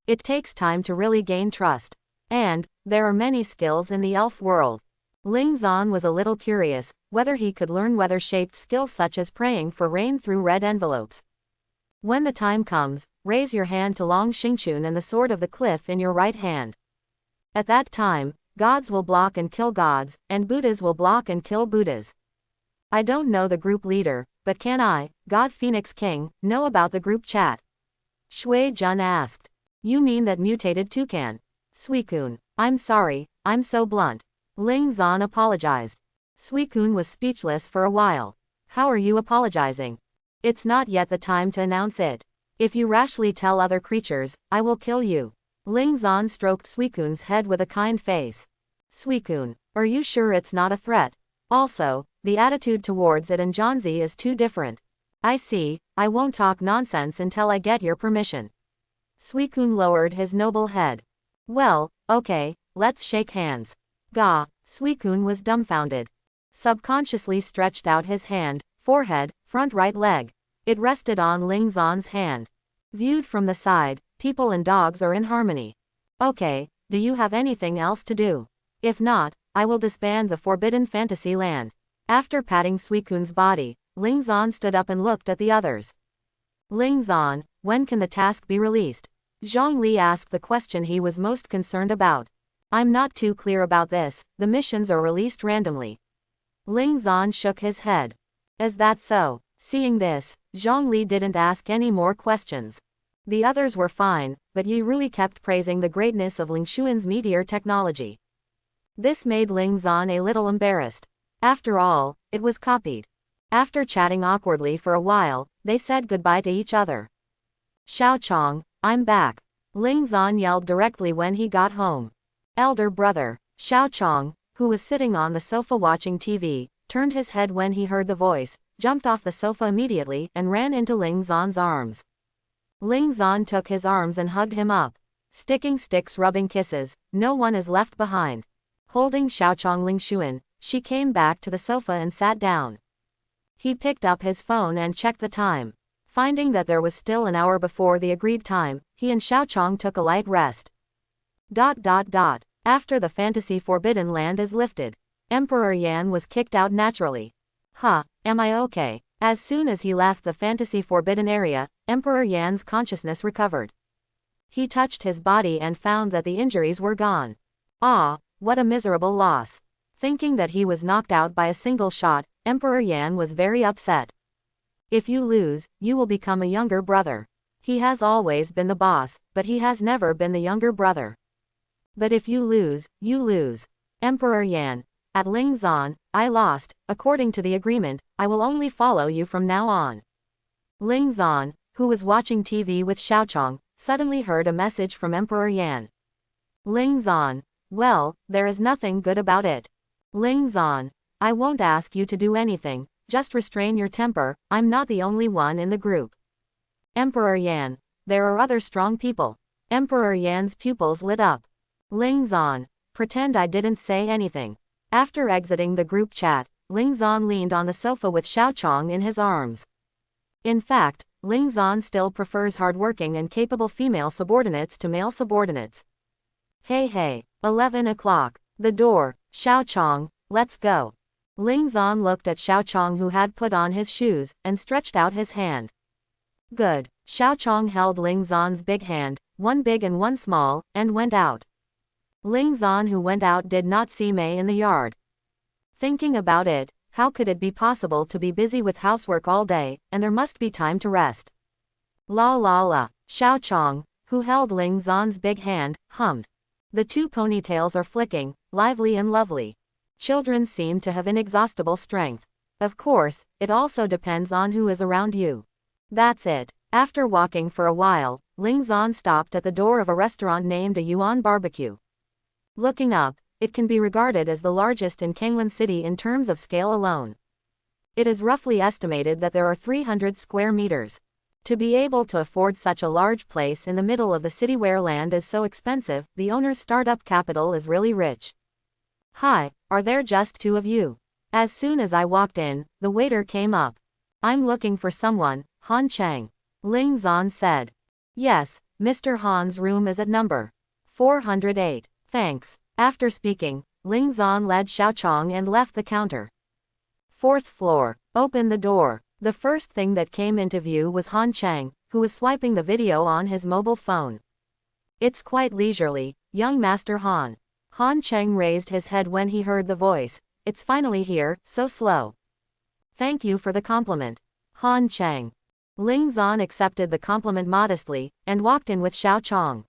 It takes time to really gain trust. And, there are many skills in the elf world. Ling Zan was a little curious, whether he could learn weather-shaped skills such as praying for rain through red envelopes. When the time comes, raise your hand to Long Xingchun and the sword of the cliff in your right hand. At that time, gods will block and kill gods, and Buddhas will block and kill Buddhas. I don't know the group leader, but can I, God Phoenix King, know about the group chat? Shui Jun asked. You mean that mutated toucan? Suicune, I'm sorry, I'm so blunt. Ling Zan apologized. Suicune was speechless for a while. How are you apologizing? It's not yet the time to announce it. If you rashly tell other creatures, I will kill you. Ling Zan stroked Suicune's head with a kind face. Suicune, are you sure it's not a threat? Also, the attitude towards it and Jonzi is too different. I see, I won't talk nonsense until I get your permission. Suicune lowered his noble head. Well, okay, let's shake hands. Gah, Suicune was dumbfounded. Subconsciously stretched out his hand, forehead, front right leg. It rested on Ling Zan's hand. Viewed from the side, people and dogs are in harmony. Okay, do you have anything else to do? If not, I will disband the Forbidden Fantasy Land. After patting Suicune's body, Ling Zan stood up and looked at the others. Ling Zan, when can the task be released? Zhang Li asked the question he was most concerned about. I'm not too clear about this, the missions are released randomly. Ling Zan shook his head. Is that so? Seeing this, Zhang Li didn't ask any more questions. The others were fine, but Yi Rui kept praising the greatness of Ling Xuan's meteor technology. This made Ling Zan a little embarrassed. After all, it was copied. After chatting awkwardly for a while, they said goodbye to each other. Xiaochong, I'm back. Ling Zan yelled directly when he got home. Elder brother, Xiaochong, who was sitting on the sofa watching TV, turned his head when he heard the voice, jumped off the sofa immediately and ran into Ling Zan's arms. Ling Zan took his arms and hugged him up. Sticking sticks, rubbing kisses, no one is left behind. Holding Xiaochong Ling Xuan, she came back to the sofa and sat down. He picked up his phone and checked the time. Finding that there was still an hour before the agreed time, he and Xiaochong took a light rest. After the Fantasy Forbidden Land is lifted, Emperor Yan was kicked out naturally. Am I okay? As soon as he left the Fantasy Forbidden area, Emperor Yan's consciousness recovered. He touched his body and found that the injuries were gone. Ah, what a miserable loss. Thinking that he was knocked out by a single shot, Emperor Yan was very upset. If you lose, you will become a younger brother. He has always been the boss, but he has never been the younger brother. But if you lose, you lose. Emperor Yan, at Ling Zan, I lost, according to the agreement, I will only follow you from now on. Ling Zan, who was watching TV with Xiaochong, suddenly heard a message from Emperor Yan. Ling Zan, well, there is nothing good about it. Ling Zan, I won't ask you to do anything, just restrain your temper, I'm not the only one in the group. Emperor Yan, there are other strong people. Emperor Yan's pupils lit up. Ling Zan, pretend I didn't say anything. After exiting the group chat, Ling Zan leaned on the sofa with Xiaochong in his arms. In fact, Ling Zan still prefers hardworking and capable female subordinates to male subordinates. Hey, 11 o'clock. The door. Xiaochong, let's go. Ling Zan looked at Xiaochong, who had put on his shoes, and stretched out his hand. Good. Xiaochong held Ling Zan's big hand, one big and one small, and went out. Ling Zan, who went out, did not see Mei in the yard. Thinking about it, how could it be possible to be busy with housework all day, and there must be time to rest? La la la. Xiaochong, who held Ling Zan's big hand, hummed. The two ponytails are flicking, lively and lovely. Children seem to have inexhaustible strength. Of course, it also depends on who is around you. That's it. After walking for a while, Ling Zan stopped at the door of a restaurant named a Yuan Barbecue. Looking up, it can be regarded as the largest in Kanglan City in terms of scale alone. It is roughly estimated that there are 300 square meters. To be able to afford such a large place in the middle of the city where land is so expensive, the owner's startup capital is really rich. Hi, are there just two of you? As soon as I walked in, the waiter came up. I'm looking for someone, Han Chang. Ling Zan said. Yes, Mr. Han's room is at number 408. Thanks. After speaking, Ling Zan led Xiaochong and left the counter. Fourth floor. Open the door. The first thing that came into view was Han Chang, who was swiping the video on his mobile phone. It's quite leisurely, young Master Han. Han Chang raised his head when he heard the voice. It's finally here, so slow. Thank you for the compliment. Han Chang. Ling Zan accepted the compliment modestly, and walked in with Xiaochong.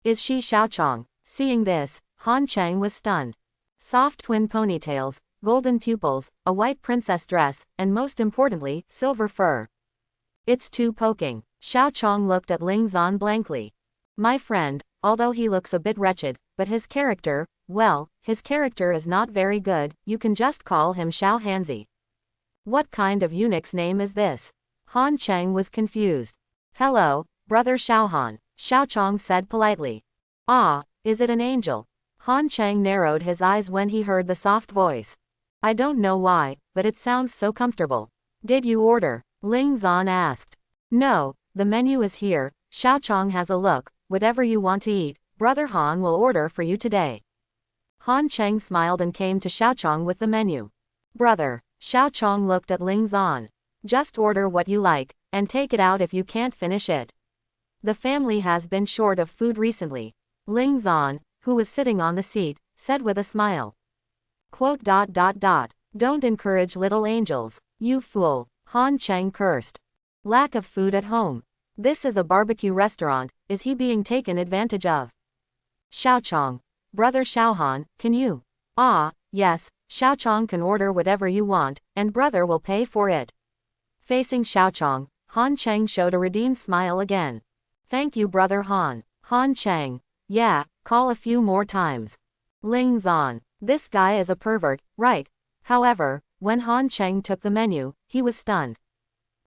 Is she Xiaochong? Seeing this, Han Chang was stunned. Soft twin ponytails, golden pupils, a white princess dress, and most importantly, silver fur. It's too poking. Xiaochong looked at Ling Zan blankly. My friend, although he looks a bit wretched, but his character, well, his character is not very good, you can just call him Xiao Hanzi. What kind of eunuch's name is this? Han Chang was confused. Hello, brother Xiaohan, Xiaochong said politely. Ah, is it an angel? Han Chang narrowed his eyes when he heard the soft voice. I don't know why, but it sounds so comfortable. Did you order? Ling Zan asked. No, the menu is here. Xiaochong has a look. Whatever you want to eat, brother Han will order for you today. Han Chang smiled and came to Xiaochong with the menu. Brother, Xiaochong looked at Ling Zan. Just order what you like, and take it out if you can't finish it. The family has been short of food recently. Ling Zan, who was sitting on the seat, said with a smile. Quote. Don't encourage little angels, you fool, Han Chang cursed. Lack of food at home. This is a barbecue restaurant, is he being taken advantage of? Xiaochong. Brother Xiaohan, can you? Ah, yes, Xiaochong can order whatever you want, and brother will pay for it. Facing Xiaochong, Han Chang showed a redeemed smile again. Thank you brother Han. Han Chang. Yeah, call a few more times. Ling Zan. This guy is a pervert, right? However, when Han Chang took the menu, he was stunned.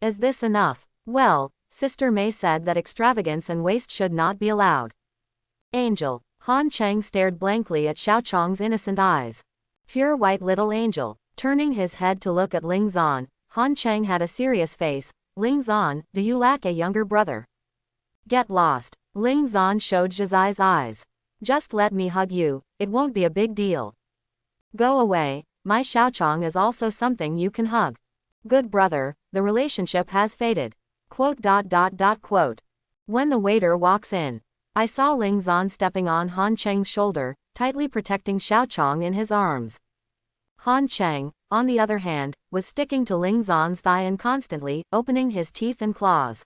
Is this enough? Well, Sister Mei said that extravagance and waste should not be allowed. Angel. Han Chang stared blankly at Xiaochong's innocent eyes. Pure white little angel. Turning his head to look at Ling Zan, Han Chang had a serious face. Ling Zan, do you lack a younger brother? Get lost. Ling Zan showed Zhizai's eyes. Just let me hug you, it won't be a big deal. Go away, my Xiaochong is also something you can hug. Good brother, the relationship has faded. Quote. When the waiter walks in, I saw Ling Zan stepping on Han Chang's shoulder, tightly protecting Xiaochong in his arms. Han Chang, on the other hand, was sticking to Ling Zan's thigh and constantly opening his teeth and claws.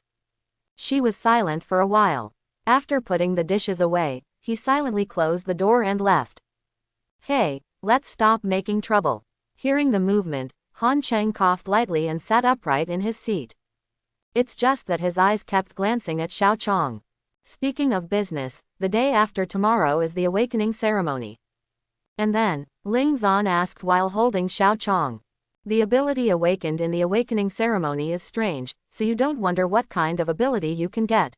She was silent for a while. After putting the dishes away, he silently closed the door and left. Hey, let's stop making trouble. Hearing the movement, Han Chang coughed lightly and sat upright in his seat. It's just that his eyes kept glancing at Xiao Chong. Speaking of business, the day after tomorrow is the awakening ceremony. And then, Ling Zan asked while holding Xiao Chong. The ability awakened in the awakening ceremony is strange, so you don't wonder what kind of ability you can get.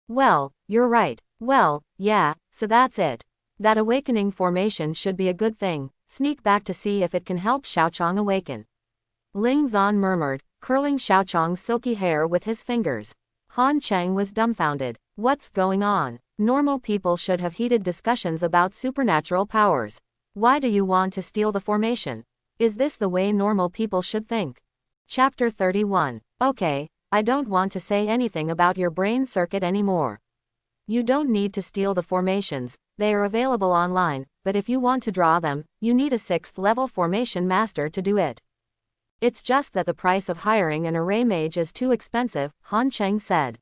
Well, you're right. Well, yeah, so that's it. That awakening formation should be a good thing. Sneak back to see if it can help Xiao Chong awaken. Ling Zan murmured, curling Xiao Chong's silky hair with his fingers. Han Cheng was dumbfounded. What's going on? Normal people should have heated discussions about supernatural powers. Why do you want to steal the formation? Is this the way normal people should think? Chapter 31. Okay, I don't want to say anything about your brain circuit anymore. You don't need to steal the formations, they are available online, but if you want to draw them, you need a 6th level formation master to do it. It's just that the price of hiring an array mage is too expensive, Han Cheng said.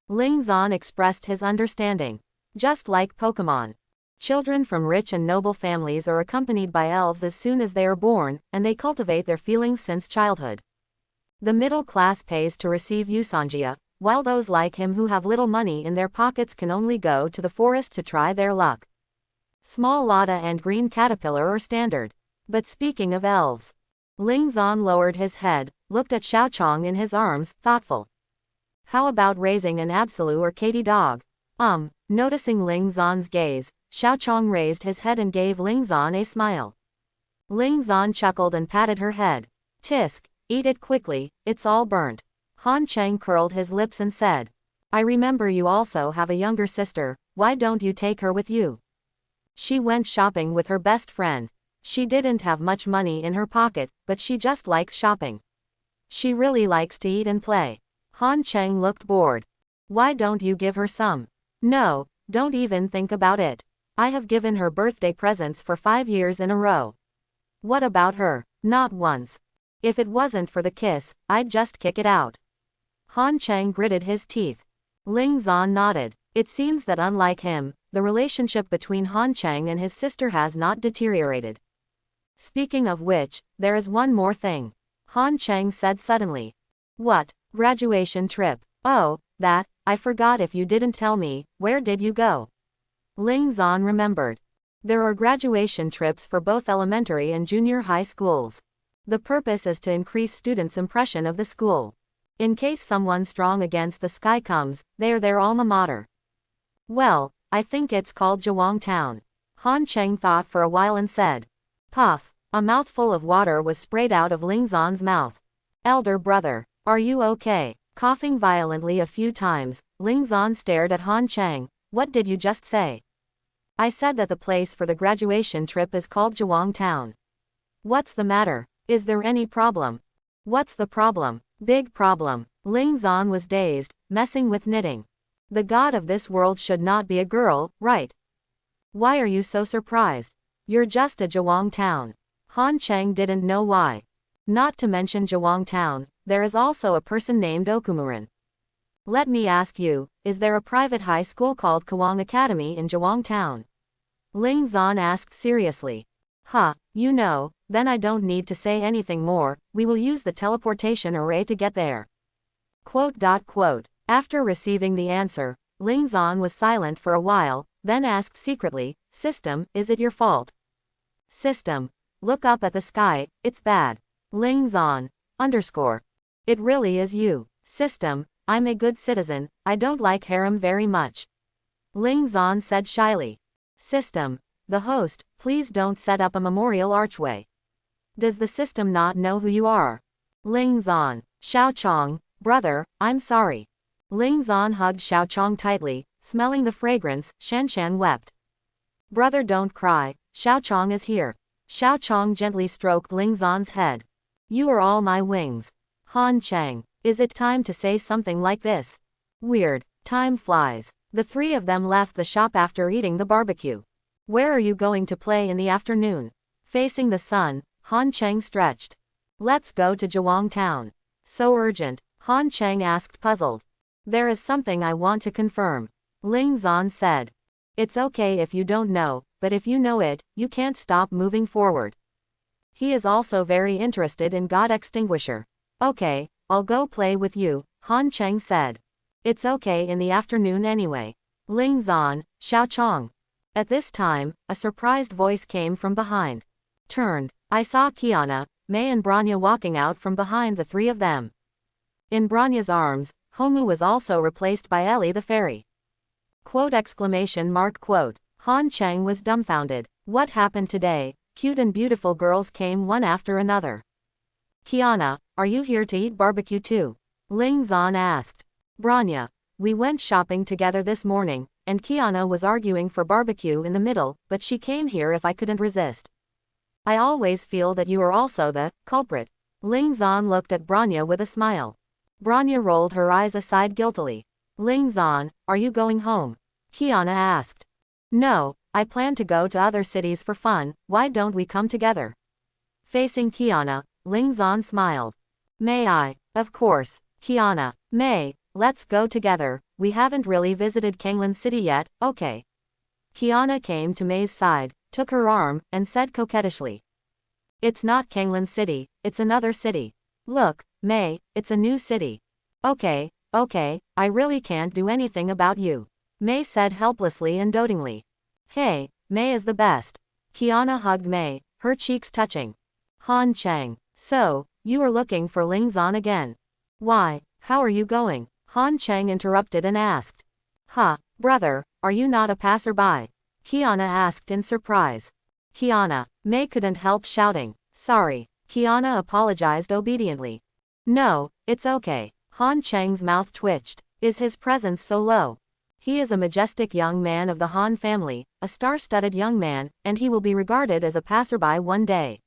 Ling Zan expressed his understanding. Just like Pokemon. Children from rich and noble families are accompanied by elves as soon as they are born, and they cultivate their feelings since childhood. The middle class pays to receive Yusanjia, while those like him who have little money in their pockets can only go to the forest to try their luck. Small Lotta and Green Caterpillar are standard. But speaking of elves, Ling Zan lowered his head, looked at Xiao Chong in his arms, thoughtful. How about raising an Absolu or Katy dog? Noticing Ling Zan's gaze, Xiao Chong raised his head and gave Ling Zan a smile. Ling Zan chuckled and patted her head. Tisk, eat it quickly, it's all burnt. Han Cheng curled his lips and said, I remember you also have a younger sister, why don't you take her with you? She went shopping with her best friend. She didn't have much money in her pocket, but she just likes shopping. She really likes to eat and play. Han Cheng looked bored. Why don't you give her some? No, don't even think about it. I have given her birthday presents for 5 years in a row. What about her? Not once. If it wasn't for the kiss, I'd just kick it out. Han Cheng gritted his teeth. Ling Zan nodded. It seems that unlike him, the relationship between Han Cheng and his sister has not deteriorated. Speaking of which, there is one more thing. Han Cheng said suddenly. What? Graduation trip. Oh, that, I forgot if you didn't tell me, where did you go? Ling Zan remembered. There are graduation trips for both elementary and junior high schools. The purpose is to increase students' impression of the school. In case someone strong against the sky comes, they are their alma mater. Well, I think it's called Jong Town. Han Cheng thought for a while and said. Puff. A mouthful of water was sprayed out of Ling Zan's mouth. Elder brother, are you okay? Coughing violently a few times, Ling Zan stared at Han Cheng. What did you just say? I said that the place for the graduation trip is called Jong Town. What's the matter? Is there any problem? What's the problem? Big problem. Ling Zan was dazed, messing with knitting. The god of this world should not be a girl, right? Why are you so surprised? You're just a Jong Town. Han Cheng didn't know why. Not to mention Jong Town, there is also a person named Okumuran. Let me ask you, is there a private high school called Kwang Academy in Jong Town? Ling Zan asked seriously. You know, then I don't need to say anything more, we will use the teleportation array to get there. After receiving the answer, Ling Zan was silent for a while, then asked secretly, System, is it your fault? System. Look up at the sky, it's bad. Ling Zan. It really is you. System, I'm a good citizen, I don't like harem very much. Ling Zan said shyly. System. The host, please don't set up a memorial archway. Does the system not know who you are? Ling Zan. Xiao Chong, brother, I'm sorry. Ling Zan hugged Xiao Chong tightly, smelling the fragrance, Shan Shan wept. Brother, don't cry, Xiao Chong is here. Xiao Chong gently stroked Ling Zan's head. You are all my wings. Han Cheng, is it time to say something like this? Weird, time flies. The three of them left the shop after eating the barbecue. Where are you going to play in the afternoon? Facing the sun, Han Cheng stretched. Let's go to Jong Town. So urgent, Han Cheng asked puzzled. There is something I want to confirm. Ling Zan said. It's okay if you don't know, but if you know it, you can't stop moving forward. He is also very interested in God Extinguisher. Okay, I'll go play with you, Han Cheng said. It's okay in the afternoon anyway. Ling Zan, Xiao Chong. At this time, a surprised voice came from behind. Turned, I saw Kiana, Mei and Branya walking out from behind the three of them. In Branya's arms, Homu was also replaced by Ellie the fairy. Quote exclamation mark quote. Han Cheng was dumbfounded. What happened today? Cute and beautiful girls came one after another. Kiana, are you here to eat barbecue too? Ling Zan asked. Branya, we went shopping together this morning, and Kiana was arguing for barbecue in the middle, but she came here if I couldn't resist. I always feel that you are also the culprit. Ling Zan looked at Branya with a smile. Branya rolled her eyes aside guiltily. Ling Zan, are you going home? Kiana asked. No, I plan to go to other cities for fun, why don't we come together? Facing Kiana, Ling Zan smiled. May I? Of course. Kiana, May, let's go together, we haven't really visited Kanglan City yet, okay. Kiana came to May's side, took her arm, and said coquettishly. It's not Kanglan City, it's another city. Look, May, it's a new city. Okay, I really can't do anything about you. May said helplessly and dotingly. Hey, May is the best. Kiana hugged May, her cheeks touching. Han Cheng, so, you are looking for Ling Zan again. Why, how are you going? Han Cheng interrupted and asked. Brother, are you not a passerby? Kiana asked in surprise. Kiana, May couldn't help shouting. Sorry. Kiana apologized obediently. No, it's okay. Han Cheng's mouth twitched. Is his presence so low? He is a majestic young man of the Han family, a star-studded young man, and he will be regarded as a passerby one day.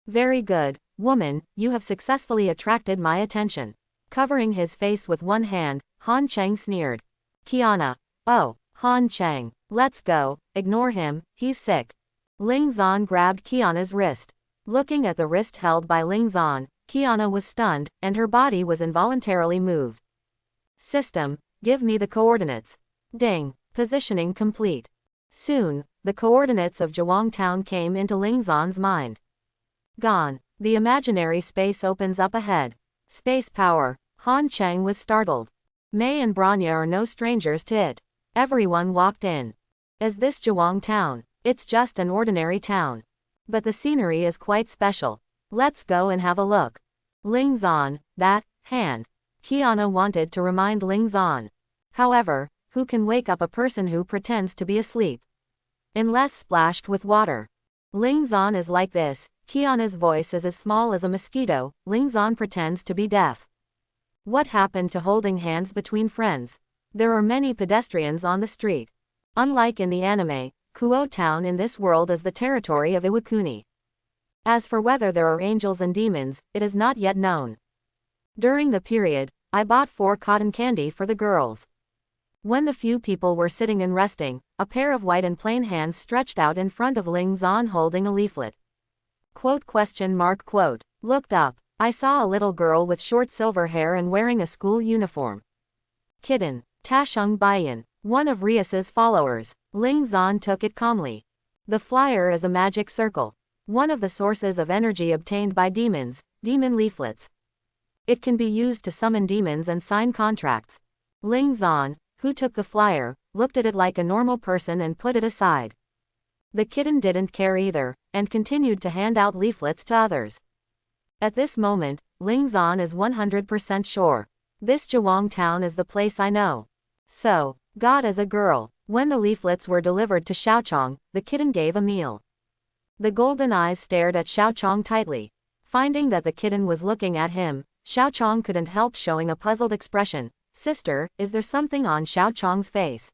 Very good, woman, you have successfully attracted my attention. Covering his face with one hand, Han Cheng sneered. Kiana. Oh, Han Cheng. Let's go, ignore him, he's sick. Ling Zan grabbed Kiana's wrist. Looking at the wrist held by Ling Zan, Kiana was stunned, and her body was involuntarily moved. System, give me the coordinates. Ding, positioning complete. Soon, the coordinates of Jong town came into Ling Zan's mind. Gone. The imaginary space opens up ahead. Space power. Han Cheng was startled. May and Branya are no strangers to it. Everyone walked in. Is this Jong town? It's just an ordinary town. But the scenery is quite special. Let's go and have a look. Ling Zan, that hand. Kiana wanted to remind Ling Zan. However, who can wake up a person who pretends to be asleep? Unless splashed with water. Ling Zan is like this. Kiana's voice is as small as a mosquito. Ling Zan pretends to be deaf. What happened to holding hands between friends? There are many pedestrians on the street. Unlike in the anime, Kuo town in this world is the territory of Iwakuni. As for whether there are angels and demons, it is not yet known. During the period, I bought 4 cotton candy for the girls. When the few people were sitting and resting, a pair of white and plain hands stretched out in front of Ling Zan holding a leaflet. Quote question mark quote. Looked up. I saw a little girl with short silver hair and wearing a school uniform. Kitten. Tashung Bayan. One of Rias's followers. Ling Zan took it calmly. The flyer is a magic circle. One of the sources of energy obtained by demons, demon leaflets. It can be used to summon demons and sign contracts. Ling Zan, who took the flyer, looked at it like a normal person and put it aside. The kitten didn't care either, and continued to hand out leaflets to others. At this moment, Ling Zan is 100% sure. This Jong town is the place I know. So, God is a girl. When the leaflets were delivered to Xiaochong, the kitten gave a meal. The golden eyes stared at Xiaochong tightly. Finding that the kitten was looking at him, Xiaochong couldn't help showing a puzzled expression. Sister, is there something on Xiaochong's face?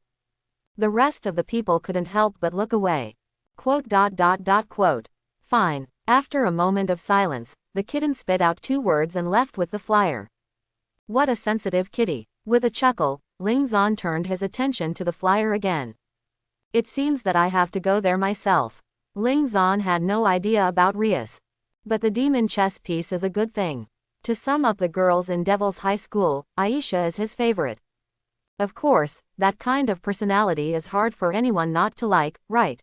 The rest of the people couldn't help but look away. Quote. Fine. After a moment of silence, the kitten spit out 2 words and left with the flyer. What a sensitive kitty. With a chuckle, Ling Zan turned his attention to the flyer again. It seems that I have to go there myself. Ling Zan had no idea about Rias. But the demon chess piece is a good thing. To sum up the girls in Devil's High School, Aisha is his favorite. Of course, that kind of personality is hard for anyone not to like, right?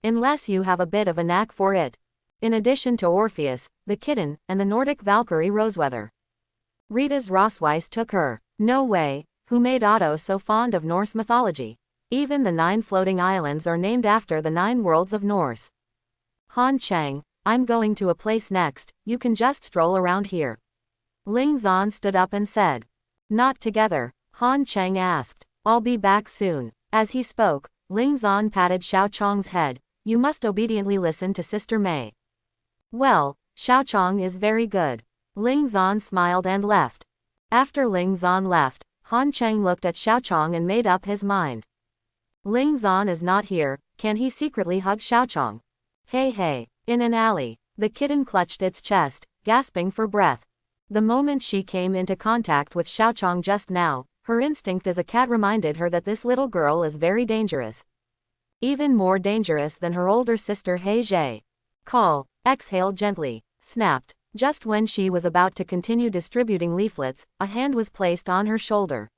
Unless you have a bit of a knack for it. In addition to Orpheus, the kitten, and the Nordic Valkyrie Roseweather. Rita's Rossweiss took her. No way. Who made Otto so fond of Norse mythology? Even the 9 floating islands are named after the 9 worlds of Norse. Han Cheng, I'm going to a place next, you can just stroll around here. Ling Zan stood up and said. Not together, Han Cheng asked. I'll be back soon. As he spoke, Ling Zan patted Xiao Chong's head. You must obediently listen to Sister Mei. Well, Xiao Chong is very good. Ling Zan smiled and left. After Ling Zan left, Han Cheng looked at Xiao Chong and made up his mind. Ling Zan is not here, can he secretly hug Xiao Chong? Hey. In an alley, the kitten clutched its chest, gasping for breath. The moment she came into contact with Xiao Chong just now, her instinct as a cat reminded her that this little girl is very dangerous. Even more dangerous than her older sister Hei Jie. Call, exhale gently, snapped. Just when she was about to continue distributing leaflets, a hand was placed on her shoulder.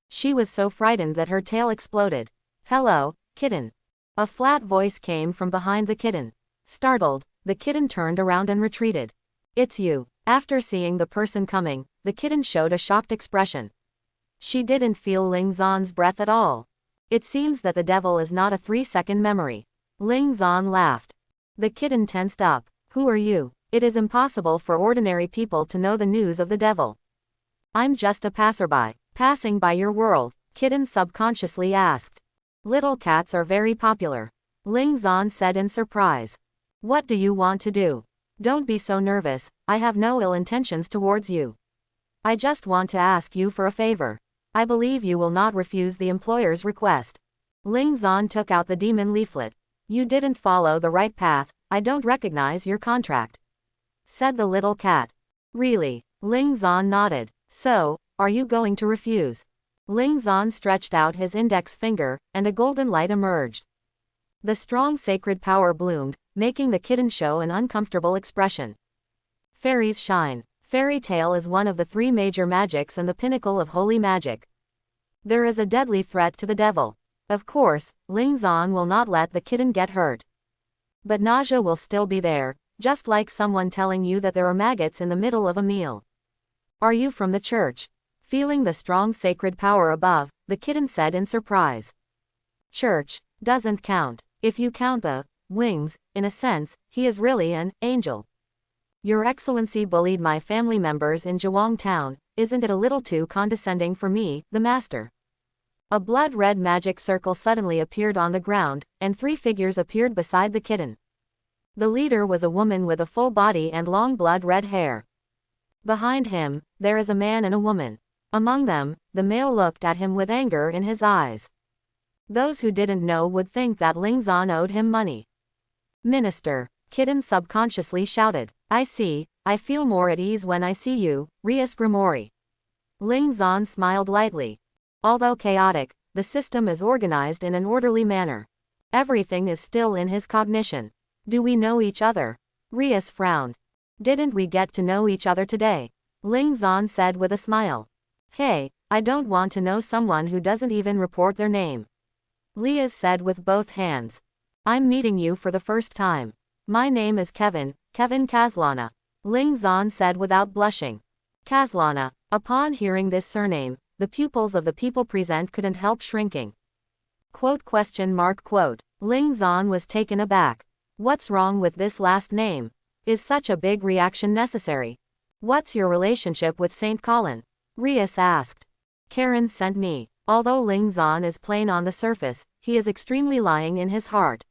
She was so frightened that her tail exploded. Hello, kitten. A flat voice came from behind the kitten. Startled, the kitten turned around and retreated. It's you. After seeing the person coming, the kitten showed a shocked expression. She didn't feel Ling Zan's breath at all. It seems that the devil is not a 3-second memory. Ling Zan laughed. The kitten tensed up. Who are you? It is impossible for ordinary people to know the news of the devil. I'm just a passerby, passing by your world, kitten subconsciously asked. Little cats are very popular. Ling Zan said in surprise. What do you want to do? Don't be so nervous, I have no ill intentions towards you. I just want to ask you for a favor. I believe you will not refuse the employer's request. Ling Zan took out the demon leaflet. You didn't follow the right path, I don't recognize your contract. Said the little cat. Really? Ling Zan nodded. So, are you going to refuse? Ling Zan stretched out his index finger, and a golden light emerged. The strong sacred power bloomed, making the kitten show an uncomfortable expression. Fairies shine. Fairy tale is one of the 3 major magics and the pinnacle of holy magic. There is a deadly threat to the devil. Of course, Ling Zan will not let the kitten get hurt. But nausea will still be there, just like someone telling you that there are maggots in the middle of a meal. Are you from the church? Feeling the strong sacred power above, the kitten said in surprise. Church doesn't count. If you count the wings, in a sense, he is really an angel. Your Excellency bullied my family members in Jong town, isn't it a little too condescending for me, the master? A blood-red magic circle suddenly appeared on the ground, and 3 figures appeared beside the kitten. The leader was a woman with a full body and long blood-red hair. Behind him, there is a man and a woman. Among them, the male looked at him with anger in his eyes. Those who didn't know would think that Ling Zan owed him money. Minister, kitten subconsciously shouted. I see, I feel more at ease when I see you, Rias Grimori. Ling Zan smiled lightly. Although chaotic, the system is organized in an orderly manner. Everything is still in his cognition. Do we know each other? Rias frowned. Didn't we get to know each other today? Ling Zan said with a smile. Hey, I don't want to know someone who doesn't even report their name. Liaz said with both hands. I'm meeting you for the first time. My name is Kevin Kaslana. Ling Zan said without blushing. Kaslana. Upon hearing this surname, the pupils of the people present couldn't help shrinking. Quote? Ling Zan was taken aback. What's wrong with this last name? Is such a big reaction necessary? What's your relationship with Saint Colin? Rias asked. Karen sent me. Although Ling Zan is plain on the surface, he is extremely lying in his heart.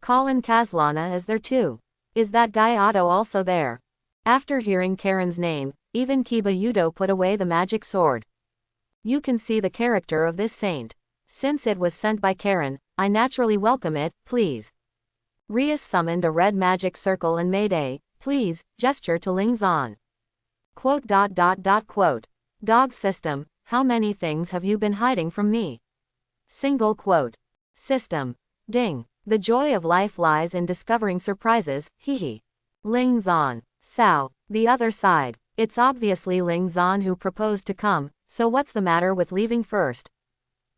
Colin Kaslana is there too. Is that guy Otto also there? After hearing Karen's name, even Kiba Yudo put away the magic sword. You can see the character of this saint. Since it was sent by Karen, I naturally welcome it, please. Rias summoned a red magic circle and made a, please, gesture to Ling Zan. Quote. Dog system, how many things have you been hiding from me? Single quote. System. Ding. The joy of life lies in discovering surprises, hee. Ling Zan. Sao. The other side. It's obviously Ling Zan who proposed to come, so what's the matter with leaving first?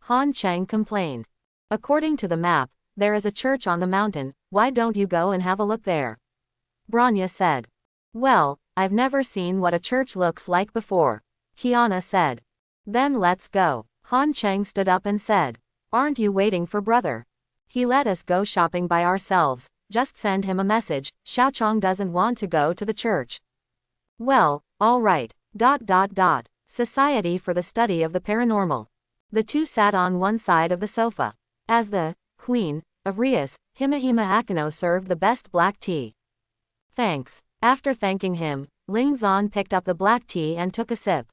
Han Cheng complained. According to the map, there is a church on the mountain, why don't you go and have a look there? Branya said. Well, I've never seen what a church looks like before, Kiana said. Then let's go. Han Cheng stood up and said. Aren't you waiting for brother? He let us go shopping by ourselves, just send him a message, Xiaochong doesn't want to go to the church. Well, alright. Society for the Study of the Paranormal. The two sat on one side of the sofa. As the Queen of Rias, Himahima Akino served the best black tea. Thanks. After thanking him, Ling Zan picked up the black tea and took a sip.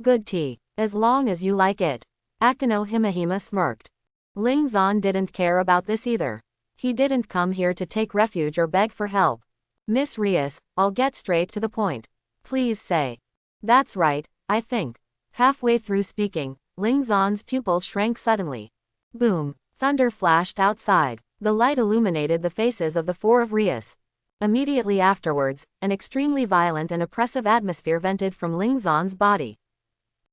Good tea. As long as you like it. Akino Himahima smirked. Ling Zan didn't care about this either. He didn't come here to take refuge or beg for help. Miss Rias, I'll get straight to the point. Please say. That's right, I think. Halfway through speaking, Ling Zan's pupils shrank suddenly. Boom. Thunder flashed outside. The light illuminated the faces of the four of Rias. Immediately afterwards, an extremely violent and oppressive atmosphere vented from Ling Zan's body.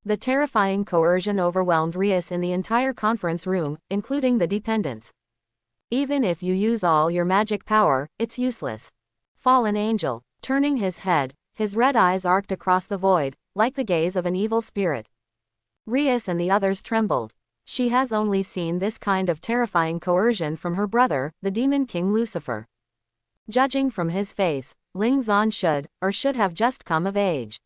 The terrifying coercion overwhelmed Rias in the entire conference room, including the dependents. Even if you use all your magic power, it's useless. Fallen angel. Turning his head, his red eyes arced across the void, like the gaze of an evil spirit. Rias and the others trembled. She has only seen this kind of terrifying coercion from her brother, the Demon King Lucifer. Judging from his face, Ling Zan should have just come of age.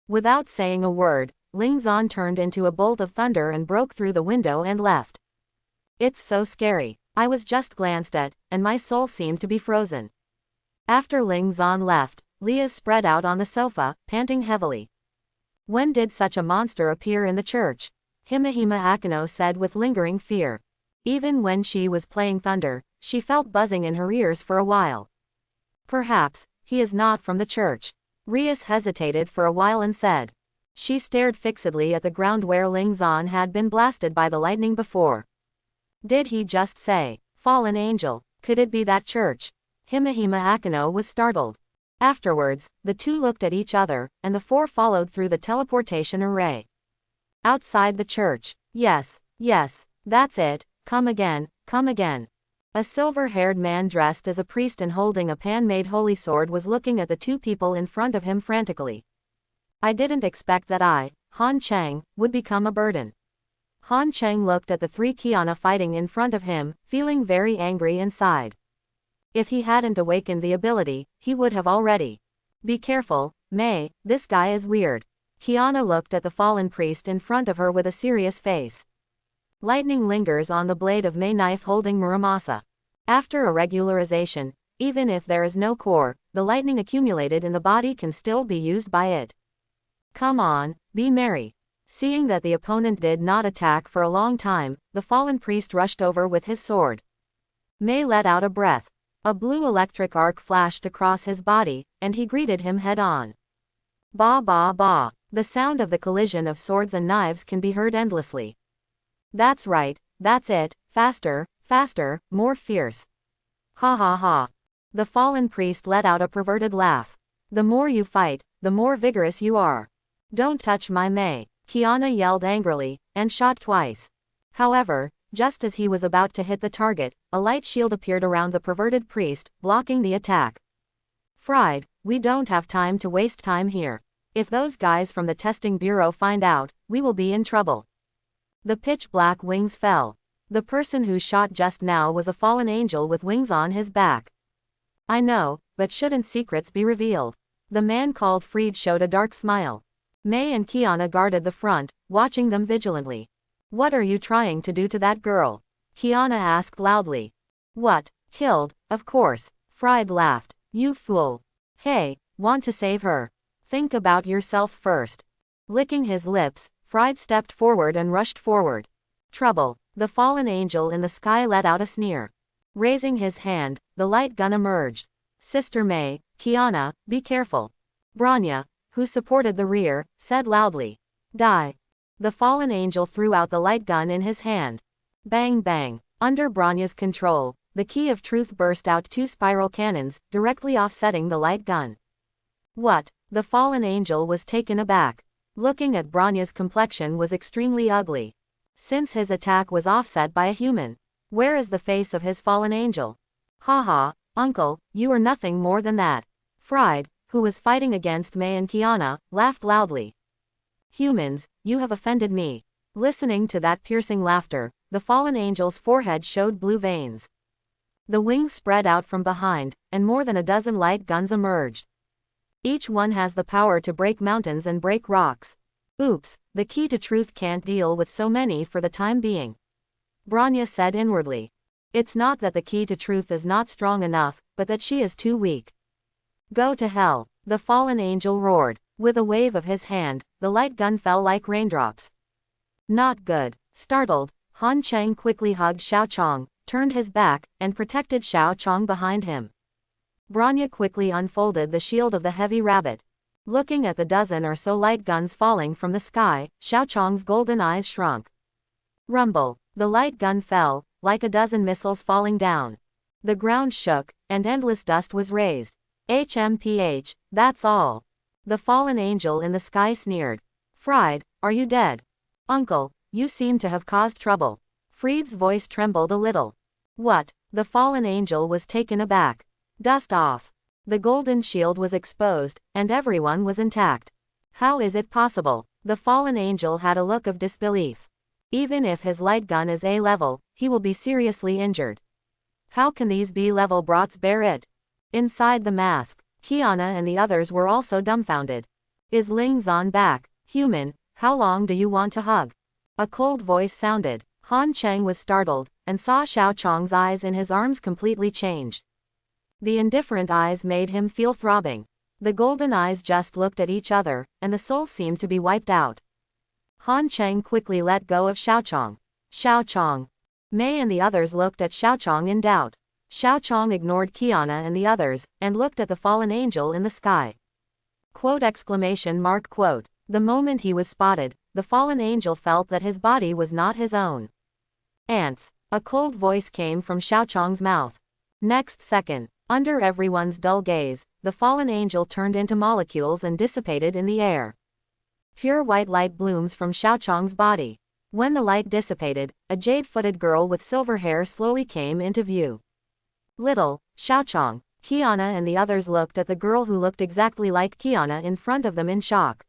Without saying a word, Ling Zan turned into a bolt of thunder and broke through the window and left. It's so scary. I was just glanced at, and my soul seemed to be frozen. After Ling Zan left, Leah spread out on the sofa, panting heavily. When did such a monster appear in the church? Himahima Akino said with lingering fear. Even when she was playing thunder, she felt buzzing in her ears for a while. Perhaps, he is not from the church. Rias hesitated for a while and said. She stared fixedly at the ground where Ling Zan had been blasted by the lightning before. Did he just say, fallen angel? Could it be that church? Himahima Akino was startled. Afterwards, the two looked at each other, and the four followed through the teleportation array. Outside the church. Yes, that's it, come again, come again. A silver-haired man dressed as a priest and holding a pan-made holy sword was looking at the two people in front of him frantically. I didn't expect that I, Han Cheng, would become a burden. Han Cheng looked at the three Kiana fighting in front of him, feeling very angry inside. If he hadn't awakened the ability, he would have already. Be careful, Mei, this guy is weird. Kiana looked at the fallen priest in front of her with a serious face. Lightning lingers on the blade of Mei knife holding Muramasa. After a regularization, even if there is no core, the lightning accumulated in the body can still be used by it. Come on, be merry. Seeing that the opponent did not attack for a long time, the fallen priest rushed over with his sword. Mei let out a breath. A blue electric arc flashed across his body, and he greeted him head-on. Ba ba ba. The sound of the collision of swords and knives can be heard endlessly. That's right, that's it, faster, faster, more fierce. Ha ha ha. The fallen priest let out a perverted laugh. The more you fight, the more vigorous you are. Don't touch my Mei, Kiana yelled angrily, and shot twice. However, just as he was about to hit the target, a light shield appeared around the perverted priest, blocking the attack. Fried, we don't have time to waste time here. If those guys from the testing bureau find out, we will be in trouble. The pitch-black wings fell. The person who shot just now was a fallen angel with wings on his back. I know, but shouldn't secrets be revealed? The man called Freed showed a dark smile. Mei and Kiana guarded the front, watching them vigilantly. What are you trying to do to that girl? Kiana asked loudly. What? Killed, of course. Fried laughed. You fool. Hey, want to save her? Think about yourself first. Licking his lips, Fried stepped forward and rushed forward. Trouble. The fallen angel in the sky let out a sneer. Raising his hand, the light gun emerged. Sister Mei, Kiana, be careful. Branya, who supported the rear, said loudly. Die. The fallen angel threw out the light gun in his hand. Bang bang. Under Branya's control, the key of truth burst out two spiral cannons, directly offsetting the light gun. What? The fallen angel was taken aback. Looking at Branya's complexion was extremely ugly. Since his attack was offset by a human. Where is the face of his fallen angel? Haha, uncle, you are nothing more than that. Fried, who was fighting against Mei and Kiana, laughed loudly. Humans, you have offended me. Listening to that piercing laughter, the fallen angel's forehead showed blue veins. The wings spread out from behind, and more than a dozen light guns emerged. Each one has the power to break mountains and break rocks. Oops, the key to truth can't deal with so many for the time being. Branya said inwardly. It's not that the key to truth is not strong enough, but that she is too weak. Go to hell, the fallen angel roared. With a wave of his hand, the light gun fell like raindrops. Not good. Startled, Han Cheng quickly hugged Xiao Chong, turned his back, and protected Xiao Chong behind him. Branya quickly unfolded the shield of the heavy rabbit. Looking at the dozen or so light guns falling from the sky, Xiao Chong's golden eyes shrunk. Rumble. The light gun fell, like a dozen missiles falling down. The ground shook, and endless dust was raised. HMPH, that's all. The fallen angel in the sky sneered. Fried, are you dead? Uncle, you seem to have caused trouble. Fried's voice trembled a little. What? The fallen angel was taken aback. Dust off. The golden shield was exposed, and everyone was intact. How is it possible? The fallen angel had a look of disbelief. Even if his light gun is A-level, he will be seriously injured. How can these B-level brats bear it? Inside the mask, Kiana and the others were also dumbfounded. Is Ling Zan back? Human, how long do you want to hug? A cold voice sounded. Han Cheng was startled, and saw Xiao Chong's eyes in his arms completely change. The indifferent eyes made him feel throbbing. The golden eyes just looked at each other, and the soul seemed to be wiped out. Han Cheng quickly let go of Xiao Chong. Xiao Chong. Mei and the others looked at Xiao Chong in doubt. Xiao Chong ignored Kiana and the others, and looked at the fallen angel in the sky. Quote exclamation mark quote. The moment he was spotted, the fallen angel felt that his body was not his own. Ants. A cold voice came from Xiao Chong's mouth. Next second, under everyone's dull gaze, the fallen angel turned into molecules and dissipated in the air. Pure white light blooms from Xiao Chong's body. When the light dissipated, a jade-footed girl with silver hair slowly came into view. Little, Xiao Chong, Kiana and the others looked at the girl who looked exactly like Kiana in front of them in shock.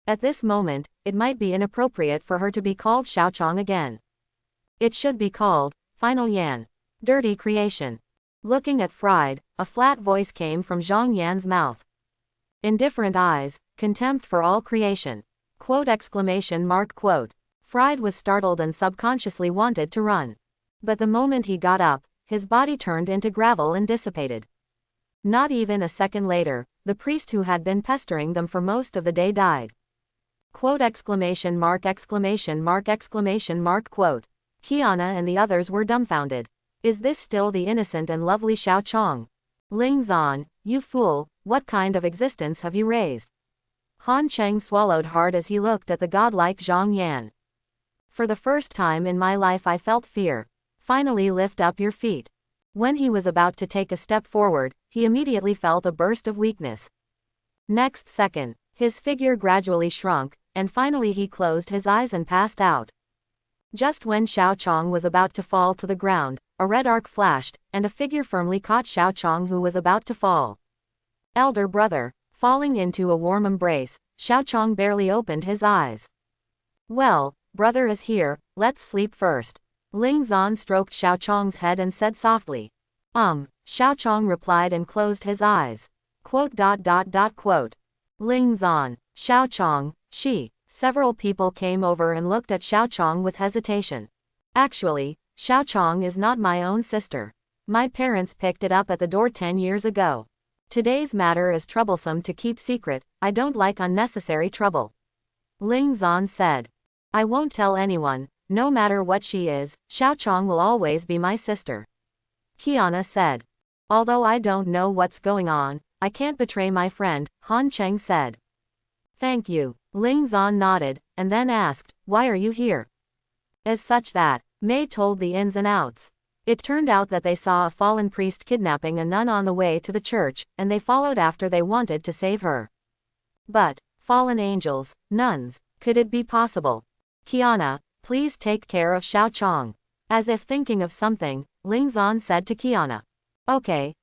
At this moment, it might be inappropriate for her to be called Xiao Chong again. It should be called, Final Yan. Dirty creation. Looking at Fried, a flat voice came from Zhang Yan's mouth. Indifferent eyes, contempt for all creation. Quote exclamation mark quote. Fried was startled and subconsciously wanted to run. But the moment he got up, his body turned into gravel and dissipated. Not even a second later, the priest who had been pestering them for most of the day died. Quote exclamation mark exclamation mark exclamation mark quote. Kiana and the others were dumbfounded. Is this still the innocent and lovely Xiao Chong? Ling Zan, you fool, what kind of existence have you raised? Han Cheng swallowed hard as he looked at the godlike Zhang Yan. For the first time in my life I felt fear. Finally lift up your feet. When he was about to take a step forward, he immediately felt a burst of weakness. Next second, his figure gradually shrunk, and finally he closed his eyes and passed out. Just when Xiao Chong was about to fall to the ground, a red arc flashed, and a figure firmly caught Xiao Chong who was about to fall. Elder brother. Falling into a warm embrace, Xiao Chong barely opened his eyes. Well, brother is here, let's sleep first. Ling Zan stroked Xiao Chong's head and said softly. Xiao Chong replied and closed his eyes. Quote. Ling Zan, Xiao Chong, she. Several people came over and looked at Xiao Chong with hesitation. Actually, Xiao Chong is not my own sister. My parents picked it up at the door 10 years ago. Today's matter is troublesome to keep secret, I don't like unnecessary trouble. Ling Zan said. I won't tell anyone, no matter what she is, Xiao Chong will always be my sister. Kiana said. Although I don't know what's going on, I can't betray my friend, Han Cheng said. Thank you. Ling Zan nodded, and then asked, why are you here? As such that, Mei told the ins and outs. It turned out that they saw a fallen priest kidnapping a nun on the way to the church, and they followed after they wanted to save her. But, fallen angels, nuns, could it be possible? Kiana, please take care of Xiao Chong. As if thinking of something, Ling Zan said to Kiana. Okay.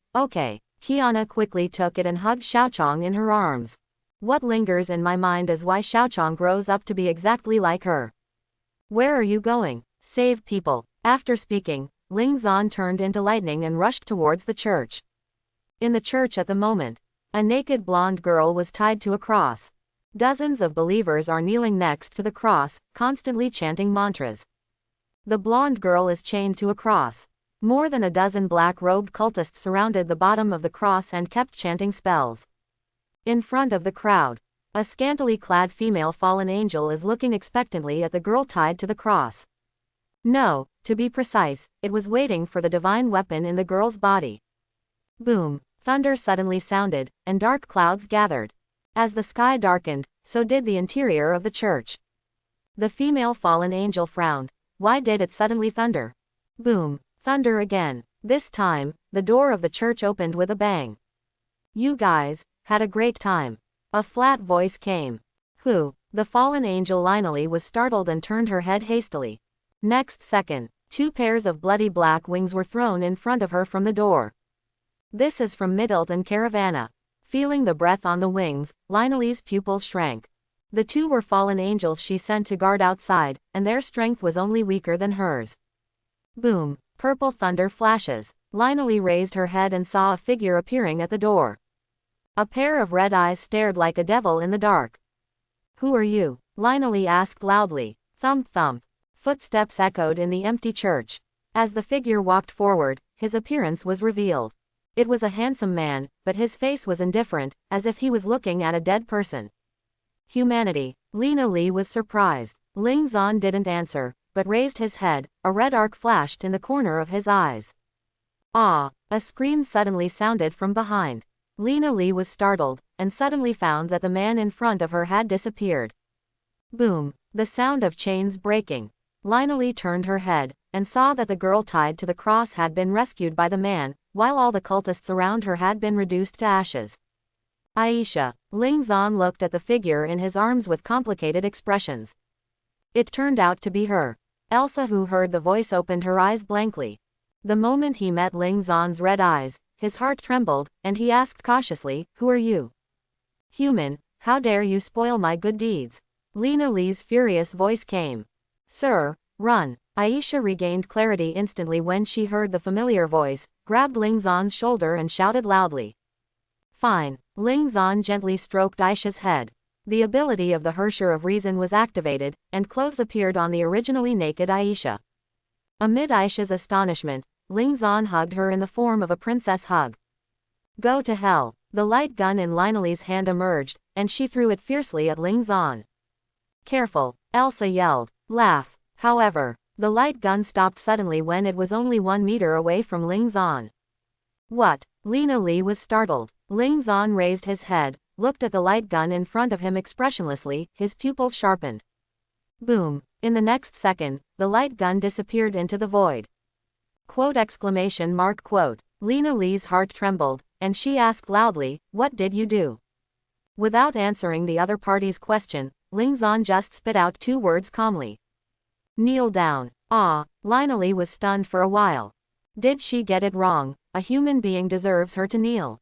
Kiana quickly took it and hugged Xiaochong in her arms. What lingers in my mind is why Xiaochong grows up to be exactly like her. Where are you going? Save people. After speaking, Ling Zan turned into lightning and rushed towards the church. In the church at the moment, a naked blonde girl was tied to a cross. Dozens of believers are kneeling next to the cross, constantly chanting mantras. The blonde girl is chained to a cross. More than a dozen black-robed cultists surrounded the bottom of the cross and kept chanting spells. In front of the crowd, a scantily clad female fallen angel is looking expectantly at the girl tied to the cross. No, to be precise, it was waiting for the divine weapon in the girl's body. Boom! Thunder suddenly sounded, and dark clouds gathered. As the sky darkened, so did the interior of the church. The female fallen angel frowned. Why did it suddenly thunder? Boom! Thunder again. This time, the door of the church opened with a bang. You guys had a great time. A flat voice came. Who? The fallen angel Lionelly was startled and turned her head hastily. Next second, 2 pairs of bloody black wings were thrown in front of her from the door. This is from Middleton Caravana. Feeling the breath on the wings, Lionelly's pupils shrank. The 2 were fallen angels she sent to guard outside, and their strength was only weaker than hers. Boom! Purple thunder flashes. Lionelly raised her head and saw a figure appearing at the door. A pair of red eyes stared like a devil in the dark. Who are you? Lionelly asked loudly. Thump thump. Footsteps echoed in the empty church. As the figure walked forward, his appearance was revealed. It was a handsome man, but his face was indifferent, as if he was looking at a dead person. Humanity. Lina Li was surprised. Ling Zan didn't answer, but raised his head. A red arc flashed in the corner of his eyes. Ah! A scream suddenly sounded from behind. Lina Li was startled, and suddenly found that the man in front of her had disappeared. Boom! The sound of chains breaking. Lina Li turned her head, and saw that the girl tied to the cross had been rescued by the man, while all the cultists around her had been reduced to ashes. Aisha. Ling Zan looked at the figure in his arms with complicated expressions. It turned out to be her. Elsa, who heard the voice, opened her eyes blankly. The moment he met Ling Zan's red eyes, his heart trembled, and he asked cautiously, Who are you? Human, how dare you spoil my good deeds? Lina Li's furious voice came. Sir, run. Aisha regained clarity instantly when she heard the familiar voice, grabbed Ling Zan's shoulder and shouted loudly. Fine. Ling Zan gently stroked Aisha's head. The ability of the Hersher of Reason was activated, and clothes appeared on the originally naked Aisha. Amid Aisha's astonishment, Ling Zan hugged her in the form of a princess hug. Go to hell. The light gun in Lionel's hand emerged, and she threw it fiercely at Ling Zan. Careful, Elsa yelled. Laugh. However, the light gun stopped suddenly when it was only 1 meter away from Ling Zan. What? Lina Li was startled. Ling Zan raised his head, looked at the light gun in front of him expressionlessly, his pupils sharpened. Boom. In the next second, the light gun disappeared into the void. Quote exclamation mark quote. Lina Li's heart trembled, and she asked loudly, What did you do? Without answering the other party's question, Ling Zan just spit out 2 words calmly. Kneel down. Ah, Lina Li was stunned for a while. Did she get it wrong? A human being deserves her to kneel.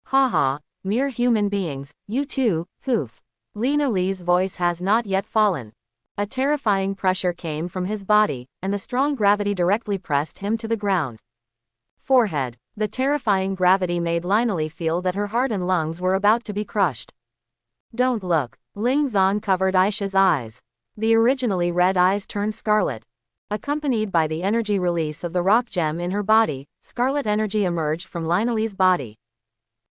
Haha, mere human beings, you too, poof. Lina Li's voice has not yet fallen. A terrifying pressure came from his body, and the strong gravity directly pressed him to the ground. Forehead. The terrifying gravity made Lina Li feel that her heart and lungs were about to be crushed. Don't look. Ling Zan covered Aisha's eyes. The originally red eyes turned scarlet. Accompanied by the energy release of the rock gem in her body, scarlet energy emerged from Lina Li's body.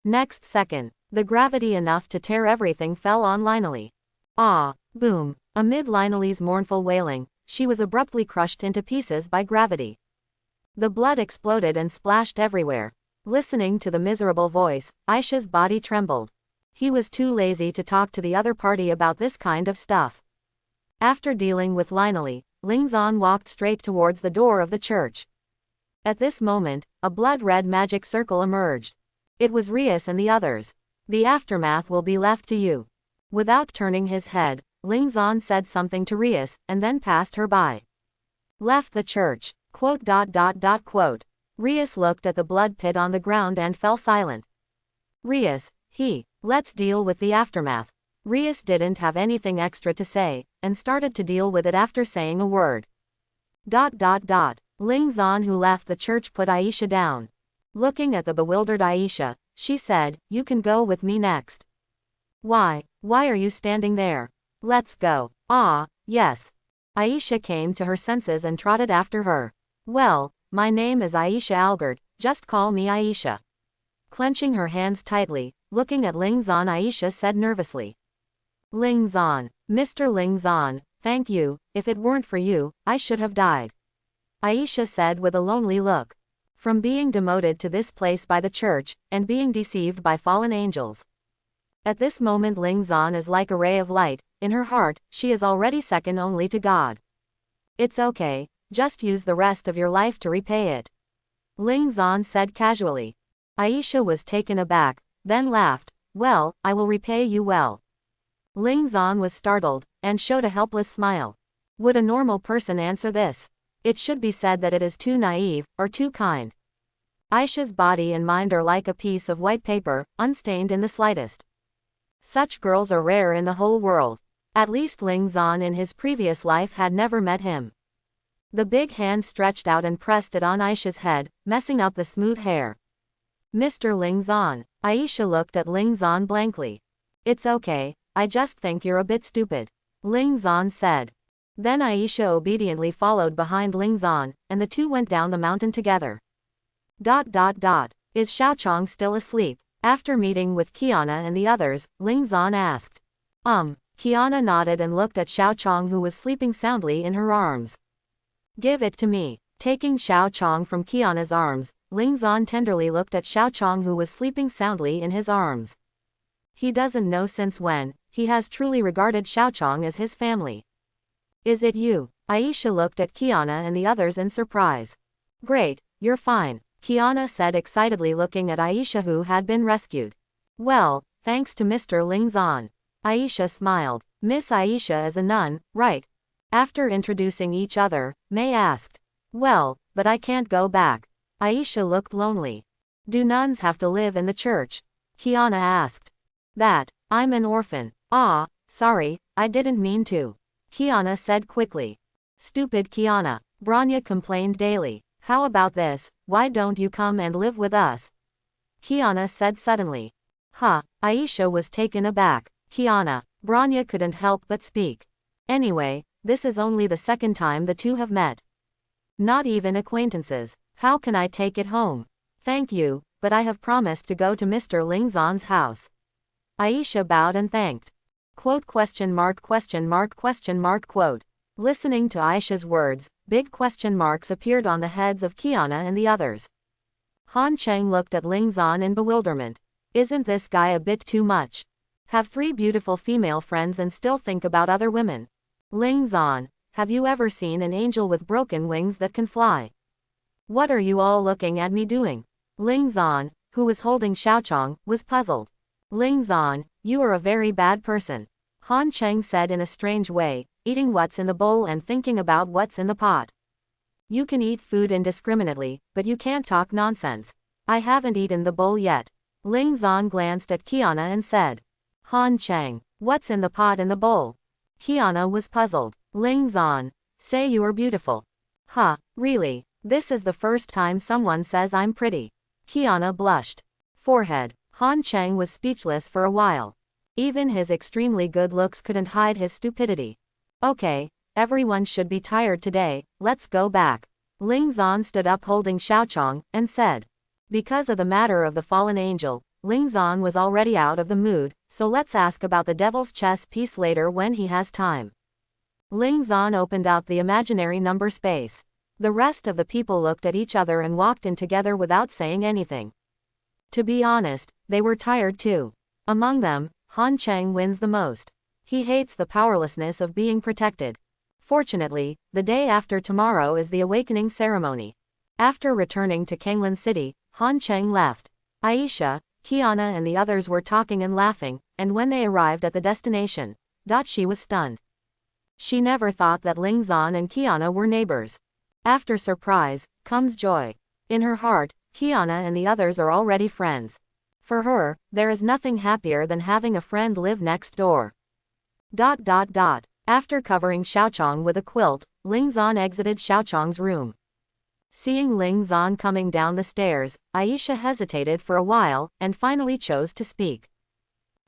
Next second, the gravity enough to tear everything fell on Lina Li. Ah! Boom! Amid Lina Li's mournful wailing, she was abruptly crushed into pieces by gravity. The blood exploded and splashed everywhere. Listening to the miserable voice, Aisha's body trembled. He was too lazy to talk to the other party about this kind of stuff. After dealing with Lina Li, Ling Zan walked straight towards the door of the church. At this moment, a blood-red magic circle emerged. It was Rias and the others. The aftermath will be left to you. Without turning his head, Ling Zan said something to Rias, and then passed her by. Left the church. Quote. Rias looked at the blood pit on the ground and fell silent. Rias, let's deal with the aftermath. Rias didn't have anything extra to say, and started to deal with it after saying a word. Ling Zan, who left the church, put Aisha down. Looking at the bewildered Aisha, she said, "You can go with me next." Why are you standing there? Let's go. Ah, yes. Aisha came to her senses and trotted after her. Well, my name is Aisha Algert, just call me Aisha. Clenching her hands tightly, looking at Ling Zan, Aisha said nervously. Ling Zan, Mr. Ling Zan, thank you, if it weren't for you, I should have died. Aisha said with a lonely look. From being demoted to this place by the church, and being deceived by fallen angels. At this moment Ling Zan is like a ray of light, in her heart, she is already second only to God. It's okay, just use the rest of your life to repay it. Ling Zan said casually. Aisha was taken aback, then laughed, well, I will repay you well. Ling Zan was startled, and showed a helpless smile. Would a normal person answer this? It should be said that it is too naive, or too kind. Aisha's body and mind are like a piece of white paper, unstained in the slightest. Such girls are rare in the whole world. At least Ling Zan in his previous life had never met him. The big hand stretched out and pressed it on Aisha's head, messing up the smooth hair. Mr. Ling Zan. Aisha looked at Ling Zan blankly. It's okay, I just think you're a bit stupid. Ling Zan said. Then Aisha obediently followed behind Ling Zan, and the two went down the mountain together. Is Xiaochong still asleep? After meeting with Qiana and the others, Ling Zan asked. Qiana nodded and looked at Xiaochong, who was sleeping soundly in her arms. Give it to me. Taking Xiaochong from Qiana's arms, Ling Zan tenderly looked at Xiaochong, who was sleeping soundly in his arms. He doesn't know since when, he has truly regarded Xiaochong as his family. Is it you? Aisha looked at Qiana and the others in surprise. Great, you're fine, Qiana said excitedly, looking at Aisha, who had been rescued. Well, thanks to Mr. Ling Zan. Aisha smiled. Miss Aisha is a nun, right? After introducing each other, May asked. Well, but I can't go back. Aisha looked lonely. Do nuns have to live in the church? Qiana asked. I'm an orphan. Ah, sorry, I didn't mean to. Qiana said quickly. Stupid Qiana, Branya complained daily. How about this, why don't you come and live with us? Qiana said suddenly. Aisha was taken aback. Qiana, Branya couldn't help but speak. Anyway, this is only the second time the two have met. Not even acquaintances. How can I take it home? Thank you, but I have promised to go to Mr. Ling Zan's house. Aisha bowed and thanked. Quote? Listening to Aisha's words, big question marks appeared on the heads of Qiana and the others. Han Cheng looked at Ling Zan in bewilderment. Isn't this guy a bit too much? Have 3 beautiful female friends and still think about other women. Ling Zan, have you ever seen an angel with broken wings that can fly? What are you all looking at me doing? Ling Zan, who was holding Xiaochong, was puzzled. Ling Zan, you are a very bad person. Han Cheng said in a strange way, eating what's in the bowl and thinking about what's in the pot. You can eat food indiscriminately, but you can't talk nonsense. I haven't eaten the bowl yet. Ling Zan glanced at Qiana and said. Han Cheng, what's in the pot and the bowl? Qiana was puzzled. Ling Zan, say you are beautiful. Really? This is the first time someone says I'm pretty. Qiana blushed. Forehead. Han Cheng was speechless for a while. Even his extremely good looks couldn't hide his stupidity. Okay, everyone should be tired today, let's go back. Ling Zan stood up holding Xiaochong, and said. Because of the matter of the fallen angel, Ling Zan was already out of the mood, so let's ask about the devil's chess piece later when he has time. Ling Zan opened out the imaginary number space. The rest of the people looked at each other and walked in together without saying anything. To be honest, they were tired too. Among them, Han Cheng wins the most. He hates the powerlessness of being protected. Fortunately, the day after tomorrow is the awakening ceremony. After returning to Kanglan City, Han Cheng left. Aisha, Qiana and the others were talking and laughing, and when they arrived at the destination, she was stunned. She never thought that Ling Zan and Qiana were neighbors. After surprise, comes joy. In her heart, Kiana and the others are already friends. For her, there is nothing happier than having a friend live next door. After covering Xiaochong with a quilt, Ling Zan exited Xiaochong's room. Seeing Ling Zan coming down the stairs, Aisha hesitated for a while, and finally chose to speak.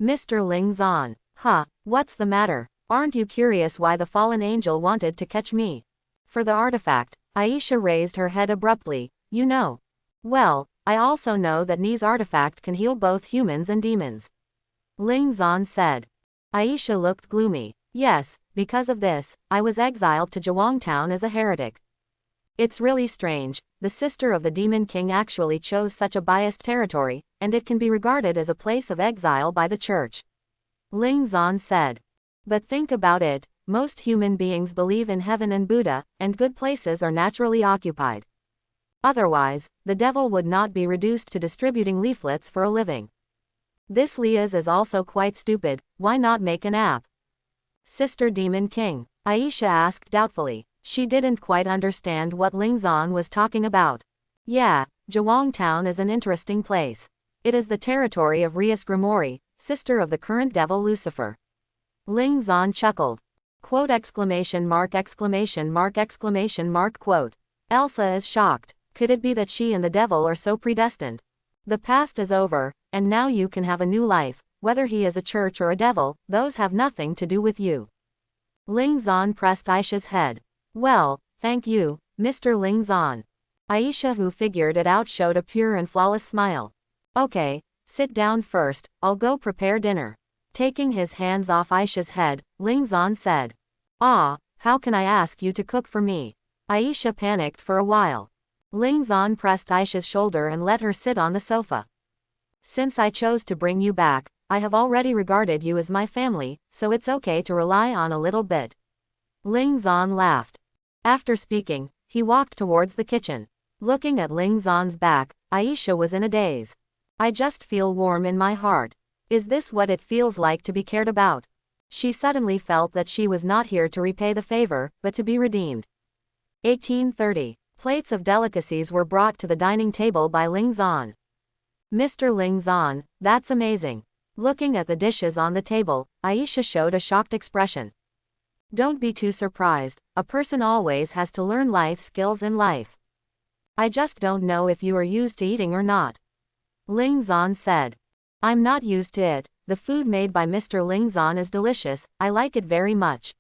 Mr. Ling Zan. What's the matter? Aren't you curious why the fallen angel wanted to catch me? For the artifact, Aisha raised her head abruptly. You know. Well, I also know that Ni's artifact can heal both humans and demons. Ling Zan said. Aisha looked gloomy. Yes, because of this, I was exiled to Jong town as a heretic. It's really strange, the sister of the Demon King actually chose such a biased territory, and it can be regarded as a place of exile by the church. Ling Zan said. But think about it, most human beings believe in heaven and Buddha, and good places are naturally occupied. Otherwise, the devil would not be reduced to distributing leaflets for a living. This Lia's is also quite stupid, why not make an app? Sister Demon King, Aisha asked doubtfully. She didn't quite understand what Ling Zan was talking about. Yeah, Jong town is an interesting place. It is the territory of Rias Grimori, sister of the current devil Lucifer. Ling Zan chuckled. Quote exclamation mark exclamation mark exclamation mark quote. Elsa is shocked. Could it be that she and the devil are so predestined? The past is over, and now you can have a new life, whether he is a church or a devil, those have nothing to do with you. Ling Zan pressed Aisha's head. Well, thank you, Mr. Ling Zan. Aisha, who figured it out, showed a pure and flawless smile. Okay, sit down first, I'll go prepare dinner. Taking his hands off Aisha's head, Ling Zan said. How can I ask you to cook for me? Aisha panicked for a while. Ling Zan pressed Aisha's shoulder and let her sit on the sofa. Since I chose to bring you back, I have already regarded you as my family, so it's okay to rely on a little bit. Ling Zan laughed. After speaking, he walked towards the kitchen. Looking at Ling Zan's back, Aisha was in a daze. I just feel warm in my heart. Is this what it feels like to be cared about? She suddenly felt that she was not here to repay the favor, but to be redeemed. 1830. Plates of delicacies were brought to the dining table by Ling Zan. Mr. Ling Zan, that's amazing. Looking at the dishes on the table, Aisha showed a shocked expression. Don't be too surprised, a person always has to learn life skills in life. I just don't know if you are used to eating or not. Ling Zan said. I'm not used to it, the food made by Mr. Ling Zan is delicious, I like it very much.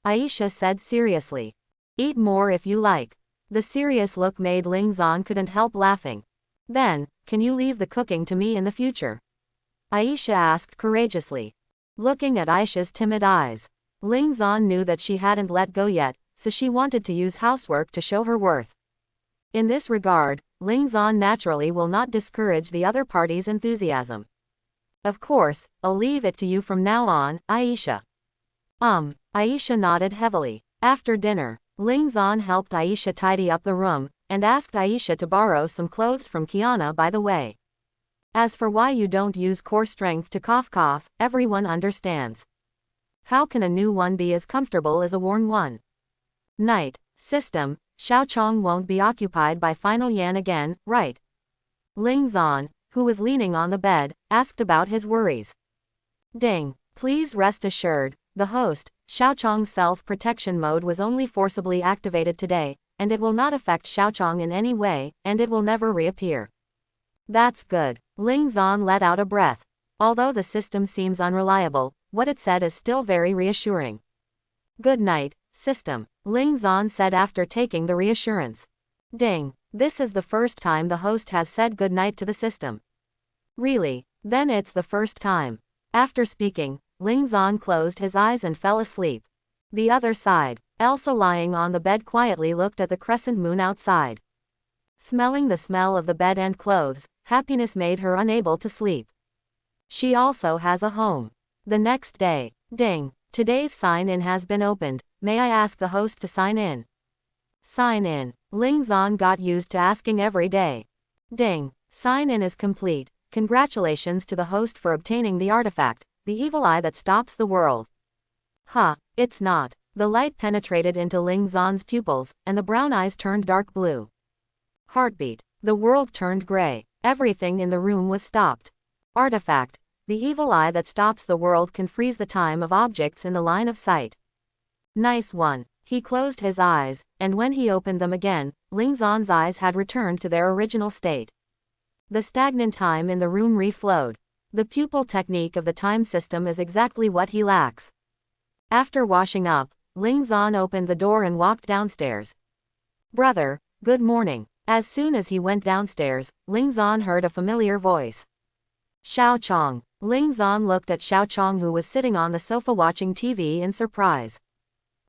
Aisha said seriously. Eat more if you like. The serious look made Ling Zan couldn't help laughing. Then, can you leave the cooking to me in the future? Aisha asked courageously. Looking at Aisha's timid eyes. Ling Zan knew that she hadn't let go yet, so she wanted to use housework to show her worth. In this regard, Ling Zan naturally will not discourage the other party's enthusiasm. Of course, I'll leave it to you from now on, Aisha. Aisha nodded heavily. After dinner, Ling Zan helped Aisha tidy up the room, and asked Aisha to borrow some clothes from Kiana by the way. As for why you don't use core strength to cough, everyone understands. How can a new one be as comfortable as a worn one? Night. System, Xiaochong won't be occupied by Final Yan again, right? Ling Zan, who was leaning on the bed, asked about his worries. Ding. Please rest assured, the host, Xiaochong's self-protection mode was only forcibly activated today, and it will not affect Xiaochong in any way, and it will never reappear. That's good. Ling Zan let out a breath. Although the system seems unreliable, what it said is still very reassuring. Good night, system, Ling Zan said after taking the reassurance. Ding. This is the first time the host has said good night to the system. Really? Then it's the first time. After speaking, Ling Zan closed his eyes and fell asleep. The other side, Elsa lying on the bed quietly looked at the crescent moon outside. Smelling the smell of the bed and clothes, happiness made her unable to sleep. She also has a home. The next day. Ding. Today's sign-in has been opened. May I ask the host to sign in? Sign in. Ling Zan got used to asking every day. Ding. Sign-in is complete. Congratulations to the host for obtaining the artifact, the evil eye that stops the world. It's not. The light penetrated into Ling Zan's pupils, and the brown eyes turned dark blue. Heartbeat. The world turned gray. Everything in the room was stopped. Artifact. The evil eye that stops the world can freeze the time of objects in the line of sight. Nice one. He closed his eyes, and when he opened them again, Ling Zan's eyes had returned to their original state. The stagnant time in the room reflowed. The pupil technique of the time system is exactly what he lacks. After washing up, Ling Zan opened the door and walked downstairs. Brother, good morning. As soon as he went downstairs, Ling Zan heard a familiar voice. Xiao Chong. Ling Zan looked at Xiao Chong, who was sitting on the sofa watching TV in surprise.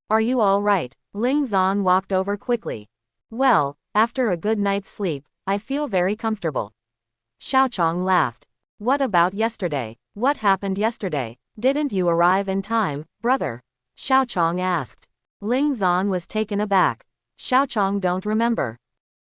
Are you all right? Ling Zan walked over quickly. Well, after a good night's sleep, I feel very comfortable. Xiao Chong laughed. What about yesterday? What happened yesterday? Didn't you arrive in time, brother? Xiao Chong asked. Ling Zan was taken aback. Xiao Chong don't remember.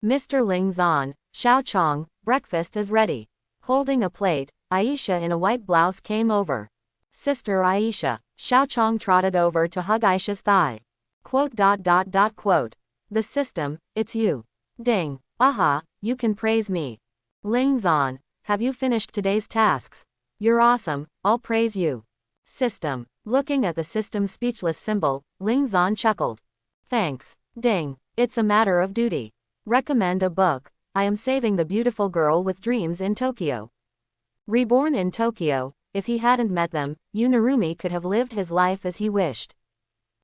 Mr. Ling Zan, Xiao Chong, breakfast is ready. Holding a plate, Aisha in a white blouse came over. Sister Aisha. Xiao Chong trotted over to hug Aisha's thigh. Quote. The system, it's you. Ding. Aha, you can praise me. Ling Zan, have you finished today's tasks? You're awesome, I'll praise you. System. Looking at the system's speechless symbol, Ling Zan chuckled. Thanks. Ding. It's a matter of duty. Recommend a book. I am saving the beautiful girl with dreams in Tokyo. Reborn in Tokyo, if he hadn't met them, Yunarumi could have lived his life as he wished.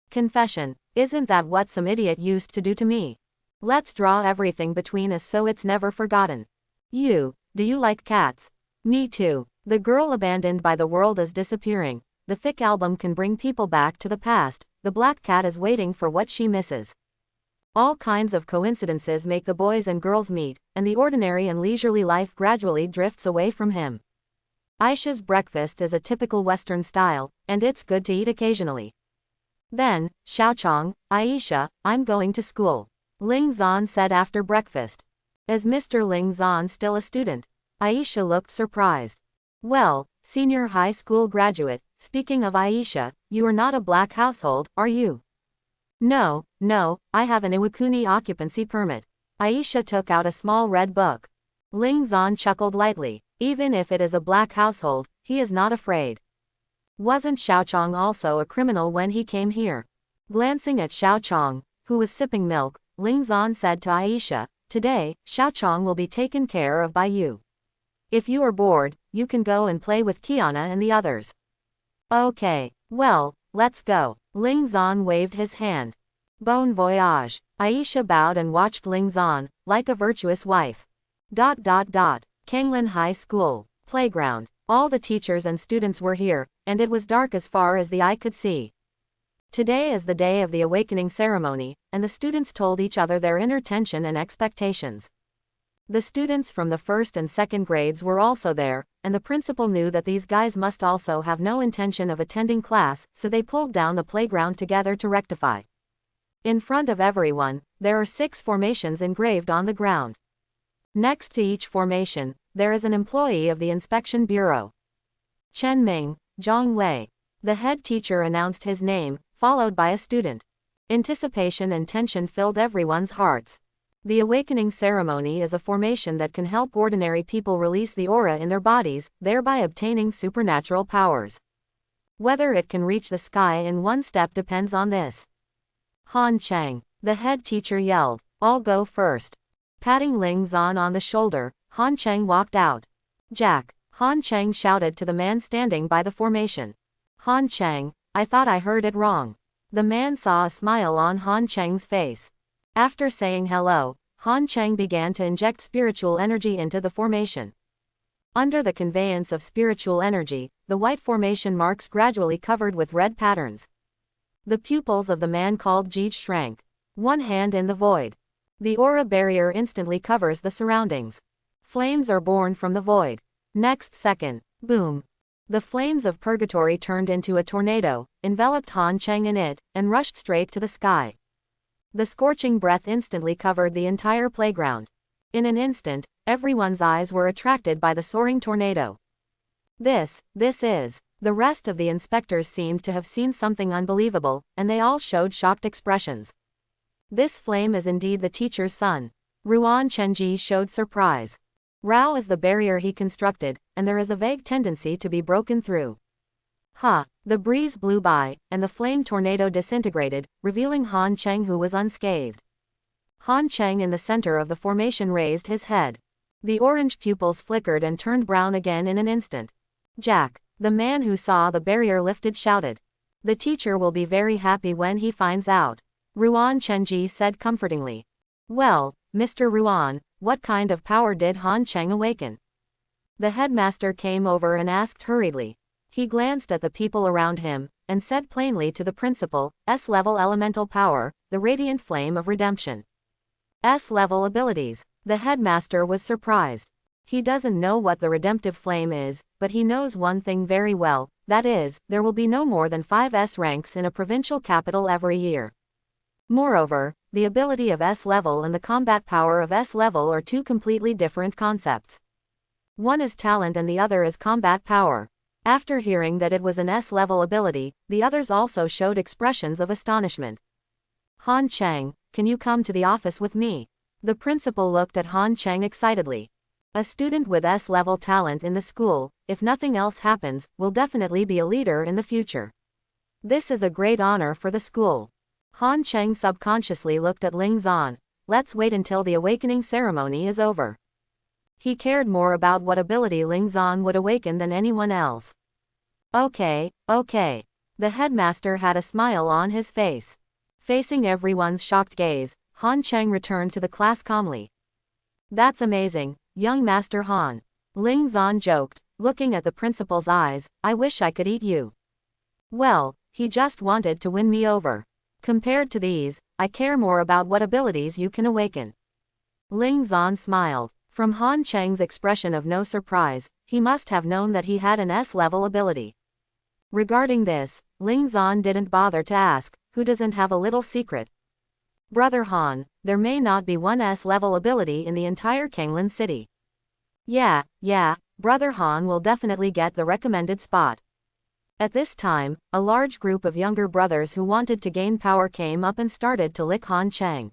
Confession. Isn't that what some idiot used to do to me? Let's draw everything between us so it's never forgotten. Do you like cats? Me too. The girl abandoned by the world is disappearing. The thick album can bring people back to the past. The black cat is waiting for what she misses. All kinds of coincidences make the boys and girls meet, and the ordinary and leisurely life gradually drifts away from him. Aisha's breakfast is a typical Western style, and it's good to eat occasionally. Then, Xiao Chong, Aisha, I'm going to school. Ling Zan said after breakfast. Is Mr. Ling Zan still a student? Aisha looked surprised. Well, senior high school graduate. Speaking of Aisha, you are not a black household, are you? No, I have an Iwakuni occupancy permit. Aisha took out a small red book. Ling Zan chuckled lightly. Even if it is a black household, he is not afraid. Wasn't Xiao Chong also a criminal when he came here? Glancing at Xiao Chong, who was sipping milk, Ling Zan said to Aisha, today, Xiao Chong will be taken care of by you. If you are bored, you can go and play with Kiana and the others. Okay, well, let's go. Ling Zan waved his hand. Bon voyage. Aisha bowed and watched Ling Zan, like a virtuous wife. Kanglin High School. Playground. All the teachers and students were here, and it was dark as far as the eye could see. Today is the day of the awakening ceremony, and the students told each other their inner tension and expectations. The students from the first and second grades were also there, and the principal knew that these guys must also have no intention of attending class, so they pulled down the playground together to rectify. In front of everyone, there are 6 formations engraved on the ground. Next to each formation, there is an employee of the Inspection Bureau. Chen Ming, Jong Wei. The head teacher announced his name, followed by a student. Anticipation and tension filled everyone's hearts. The awakening ceremony is a formation that can help ordinary people release the aura in their bodies, thereby obtaining supernatural powers. Whether it can reach the sky in one step depends on this. Han Chang. The head teacher yelled, I'll go first. Patting Ling Zan on the shoulder, Han Chang walked out. Jack. Han Chang shouted to the man standing by the formation. Han Chang, I thought I heard it wrong. The man saw a smile on Han Chang's face. After saying hello, Han Chang began to inject spiritual energy into the formation. Under the conveyance of spiritual energy, the white formation marks gradually covered with red patterns. The pupils of the man called Jeej shrank. One hand in the void. The aura barrier instantly covers the surroundings. Flames are born from the void. Next second, boom. The flames of purgatory turned into a tornado, enveloped Han Chang in it, and rushed straight to the sky. The scorching breath instantly covered the entire playground. In an instant, everyone's eyes were attracted by the soaring tornado. This is. The rest of the inspectors seemed to have seen something unbelievable, and they all showed shocked expressions. This flame is indeed the teacher's son. Ruan Chenji showed surprise. Rao is the barrier he constructed, and there is a vague tendency to be broken through. Ha! The breeze blew by, and the flame tornado disintegrated, revealing Han Cheng, who was unscathed. Han Cheng in the center of the formation raised his head. The orange pupils flickered and turned brown again in an instant. Jack, the man who saw the barrier lifted, shouted. The teacher will be very happy when he finds out. Ruan Chenji said comfortingly. Well, Mr. Ruan, what kind of power did Han Cheng awaken? The headmaster came over and asked hurriedly. He glanced at the people around him, and said plainly to the principal, S-level elemental power, the radiant flame of redemption. S-level abilities. The headmaster was surprised. He doesn't know what the redemptive flame is, but he knows one thing very well, that is, there will be no more than 5 S ranks in a provincial capital every year. Moreover, the ability of S-level and the combat power of S-level are two completely different concepts. One is talent and the other is combat power. After hearing that it was an S-level ability, the others also showed expressions of astonishment. Han Cheng, can you come to the office with me? The principal looked at Han Cheng excitedly. A student with S-level talent in the school, if nothing else happens, will definitely be a leader in the future. This is a great honor for the school. Han Cheng subconsciously looked at Ling Zan. Let's wait until the awakening ceremony is over. He cared more about what ability Ling Zan would awaken than anyone else. Okay. The headmaster had a smile on his face. Facing everyone's shocked gaze, Han Cheng returned to the class calmly. That's amazing, young Master Han. Ling Zan joked, looking at the principal's eyes. I wish I could eat you. Well, he just wanted to win me over. Compared to these, I care more about what abilities you can awaken. Ling Zan smiled. From Han Cheng's expression of no surprise, he must have known that he had an S-level ability. Regarding this, Ling Zan didn't bother to ask, who doesn't have a little secret? Brother Han, there may not be one S-level ability in the entire Kanglan city. Yeah, Brother Han will definitely get the recommended spot. At this time, a large group of younger brothers who wanted to gain power came up and started to lick Han Cheng.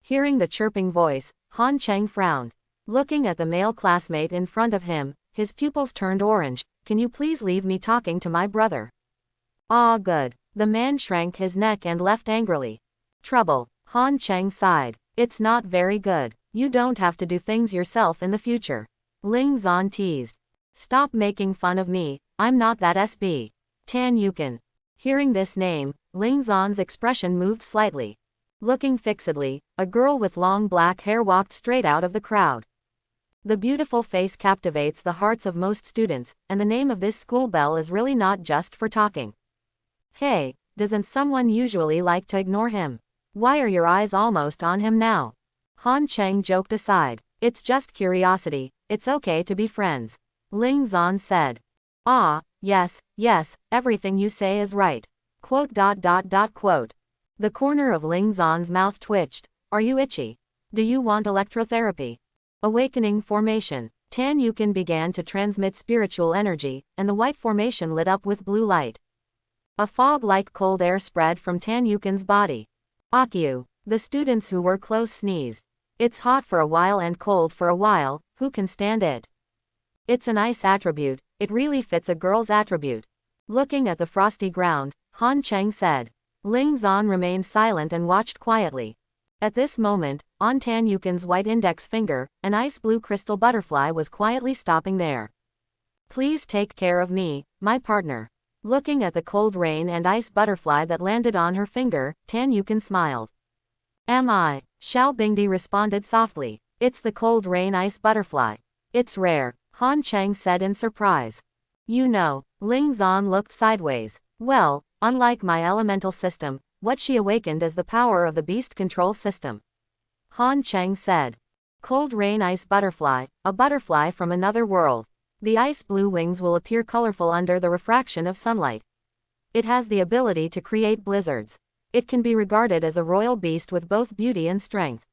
Hearing the chirping voice, Han Cheng frowned. Looking at the male classmate in front of him, his pupils turned orange. Can you please leave me talking to my brother? Ah, good. The man shrank his neck and left angrily. Trouble. Han Cheng sighed. It's not very good. You don't have to do things yourself in the future. Ling Zan teased. Stop making fun of me, I'm not that SB. Tan Yukin. Hearing this name, Ling Zan's expression moved slightly. Looking fixedly, a girl with long black hair walked straight out of the crowd. The beautiful face captivates the hearts of most students, and the name of this school belle is really not just for talking. Hey, doesn't someone usually like to ignore him? Why are your eyes almost on him now? Han Cheng joked aside. It's just curiosity, it's okay to be friends. Ling Zan said. Ah, yes, everything you say is right. Quote. The corner of Ling Zan's mouth twitched. Are you itchy? Do you want electrotherapy? Awakening formation. Tan Yukin began to transmit spiritual energy, and the white formation lit up with blue light. A fog-like cold air spread from Tan Yukin's body. Akyu. The students who were close sneezed. It's hot for a while and cold for a while, who can stand it? It's an ice attribute, it really fits a girl's attribute. Looking at the frosty ground, Han Cheng said. Ling Zan remained silent and watched quietly. At this moment, on Tan Yukin's white index finger, an ice blue crystal butterfly was quietly stopping there. Please take care of me, my partner. Looking at the cold rain and ice butterfly that landed on her finger, Tan Yukin smiled. Am I? Xiao Bingdi responded softly. It's the cold rain ice butterfly. It's rare, Han Cheng said in surprise. You know, Ling Zan looked sideways. Well, unlike my elemental system, what she awakened is the power of the beast control system. Han Cheng said. Cold rain ice butterfly, a butterfly from another world. The ice blue wings will appear colorful under the refraction of sunlight. It has the ability to create blizzards. It can be regarded as a royal beast with both beauty and strength.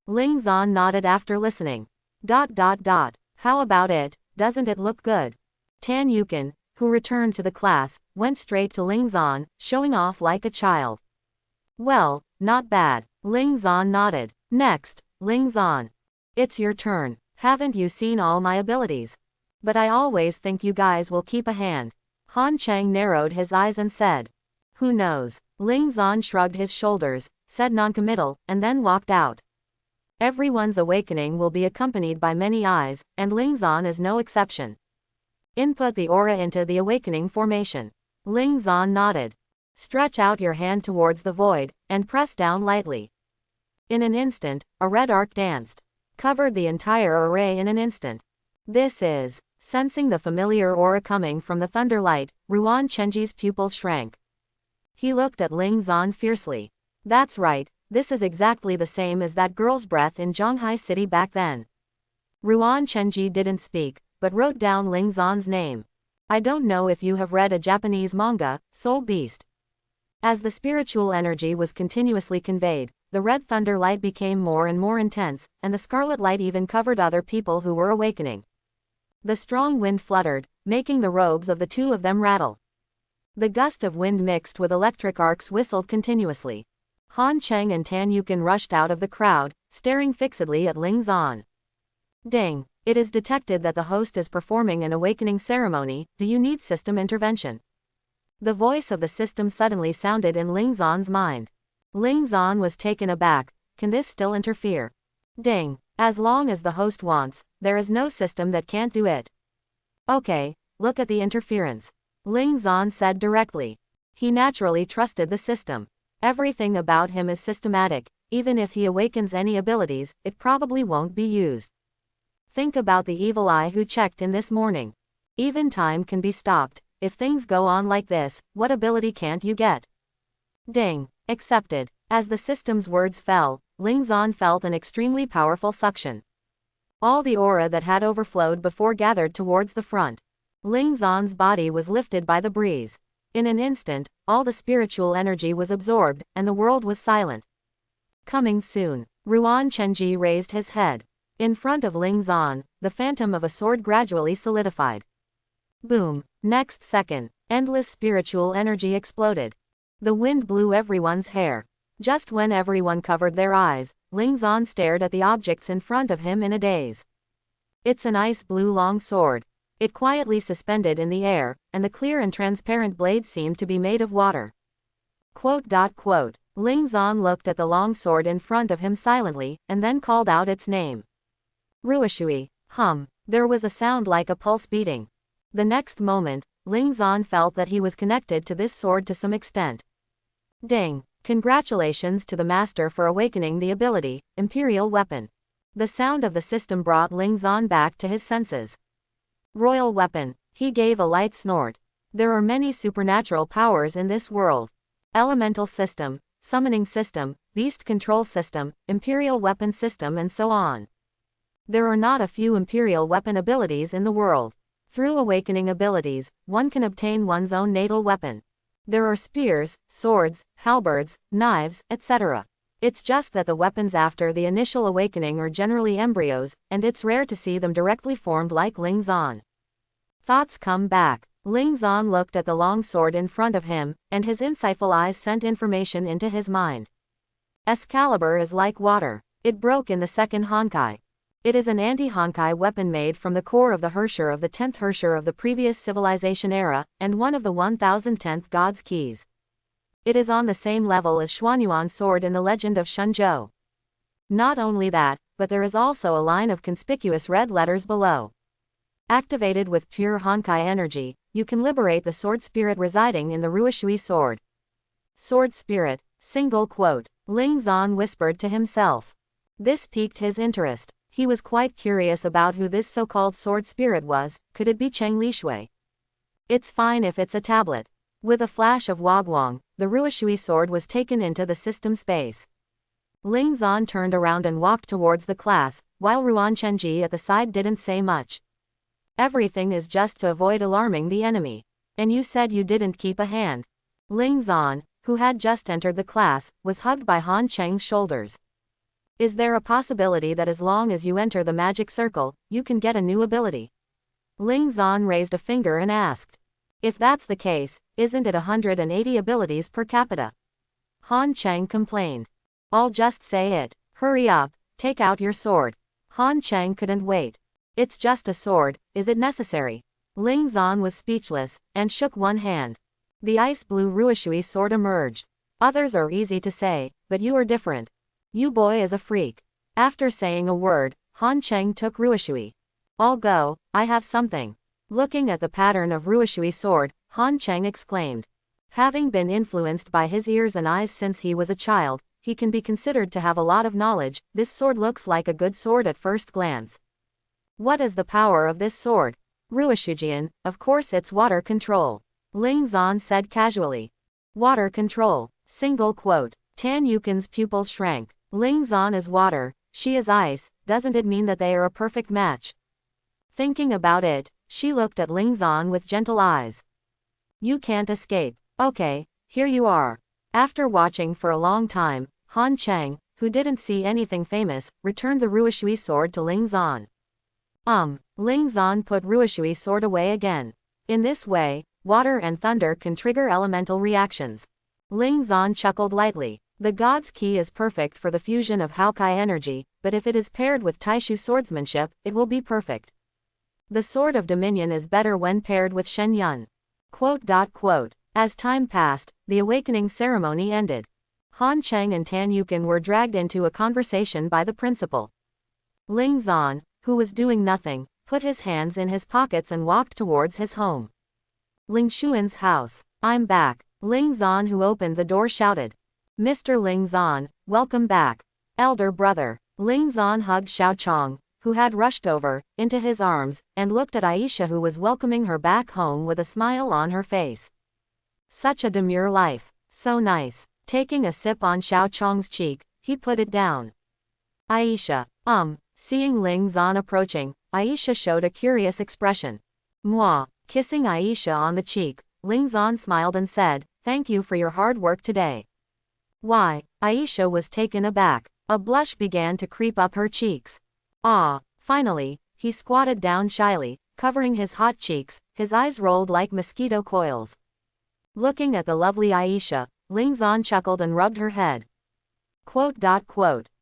Ling Zan nodded after listening. How about it, doesn't it look good? Tan Yukin, who returned to the class, went straight to Ling Zan, showing off like a child. Well, not bad. Ling Zan nodded. Next, Ling Zan. It's your turn. Haven't you seen all my abilities? But I always think you guys will keep a hand. Han Chang narrowed his eyes and said. Who knows? Ling Zan shrugged his shoulders, said noncommittal, and then walked out. Everyone's awakening will be accompanied by many eyes, and Ling Zan is no exception. Input the aura into the awakening formation. Ling Zan nodded. Stretch out your hand towards the void, and press down lightly. In an instant, a red arc danced. Covered the entire array in an instant. This is. Sensing the familiar aura coming from the thunderlight, Ruan Chenji's pupils shrank. He looked at Ling Zan fiercely. That's right, this is exactly the same as that girl's breath in Zhonghai City back then. Ruan Chenji didn't speak, but wrote down Ling Zan's name. I don't know if you have read a Japanese manga, Soul Beast. As the spiritual energy was continuously conveyed, the red thunder light became more and more intense, and the scarlet light even covered other people who were awakening. The strong wind fluttered, making the robes of the two of them rattle. The gust of wind mixed with electric arcs whistled continuously. Han Cheng and Tan Yukin rushed out of the crowd, staring fixedly at Ling Zan. Ding! It is detected that the host is performing an awakening ceremony. Do you need system intervention? The voice of the system suddenly sounded in Ling Zan's mind. Ling Zan was taken aback. Can this still interfere? Ding! As long as the host wants, there is no system that can't do it. Okay, look at the interference. Ling Zan said directly. He naturally trusted the system. Everything about him is systematic. Even if he awakens any abilities, it probably won't be used. Think about the evil eye who checked in this morning. Even time can be stopped. If things go on like this, what ability can't you get? Ding! Accepted. As the system's words fell, Ling Zan felt an extremely powerful suction. All the aura that had overflowed before gathered towards the front. Ling Zan's body was lifted by the breeze. In an instant, all the spiritual energy was absorbed, and the world was silent. Coming soon. Ruan Chenji raised his head. In front of Ling Zan, the phantom of a sword gradually solidified. Boom! Next second, endless spiritual energy exploded. The wind blew everyone's hair. Just when everyone covered their eyes, Ling Zan stared at the objects in front of him in a daze. It's an ice blue long sword. It quietly suspended in the air, and the clear and transparent blade seemed to be made of water. Ling Zan looked at the long sword in front of him silently, and then called out its name. Ruishui. There was a sound like a pulse beating. The next moment, Ling Zan felt that he was connected to this sword to some extent. Ding! Congratulations to the master for awakening the ability, Imperial Weapon. The sound of the system brought Ling Zan back to his senses. Royal Weapon. He gave a light snort. There are many supernatural powers in this world. Elemental System, Summoning System, Beast Control System, Imperial Weapon System and so on. There are not a few Imperial Weapon abilities in the world. Through awakening abilities, one can obtain one's own natal weapon. There are spears, swords, halberds, knives, etc. It's just that the weapons after the initial awakening are generally embryos, and it's rare to see them directly formed like Ling Zan. Thoughts come back. Ling Zan looked at the long sword in front of him, and his insightful eyes sent information into his mind. Excalibur is like water. It broke in the second Honkai. It is an anti-Honkai weapon made from the core of the Herrscher of the 10th Herrscher of the previous civilization era, and one of the 1010th God's keys. It is on the same level as Xuanyuan's sword in the legend of Shenzhou. Not only that, but there is also a line of conspicuous red letters below. Activated with pure Honkai energy, you can liberate the sword spirit residing in the Ruishui sword. Sword spirit, single quote. Ling Zan whispered to himself. This piqued his interest. He was quite curious about who this so-called sword spirit was. Could it be Cheng Lishui? It's fine if it's a tablet. With a flash of Wagwang, the Ruishui sword was taken into the system space. Ling Zan turned around and walked towards the class, while Ruan Chenji at the side didn't say much. Everything is just to avoid alarming the enemy. And you said you didn't keep a hand. Ling Zan, who had just entered the class, was hugged by Han Cheng's shoulders. Is there a possibility that as long as you enter the magic circle, you can get a new ability? Ling Zan raised a finger and asked. If that's the case, isn't it 180 abilities per capita? Han Cheng complained. I'll just say it. Hurry up. Take out your sword. Han Cheng couldn't wait. It's just a sword, is it necessary? Ling Zan was speechless, and shook one hand. The ice blue Ruoshui sword emerged. Others are easy to say, but you are different. You boy is a freak. After saying a word, Han Cheng took Ruoshui. I'll go, I have something. Looking at the pattern of Ruoshui sword, Han Cheng exclaimed. Having been influenced by his ears and eyes since he was a child, he can be considered to have a lot of knowledge. This sword looks like a good sword at first glance. What is the power of this sword? Ruoshujian, of course it's water control. Ling Zan said casually. Water control. Single quote. Tan Yukin's pupils shrank. Ling Zan is water, she is ice, doesn't it mean that they are a perfect match? Thinking about it, she looked at Ling Zan with gentle eyes. You can't escape. Okay, here you are. After watching for a long time, Han Cheng, who didn't see anything famous, returned the Ruoshui sword to Ling Zan. Ling Zan put Ruoshui sword away again. In this way, water and thunder can trigger elemental reactions. Ling Zan chuckled lightly. The god's key is perfect for the fusion of Haokai energy, but if it is paired with Taishu swordsmanship, it will be perfect. The sword of dominion is better when paired with Shen Yun. As time passed, the awakening ceremony ended. Han Cheng and Tan Yukin were dragged into a conversation by the principal. Ling Zan, who was doing nothing, put his hands in his pockets and walked towards his home. Ling Xuan's house. I'm back. Ling Zan, who opened the door, shouted. Mr. Ling Zan, welcome back. Elder brother. Ling Zan hugged Xiao Chong, who had rushed over, into his arms, and looked at Aisha, who was welcoming her back home with a smile on her face. Such a demure life. So nice. Taking a sip on Xiao Chong's cheek, he put it down. Aisha. Seeing Ling Zan approaching, Aisha showed a curious expression. Moi. Kissing Aisha on the cheek, Ling Zan smiled and said, thank you for your hard work today. Why? Aisha was taken aback. A blush began to creep up her cheeks. Finally, he squatted down shyly, covering his hot cheeks, his eyes rolled like mosquito coils. Looking at the lovely Aisha, Ling Zan chuckled and rubbed her head.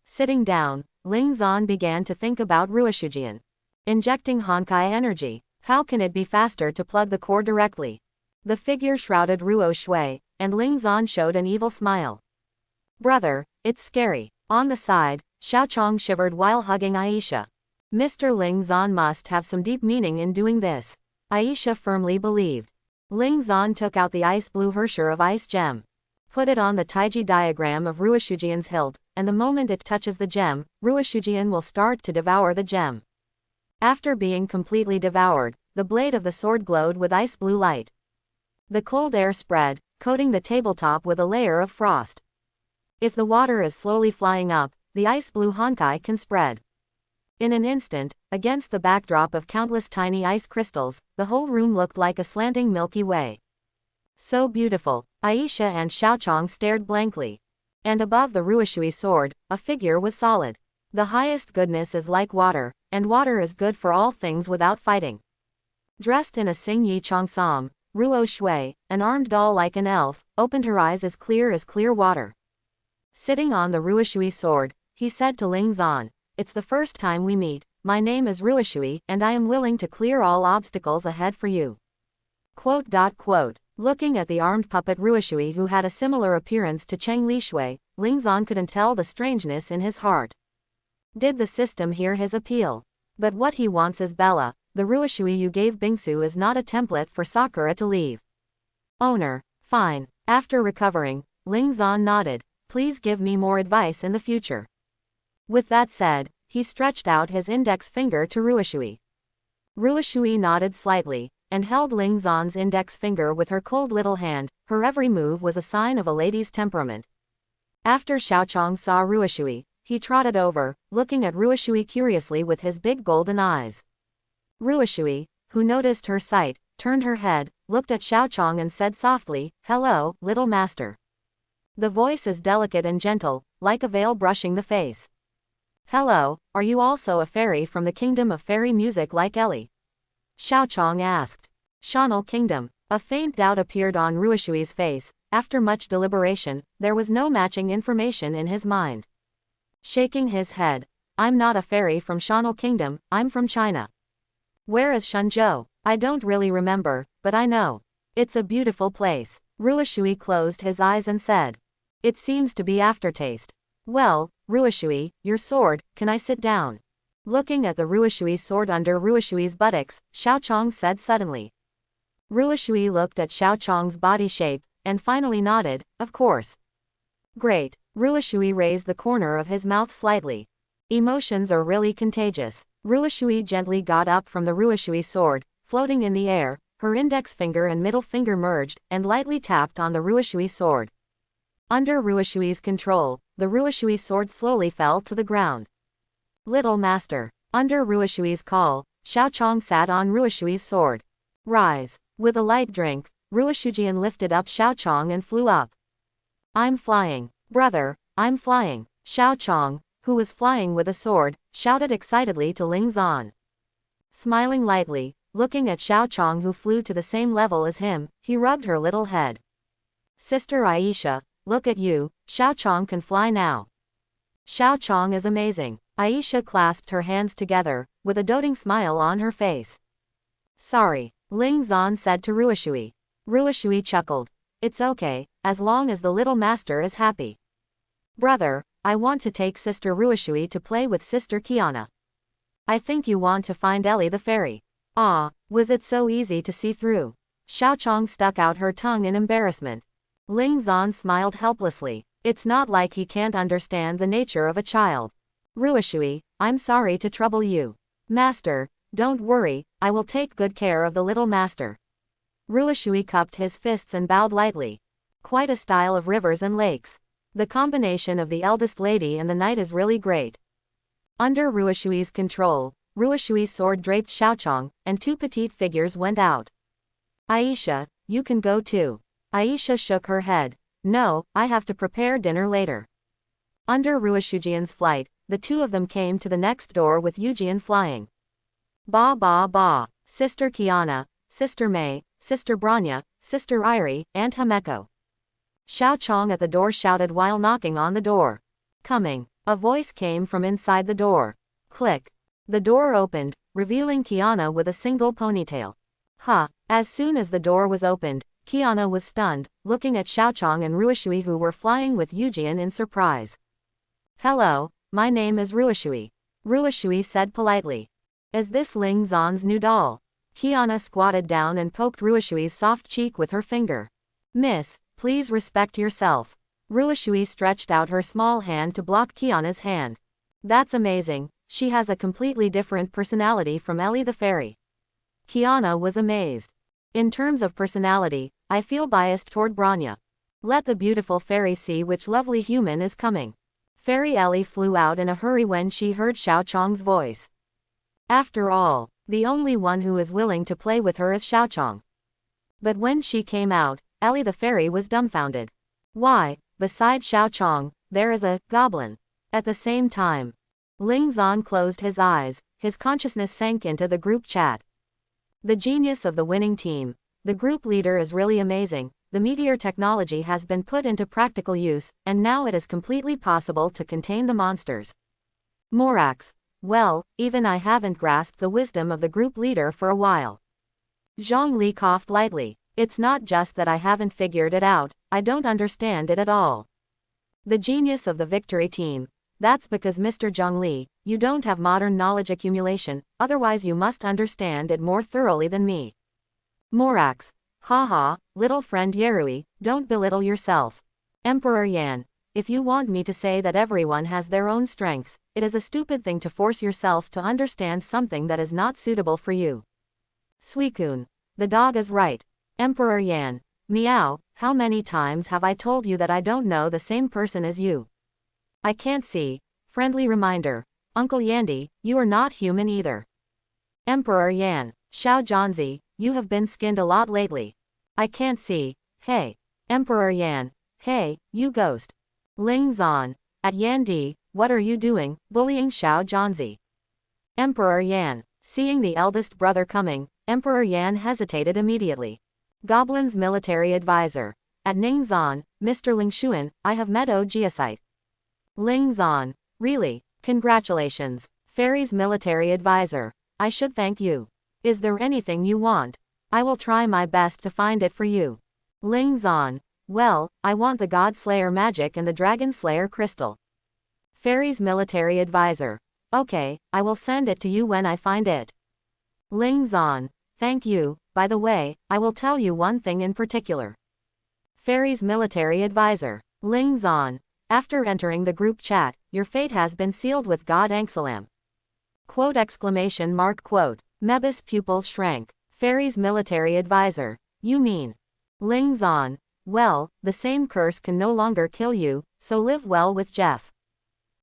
Sitting down, Ling Zan began to think about Ruoshujian. Injecting Honkai energy. How can it be faster to plug the core directly? The figure shrouded Ruo Shui, and Ling Zan showed an evil smile. Brother, it's scary. On the side, Xiao Chong shivered while hugging Aisha. Mr. Ling Zan must have some deep meaning in doing this. Aisha firmly believed. Ling Zan took out the ice blue Hersher of ice gem. Put it on the Taiji diagram of Ruoshujian's hilt, and the moment it touches the gem, Ruoshujian will start to devour the gem. After being completely devoured, the blade of the sword glowed with ice blue light. The cold air spread, coating the tabletop with a layer of frost. If the water is slowly flying up, the ice blue Honkai can spread. In an instant, against the backdrop of countless tiny ice crystals, the whole room looked like a slanting Milky Way. So beautiful, Aisha and Xiao Chong stared blankly. And above the Ruoshui sword, a figure was solid. The highest goodness is like water, and water is good for all things without fighting. Dressed in a Xing Yi Cheongsam, Ruo Shui, an armed doll like an elf, opened her eyes as clear water. Sitting on the Ruoshui sword, he said to Ling Zan, it's the first time we meet, my name is Ruoshui, and I am willing to clear all obstacles ahead for you. Looking at the armed puppet Ruoshui, who had a similar appearance to Cheng Lishui, Ling Zan couldn't tell the strangeness in his heart. Did the system hear his appeal? But what he wants is Bella. The Ruoshui you gave Bingsu is not a template for Sakura to leave. Owner. Fine. After recovering, Ling Zan nodded. Please give me more advice in the future. With that said, he stretched out his index finger to Ruoshui. Ruoshui nodded slightly, and held Ling Zan's index finger with her cold little hand. Her every move was a sign of a lady's temperament. After Xiao Chong saw Ruoshui, he trotted over, looking at Ruoshui curiously with his big golden eyes. Ruoshui, who noticed her sight, turned her head, looked at Xiao Chong and said softly, hello, little master. The voice is delicate and gentle, like a veil brushing the face. Hello, are you also a fairy from the kingdom of fairy music like Ellie? Xiao Chong asked. Shanal Kingdom. A faint doubt appeared on Ruoshui's face. After much deliberation, there was no matching information in his mind. Shaking his head, I'm not a fairy from Shan'al Kingdom, I'm from China. Where is Shenzhou? I don't really remember, but I know. It's a beautiful place. Ruoshui closed his eyes and said. It seems to be aftertaste. Well, Ruoshui, your sword, can I sit down? Looking at the Ruoshui sword under Ruoshui's buttocks, Xiaochong said suddenly. Ruoshui looked at Xiaochong's body shape, and finally nodded, of course. Great. Ruoshui raised the corner of his mouth slightly. Emotions are really contagious. Ruoshui gently got up from the Ruoshui sword, floating in the air, her index finger and middle finger merged, and lightly tapped on the Ruoshui sword. Under Ruoshui's control, the Ruoshui sword slowly fell to the ground. Little Master. Under Ruoshui's call, Xiaochong sat on Ruoshui's sword. Rise. With a light drink, Ruoshujian lifted up Xiaochong and flew up. I'm flying. Brother, I'm flying. Xiaochong, who was flying with a sword, shouted excitedly to Ling Zan. Smiling lightly, looking at Xiaochong who flew to the same level as him, he rubbed her little head. Sister Aisha, look at you, Xiaochong can fly now. Xiaochong is amazing. Aisha clasped her hands together, with a doting smile on her face. Sorry, Ling Zan said to Ruoshui. Ruoshui chuckled. It's okay, as long as the little master is happy. Brother, I want to take Sister Ruoshui to play with Sister Kiana. I think you want to find Ellie the fairy. Ah, was it so easy to see through? Xiaochong stuck out her tongue in embarrassment. Ling Zan smiled helplessly. It's not like he can't understand the nature of a child. Ruoshui, I'm sorry to trouble you. Master, don't worry, I will take good care of the little master. Ruoshui cupped his fists and bowed lightly. Quite a style of rivers and lakes. The combination of the eldest lady and the knight is really great. Under Ruoshui's control, Ruoshui's sword draped Xiaochong, and two petite figures went out. Aisha, you can go too. Aisha shook her head. No, I have to prepare dinner later. Under Ruoshujian's flight, the two of them came to the next door with Yujian flying. Ba ba ba, Sister Kiana, Sister Mei, Sister Branya, Sister Irie, Aunt Hameko. Xiaochong at the door shouted while knocking on the door. Coming. A voice came from inside the door. Click. The door opened, revealing Kiana with a single ponytail. Huh. As soon as the door was opened, Kiana was stunned, looking at Xiaochong and Ruoshui who were flying with Yujian in surprise. Hello, my name is Ruoshui. Ruoshui said politely. Is this Ling Zan's new doll? Kiana squatted down and poked Ruoshui's soft cheek with her finger. Miss, please respect yourself. Ruoshui stretched out her small hand to block Kiana's hand. That's amazing, she has a completely different personality from Ellie the fairy. Kiana was amazed. In terms of personality, I feel biased toward Branya. Let the beautiful fairy see which lovely human is coming. Fairy Ellie flew out in a hurry when she heard Xiaochong's voice. After all, the only one who is willing to play with her is Xiaochong. But when she came out, Ellie the fairy was dumbfounded. Why, beside Xiaochong, there is a goblin. At the same time, Ling Zan closed his eyes, his consciousness sank into the group chat. The genius of the winning team. The group leader is really amazing. The meteor technology has been put into practical use, and now it is completely possible to contain the monsters. Morax. Well, even I haven't grasped the wisdom of the group leader for a while. Zhang Li coughed lightly. It's not just that I haven't figured it out, I don't understand it at all. The genius of the victory team. That's because Mr. Zhang Li, you don't have modern knowledge accumulation, otherwise you must understand it more thoroughly than me. Morax. Haha, little friend Yerui, don't belittle yourself. Emperor Yan. If you want me to say that everyone has their own strengths, it is a stupid thing to force yourself to understand something that is not suitable for you. Suicune. The dog is right. Emperor Yan. Meow, how many times have I told you that I don't know the same person as you? I can't see. Friendly reminder. Uncle Yandy, you are not human either. Emperor Yan. Xiao Zhanzi, you have been skinned a lot lately. I can't see. Hey. Emperor Yan. Hey, you ghost. Ling Zan. At Yandi, what are you doing, bullying Xiao Zhanzi? Emperor Yan. Seeing the eldest brother coming, Emperor Yan hesitated immediately. Goblin's military advisor. At Ningzan, Mr. Ling Xuan, I have met O Geosite. Ling Zan. Really? Congratulations, Fairy's military advisor. I should thank you. Is there anything you want? I will try my best to find it for you. Ling Zan. Well, I want the God Slayer magic and the Dragon Slayer crystal. Fairy's military advisor. Okay, I will send it to you when I find it. Ling Zan. Thank you. By the way, I will tell you one thing in particular. Fairy's military advisor. Ling Zan. After entering the group chat, your fate has been sealed with God Angsalam. Quote exclamation mark quote. Mebus' pupils shrank. Fairy's military advisor. You mean? Ling Zan. Well, the same curse can no longer kill you, so live well with Jeff.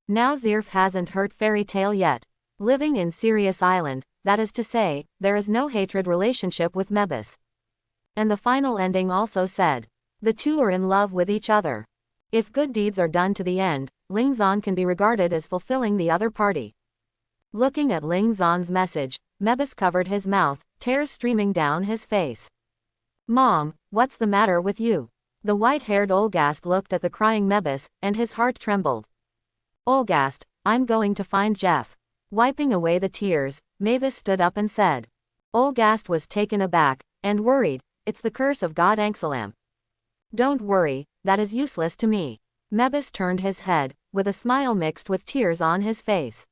Now Zirf hasn't hurt Fairy Tail yet. Living in Sirius Island, that is to say, there is no hatred relationship with Mebus. And the final ending also said, the two are in love with each other. If good deeds are done to the end, Ling Zan can be regarded as fulfilling the other party. Looking at Ling Zan's message, Mebus covered his mouth, tears streaming down his face. Mom, what's the matter with you? The white-haired Olgast looked at the crying Mebus, and his heart trembled. Olgast, I'm going to find Jeff. Wiping away the tears, Mavis stood up and said. Olgast was taken aback, and worried, it's the curse of God Angsalam. Don't worry, that is useless to me. Mebus turned his head, with a smile mixed with tears on his face.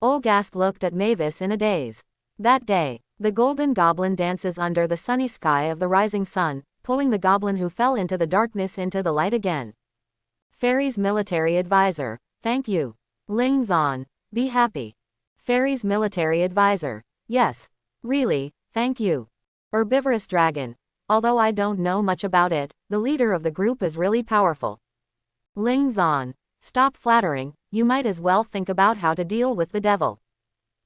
Olgast looked at Mavis in a daze. That day, the Golden Goblin dances under the sunny sky of the rising sun, pulling the goblin who fell into the darkness into the light again. Fairy's military advisor. Thank you. Ling Zan. Be happy. Fairy's military advisor. Yes. Really, thank you. Herbivorous dragon. Although I don't know much about it, the leader of the group is really powerful. Ling Zan. Stop flattering, you might as well think about how to deal with the devil.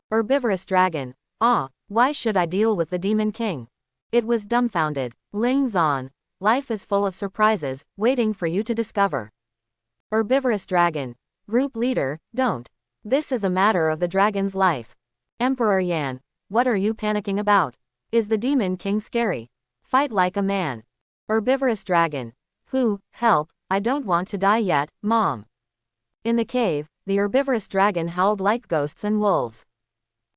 Herbivorous dragon. Ah, why should I deal with the Demon King? It was dumbfounded. Ling Zan. Life is full of surprises, waiting for you to discover. Herbivorous dragon. Group leader, don't. This is a matter of the dragon's life. Emperor Yan. What are you panicking about? Is the Demon King scary? Fight like a man. Herbivorous dragon. Help, I don't want to die yet, Mom. In the cave, the herbivorous dragon howled like ghosts and wolves.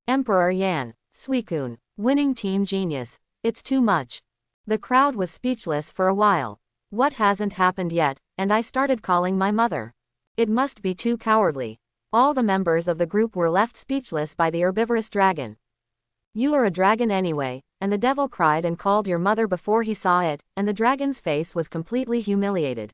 Emperor Yan. Suicune. Winning team genius. It's too much. The crowd was speechless for a while. What hasn't happened yet, and I started calling my mother. It must be too cowardly. All the members of the group were left speechless by the herbivorous dragon. You are a dragon anyway, and the devil cried and called your mother before he saw it, and the dragon's face was completely humiliated.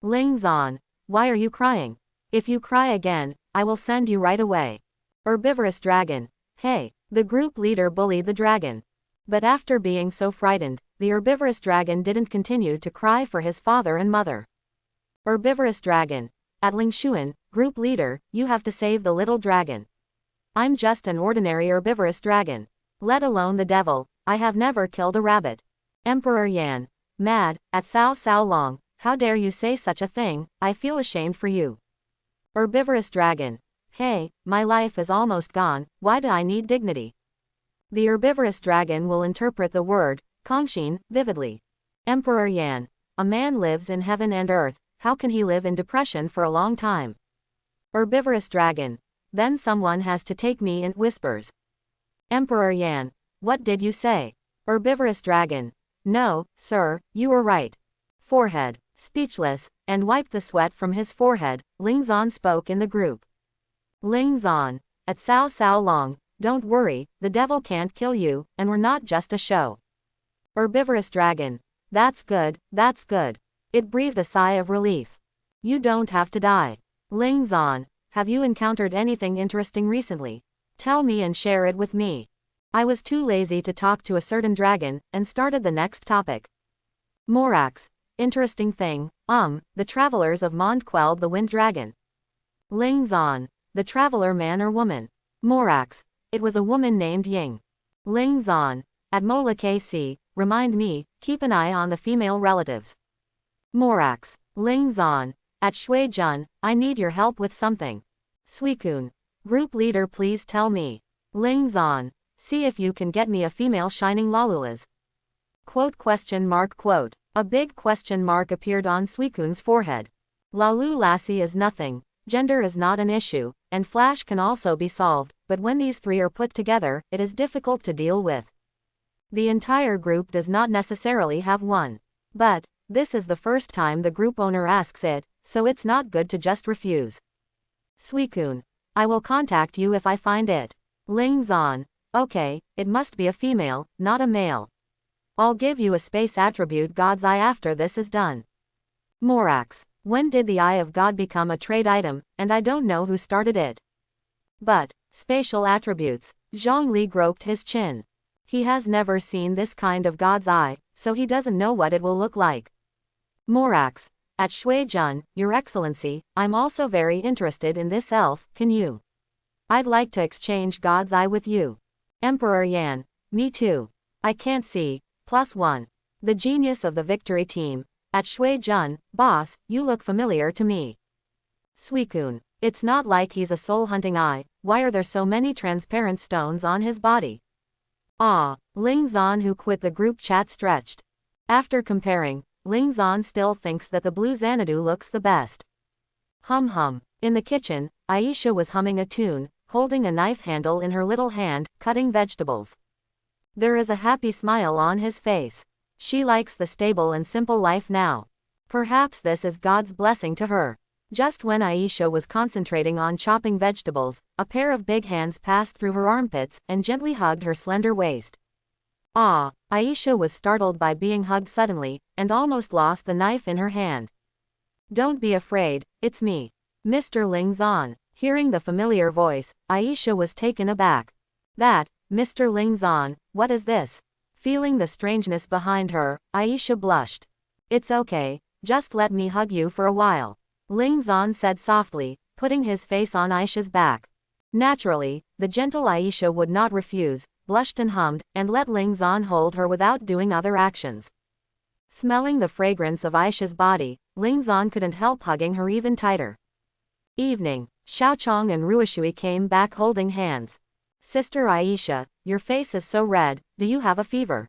Ling Zan. Why are you crying? If you cry again, I will send you right away. Herbivorous dragon. Hey, the group leader bullied the dragon. But after being so frightened, the herbivorous dragon didn't continue to cry for his father and mother. Herbivorous dragon. At Lingshuan, group leader, you have to save the little dragon. I'm just an ordinary herbivorous dragon. Let alone the devil, I have never killed a rabbit. Emperor Yan. Mad, at Cao Cao Long, how dare you say such a thing, I feel ashamed for you. Herbivorous dragon. Hey, my life is almost gone, why do I need dignity? The herbivorous dragon will interpret the word, Kongshin, vividly. Emperor Yan. A man lives in heaven and earth, how can he live in depression for a long time? Herbivorous dragon. Then someone has to take me in whispers. Emperor Yan. What did you say? Herbivorous dragon. No, sir, you were right. Forehead. Speechless, and wiped the sweat from his forehead, Ling Zan spoke in the group. Ling Zan. At Cao Cao Long, don't worry, the devil can't kill you, and we're not just a show. Herbivorous dragon. That's good, that's good. It breathed a sigh of relief. You don't have to die. Ling Zan. Have you encountered anything interesting recently? Tell me and share it with me. I was too lazy to talk to a certain dragon, and started the next topic. Morax. Interesting thing, the travelers of Mond quelled the wind dragon. Ling Zan. The traveler man or woman? Morax. It was a woman named Ying. Ling Zan. At Mola KC, remind me, keep an eye on the female relatives. Morax. Ling Zan. At Shui Jun, I need your help with something. Suicune. Group leader, please tell me. Ling Zan. See if you can get me a female shining Lalulas. Quote question mark quote. A big question mark appeared on Suicune's forehead. Lalu Lassie is nothing. Gender is not an issue. and Flash can also be solved, but when these three are put together, it is difficult to deal with. The entire group does not necessarily have one. But this is the first time the group owner asks it, so it's not good to just refuse. Suicune. I will contact you if I find it. Ling Zan. Okay, it must be a female, not a male. I'll give you a space attribute God's Eye after this is done. Morax. When did the Eye of God become a trade item, and I don't know who started it. But, spatial attributes. Zhongli groped his chin. He has never seen this kind of God's Eye, so he doesn't know what it will look like. Morax. At Shuijun, Your Excellency, I'm also very interested in this elf, can you? I'd like to exchange God's Eye with you. Emperor Yan. Me too. I can't see. +1. The genius of the victory team. At Shuijun, boss, you look familiar to me. Suicune. It's not like he's a soul-hunting eye, why are there so many transparent stones on his body? Ah, Ling Zan who quit the group chat stretched. After comparing, Ling Zan still thinks that the blue Xanadu looks the best. Hum. In the kitchen, Aisha was humming a tune, holding a knife handle in her little hand, cutting vegetables. There is a happy smile on his face. She likes the stable and simple life now. Perhaps this is God's blessing to her. Just when Aisha was concentrating on chopping vegetables, a pair of big hands passed through her armpits and gently hugged her slender waist. Ah, Aisha was startled by being hugged suddenly, and almost lost the knife in her hand. Don't be afraid, it's me. Mr. Ling Zan. Hearing the familiar voice, Aisha was taken aback. That, Mr. Ling Zan, what is this? Feeling the strangeness behind her, Aisha blushed. It's okay, just let me hug you for a while. Ling Zan said softly, putting his face on Aisha's back. Naturally, the gentle Aisha would not refuse, blushed and hummed, and let Ling Zan hold her without doing other actions. Smelling the fragrance of Aisha's body, Ling Zan couldn't help hugging her even tighter. Evening, Xiaochong and Ruishui came back holding hands. Sister Aisha, your face is so red, do you have a fever?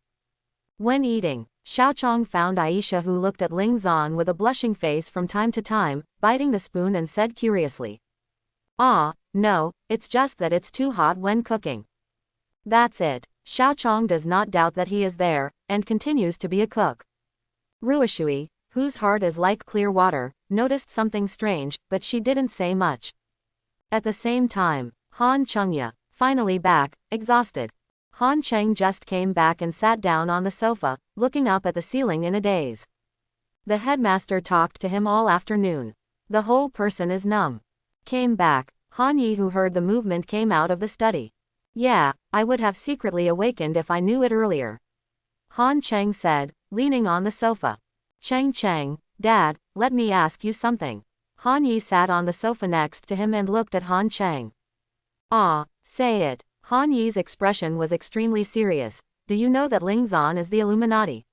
When eating, Xiaochong found Aisha who looked at Ling Zan with a blushing face from time to time, biting the spoon and said curiously. Ah, no, it's just that it's too hot when cooking. That's it. Xiaochong does not doubt that he is there, and continues to be a cook. Ruishui, whose heart is like clear water, noticed something strange, but she didn't say much. At the same time, Han Chengya, finally back, exhausted. Han Cheng just came back and sat down on the sofa, looking up at the ceiling in a daze. The headmaster talked to him all afternoon. The whole person is numb. Came back, Han Yi who heard the movement came out of the study. Yeah, I would have secretly awakened if I knew it earlier. Han Cheng said, leaning on the sofa. Cheng, Dad, let me ask you something. Han Yi sat on the sofa next to him and looked at Han Cheng. Ah, say it. Han Yi's expression was extremely serious. Do you know that Ling Zan is the Illuminati?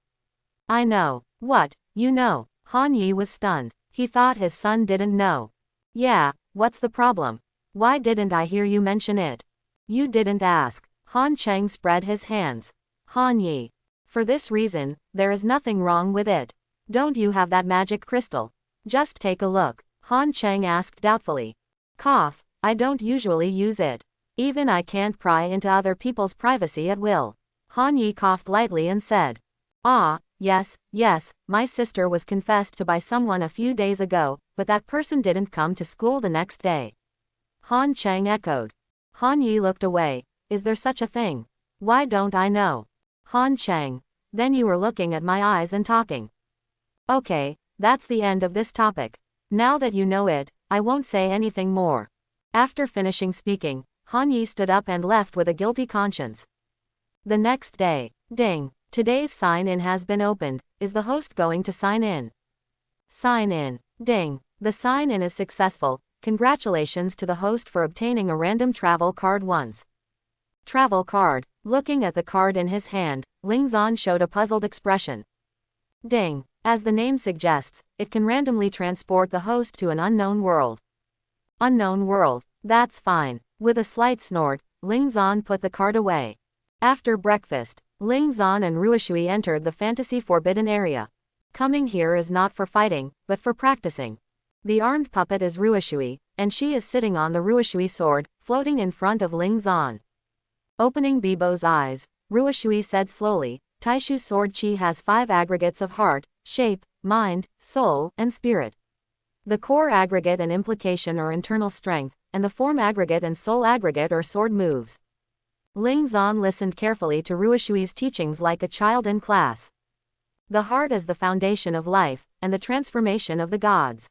I know. What, you know? Han Yi was stunned. He thought his son didn't know. Yeah, what's the problem? Why didn't I hear you mention it? You didn't ask. Han Cheng spread his hands. Han Yi. For this reason, there is nothing wrong with it. Don't you have that magic crystal? Just take a look. Han Cheng asked doubtfully. Cough, I don't usually use it. Even I can't pry into other people's privacy at will. Han Yi coughed lightly and said. Ah, yes, my sister was confessed to by someone a few days ago, but that person didn't come to school the next day. Han Cheng echoed. Han Yi looked away. Is there such a thing? Why don't I know? Han Cheng. Then you were looking at my eyes and talking. Okay, that's the end of this topic. Now that you know it, I won't say anything more. After finishing speaking, Han Yi stood up and left with a guilty conscience. The next day, ding, today's sign-in has been opened. Is the host going to sign in? Sign in. Ding, the sign-in is successful. Congratulations to the host for obtaining a random travel card once. Travel card. Looking at the card in his hand, Ling Zan showed a puzzled expression. Ding, as the name suggests, it can randomly transport the host to an unknown world. Unknown world, that's fine. With a slight snort, Ling Zan put the card away. After breakfast, Ling Zan and Ruishui entered the fantasy forbidden area. Coming here is not for fighting, but for practicing. The armed puppet is Ruishui, and she is sitting on the Ruoshui sword, floating in front of Ling Zan. Opening Bibo's eyes, Ruoshui said slowly, Taishu sword chi has 5 aggregates of heart, shape, mind, soul, and spirit. The core aggregate and implication are internal strength, and the form aggregate and soul aggregate are sword moves. Ling Zan listened carefully to Ruoshui's teachings like a child in class. The heart is the foundation of life, and the transformation of the gods.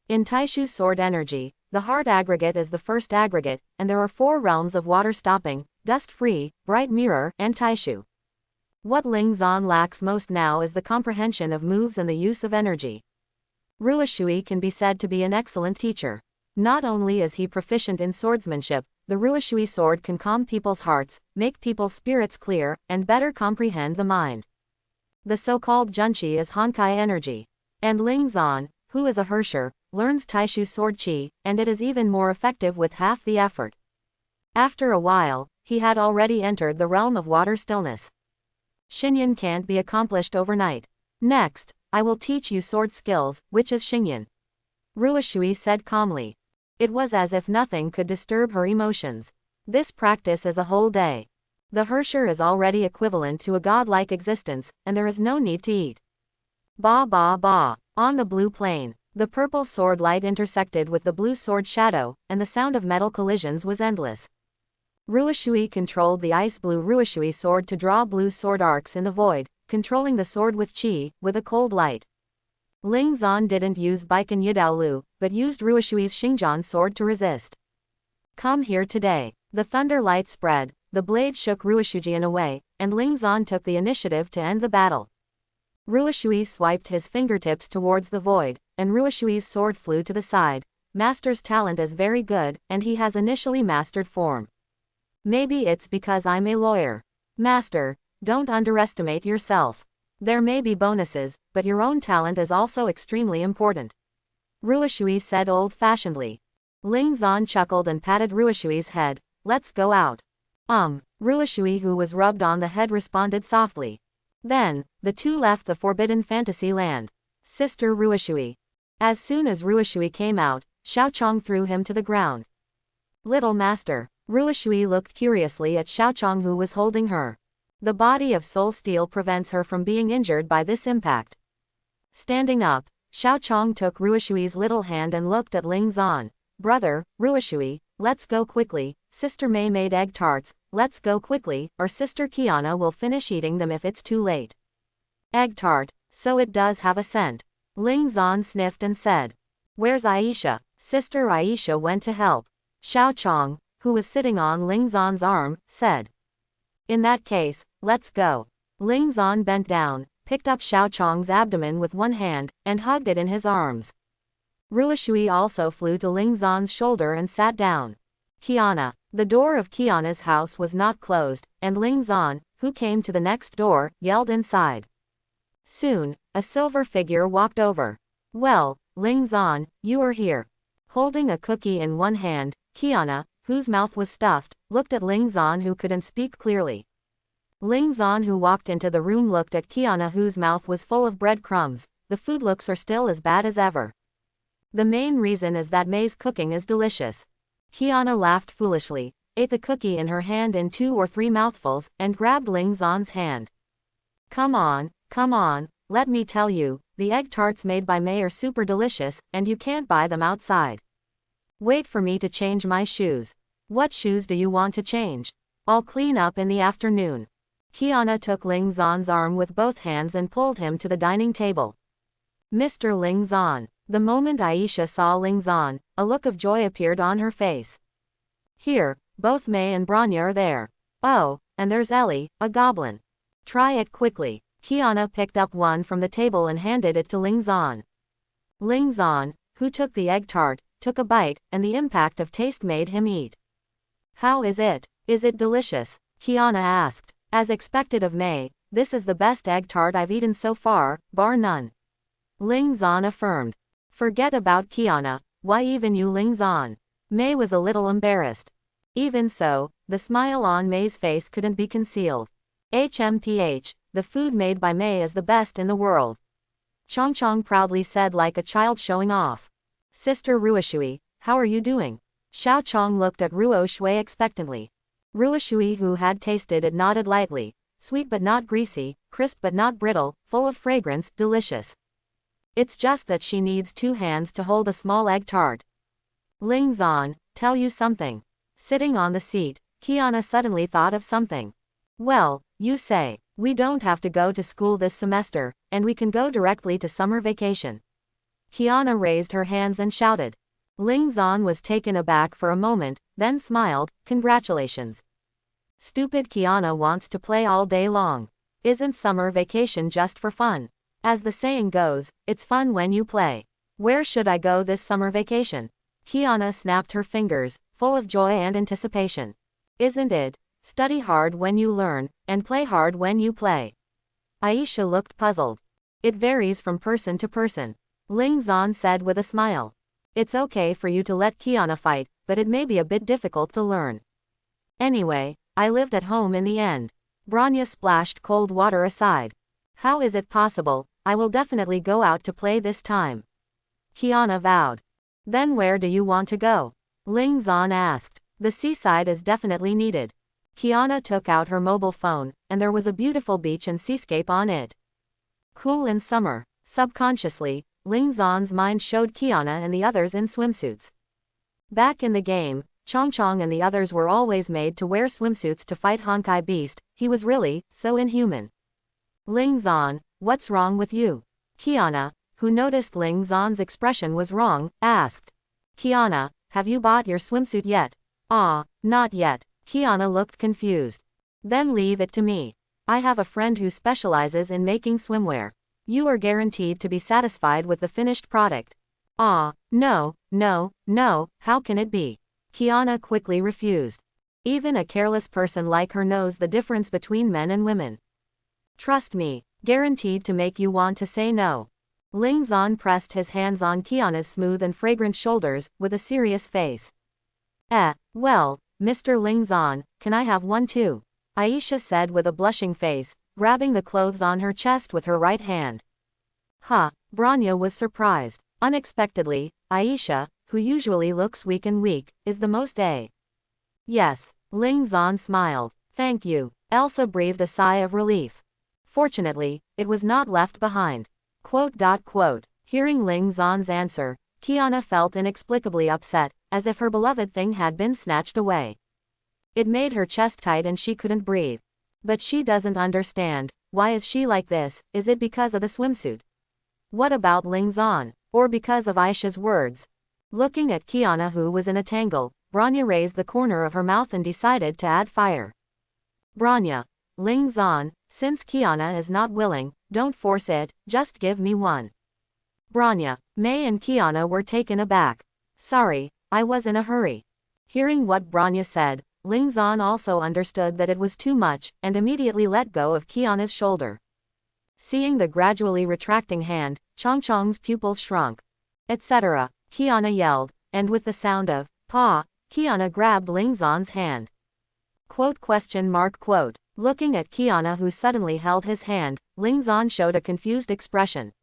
In Taishu sword energy, the heart aggregate is the first aggregate, and there are 4 realms of water-stopping, dust-free, bright mirror, and Taishu. What Ling Zan lacks most now is the comprehension of moves and the use of energy. Ruoshui can be said to be an excellent teacher. Not only is he proficient in swordsmanship, the Ruoshui sword can calm people's hearts, make people's spirits clear, and better comprehend the mind. The so-called Junchi is Honkai energy. And Ling Zan, who is a Hersher, learns Taishu sword chi, and it is even more effective with half the effort. After a while, he had already entered the realm of water stillness. Xingyan can't be accomplished overnight. Next, I will teach you sword skills, which is Xingyan. Ruoshui said calmly. It was as if nothing could disturb her emotions. This practice is a whole day. The Hersher is already equivalent to a godlike existence, and there is no need to eat. Ba ba ba. On the blue plane, the purple sword light intersected with the blue sword shadow, and the sound of metal collisions was endless. Ruoshui controlled the ice-blue Ruoshui sword to draw blue sword arcs in the void, controlling the sword with chi, with a cold light. Ling Zan didn't use Baikan Yidaolu, but used Ruoshui's Xingjian sword to resist. Come here today. The thunder light spread, the blade shook Ruoshujian away, and Ling Zan took the initiative to end the battle. Ruoshui swiped his fingertips towards the void, and Ruoshui's sword flew to the side. Master's talent is very good, and he has initially mastered form. Maybe it's because I'm a lawyer. Master, don't underestimate yourself. There may be bonuses, but your own talent is also extremely important. Ruoshui said old-fashionedly. Ling Zan chuckled and patted Ruoshui's head. Let's go out. Ruoshui, who was rubbed on the head, responded softly. Then, the two left the forbidden fantasy land. Sister Ruoshui. As soon as Ruoshui came out, Xiaochong threw him to the ground. Little master. Ruoshui looked curiously at Xiaochong, who was holding her. The body of soul steel prevents her from being injured by this impact. Standing up, Xiaochong took Ruoshui's little hand and looked at Ling Zan. Brother, Ruoshui, let's go quickly. Sister Mei made egg tarts, let's go quickly, or Sister Kiana will finish eating them if it's too late. Egg tart, so it does have a scent. Ling Zan sniffed and said. Where's Aisha? Sister Aisha went to help. Xiaochong, who was sitting on Ling Zan's arm, said. In that case, let's go. Ling Zan bent down, picked up Xiaochong's abdomen with one hand, and hugged it in his arms. Ruoshui also flew to Ling Zan's shoulder and sat down. Kiana. The door of Kiana's house was not closed, and Ling Zan, who came to the next door, yelled inside. Soon, a silver figure walked over. Well, Ling Zan, you are here. Holding a cookie in one hand, Kiana, whose mouth was stuffed, looked at Ling Zan, who couldn't speak clearly. Ling Zan, who walked into the room, looked at Kiana, whose mouth was full of breadcrumbs. The food looks are still as bad as ever. The main reason is that Mei's cooking is delicious. Kiana laughed foolishly, ate the cookie in her hand in 2 or 3 mouthfuls, and grabbed Ling Zan's hand. Come on, let me tell you, the egg tarts made by Mei are super delicious, and you can't buy them outside. Wait for me to change my shoes. What shoes do you want to change? I'll clean up in the afternoon. Kiana took Ling Zan's arm with both hands and pulled him to the dining table. Mr. Ling Zan. The moment Aisha saw Ling Zan, a look of joy appeared on her face. Here, both Mei and Branya are there. Oh, and there's Ellie, a goblin. Try it quickly. Kiana picked up one from the table and handed it to Ling Zan. Ling Zan, who took the egg tart, took a bite, and the impact of taste made him eat. How is it? Is it delicious? Kiana asked. As expected of Mei, this is the best egg tart I've eaten so far, bar none. Ling Zan affirmed. Forget about Kiana, why even you, Ling Zan? Mei was a little embarrassed. Even so, the smile on Mei's face couldn't be concealed. HMPH, the food made by Mei is the best in the world. Chongchong proudly said like a child showing off. Sister Ruoshui, how are you doing? Xiao Chong looked at Ruo Shui expectantly. Ruo Shui, who had tasted it, nodded lightly. Sweet but not greasy, crisp but not brittle, full of fragrance, delicious. It's just that she needs 2 hands to hold a small egg tart. Ling Zan, tell you something. Sitting on the seat, Kiana suddenly thought of something. Well, you say, we don't have to go to school this semester, and we can go directly to summer vacation. Kiana raised her hands and shouted. Ling Zan was taken aback for a moment, then smiled, congratulations. Stupid Kiana wants to play all day long. Isn't summer vacation just for fun? As the saying goes, it's fun when you play. Where should I go this summer vacation? Kiana snapped her fingers, full of joy and anticipation. Isn't it? Study hard when you learn, and play hard when you play. Aisha looked puzzled. It varies from person to person. Ling Zan said with a smile. It's okay for you to let Kiana fight, but it may be a bit difficult to learn. Anyway, I lived at home in the end. Branya splashed cold water aside. How is it possible? I will definitely go out to play this time. Kiana vowed. Then where do you want to go? Ling Zan asked. The seaside is definitely needed. Kiana took out her mobile phone, and there was a beautiful beach and seascape on it. Cool in summer. Subconsciously, Ling Zan's mind showed Kiana and the others in swimsuits. Back in the game, Chong and the others were always made to wear swimsuits to fight Honkai Beast. He was really so inhuman. Ling Zan, what's wrong with you? Kiana, who noticed Ling Zan's expression was wrong, asked. Kiana, have you bought your swimsuit yet? Not yet. Kiana looked confused. Then leave it to me. I have a friend who specializes in making swimwear. You are guaranteed to be satisfied with the finished product. No, how can it be? Kiana quickly refused. Even a careless person like her knows the difference between men and women. Trust me, guaranteed to make you want to say no. Ling Zan pressed his hands on Kiana's smooth and fragrant shoulders, with a serious face. Well, Mr. Ling Zan, can I have one too? Aisha said with a blushing face, grabbing the clothes on her chest with her right hand. Branya was surprised. Unexpectedly, Aisha, who usually looks weak, is the most Yes, Ling Zan smiled. Thank you. Elsa breathed a sigh of relief. Fortunately, it was not left behind. ... Hearing Ling Zan's answer, Kiana felt inexplicably upset, as if her beloved thing had been snatched away. It made her chest tight and she couldn't breathe. But she doesn't understand. Why is she like this? Is it because of the swimsuit? What about Ling Zan? Or because of Aisha's words? Looking at Kiana, who was in a tangle, Branya raised the corner of her mouth and decided to add fire. Branya. Ling Zan, since Kiana is not willing, don't force it, just give me one. Branya. May and Kiana were taken aback. Sorry, I was in a hurry. Hearing what Branya said, Ling Zan also understood that it was too much, and immediately let go of Kiana's shoulder. Seeing the gradually retracting hand, Chong's pupils shrunk. Etc. Kiana yelled, and with the sound of "pa," Kiana grabbed Ling Zan's hand. Looking at Kiana, who suddenly held his hand, Ling Zan showed a confused expression.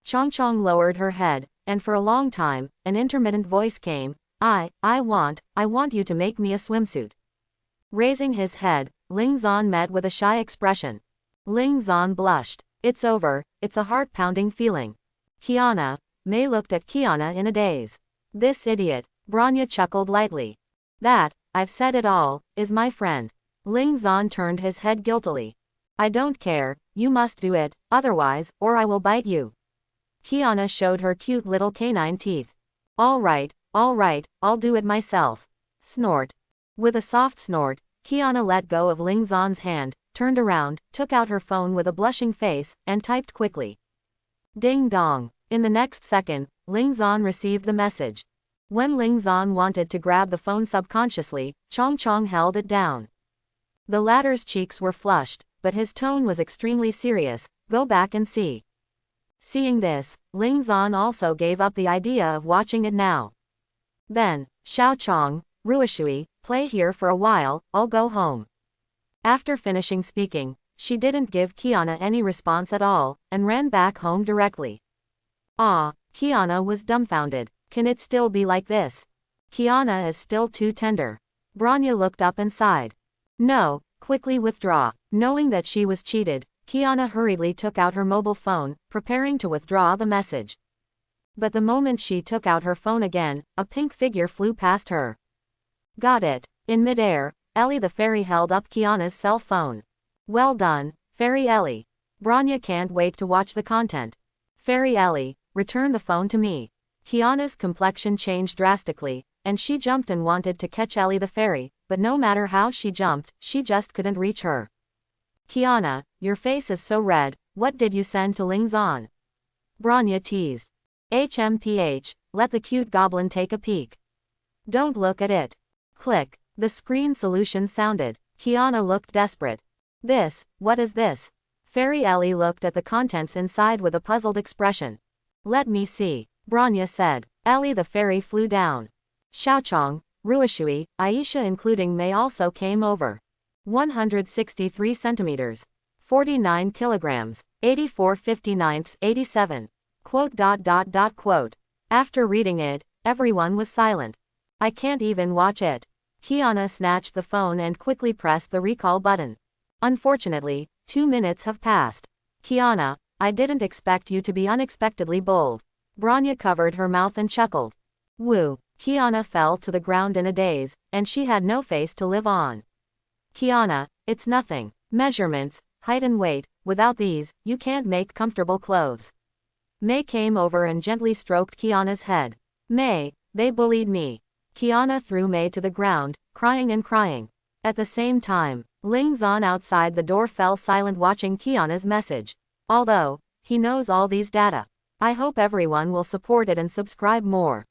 Chong lowered her head, and for a long time, an intermittent voice came, I want you to make me a swimsuit. Raising his head, Ling Zan met with a shy expression. Ling Zan blushed. It's over, it's a heart-pounding feeling. Kiana. May looked at Kiana in a daze. This idiot. Branya chuckled lightly. That, I've said it all, is my friend. Ling Zan turned his head guiltily. I don't care, you must do it, otherwise, or I will bite you. Kiana showed her cute little canine teeth. All right, I'll do it myself. Snort. With a soft snort, Kiana let go of Ling Zan's hand, turned around, took out her phone with a blushing face, and typed quickly. Ding dong. In the next second, Ling Zan received the message. When Ling Zan wanted to grab the phone subconsciously, Chong held it down. The latter's cheeks were flushed, but his tone was extremely serious. Go back and see. Seeing this, Ling Zan also gave up the idea of watching it now. Then, Xiao Chong, Ruishui, play here for a while, I'll go home. After finishing speaking, she didn't give Kiana any response at all, and ran back home directly. Kiana was dumbfounded. Can it still be like this? Kiana is still too tender. Branya looked up and sighed. No, quickly withdraw. Knowing that she was cheated, Kiana hurriedly took out her mobile phone, preparing to withdraw the message. But the moment she took out her phone again, a pink figure flew past her. Got it. In midair, Ellie the fairy held up Kiana's cell phone. Well done, Fairy Ellie. Branya can't wait to watch the content. Fairy Ellie, return the phone to me. Kiana's complexion changed drastically, and she jumped and wanted to catch Ellie the fairy, but no matter how she jumped, she just couldn't reach her. Kiana, your face is so red, what did you send to Ling Zan? Branya teased. HMPH, let the cute goblin take a peek. Don't look at it. Click. The screen solution sounded. Kiana looked desperate. What is this? Fairy Ellie looked at the contents inside with a puzzled expression. Let me see, Branya said. Ellie the fairy flew down. Xiaochong, Ruishui, Aisha including Mei also came over. 163 centimeters. 49 kilograms. 84/59, 87. Quote. After reading it, everyone was silent. I can't even watch it. Kiana snatched the phone and quickly pressed the recall button. Unfortunately, 2 minutes have passed. Kiana, I didn't expect you to be unexpectedly bold. Branya covered her mouth and chuckled. Woo. Kiana fell to the ground in a daze, and she had no face to live on. Kiana, it's nothing. Measurements, height and weight, without these, you can't make comfortable clothes. Mei came over and gently stroked Kiana's head. Mei, they bullied me. Kiana threw Mei to the ground, crying and crying. At the same time, Ling Zan outside the door fell silent watching Kiana's message. Although he knows all these data, I hope everyone will support it and subscribe more.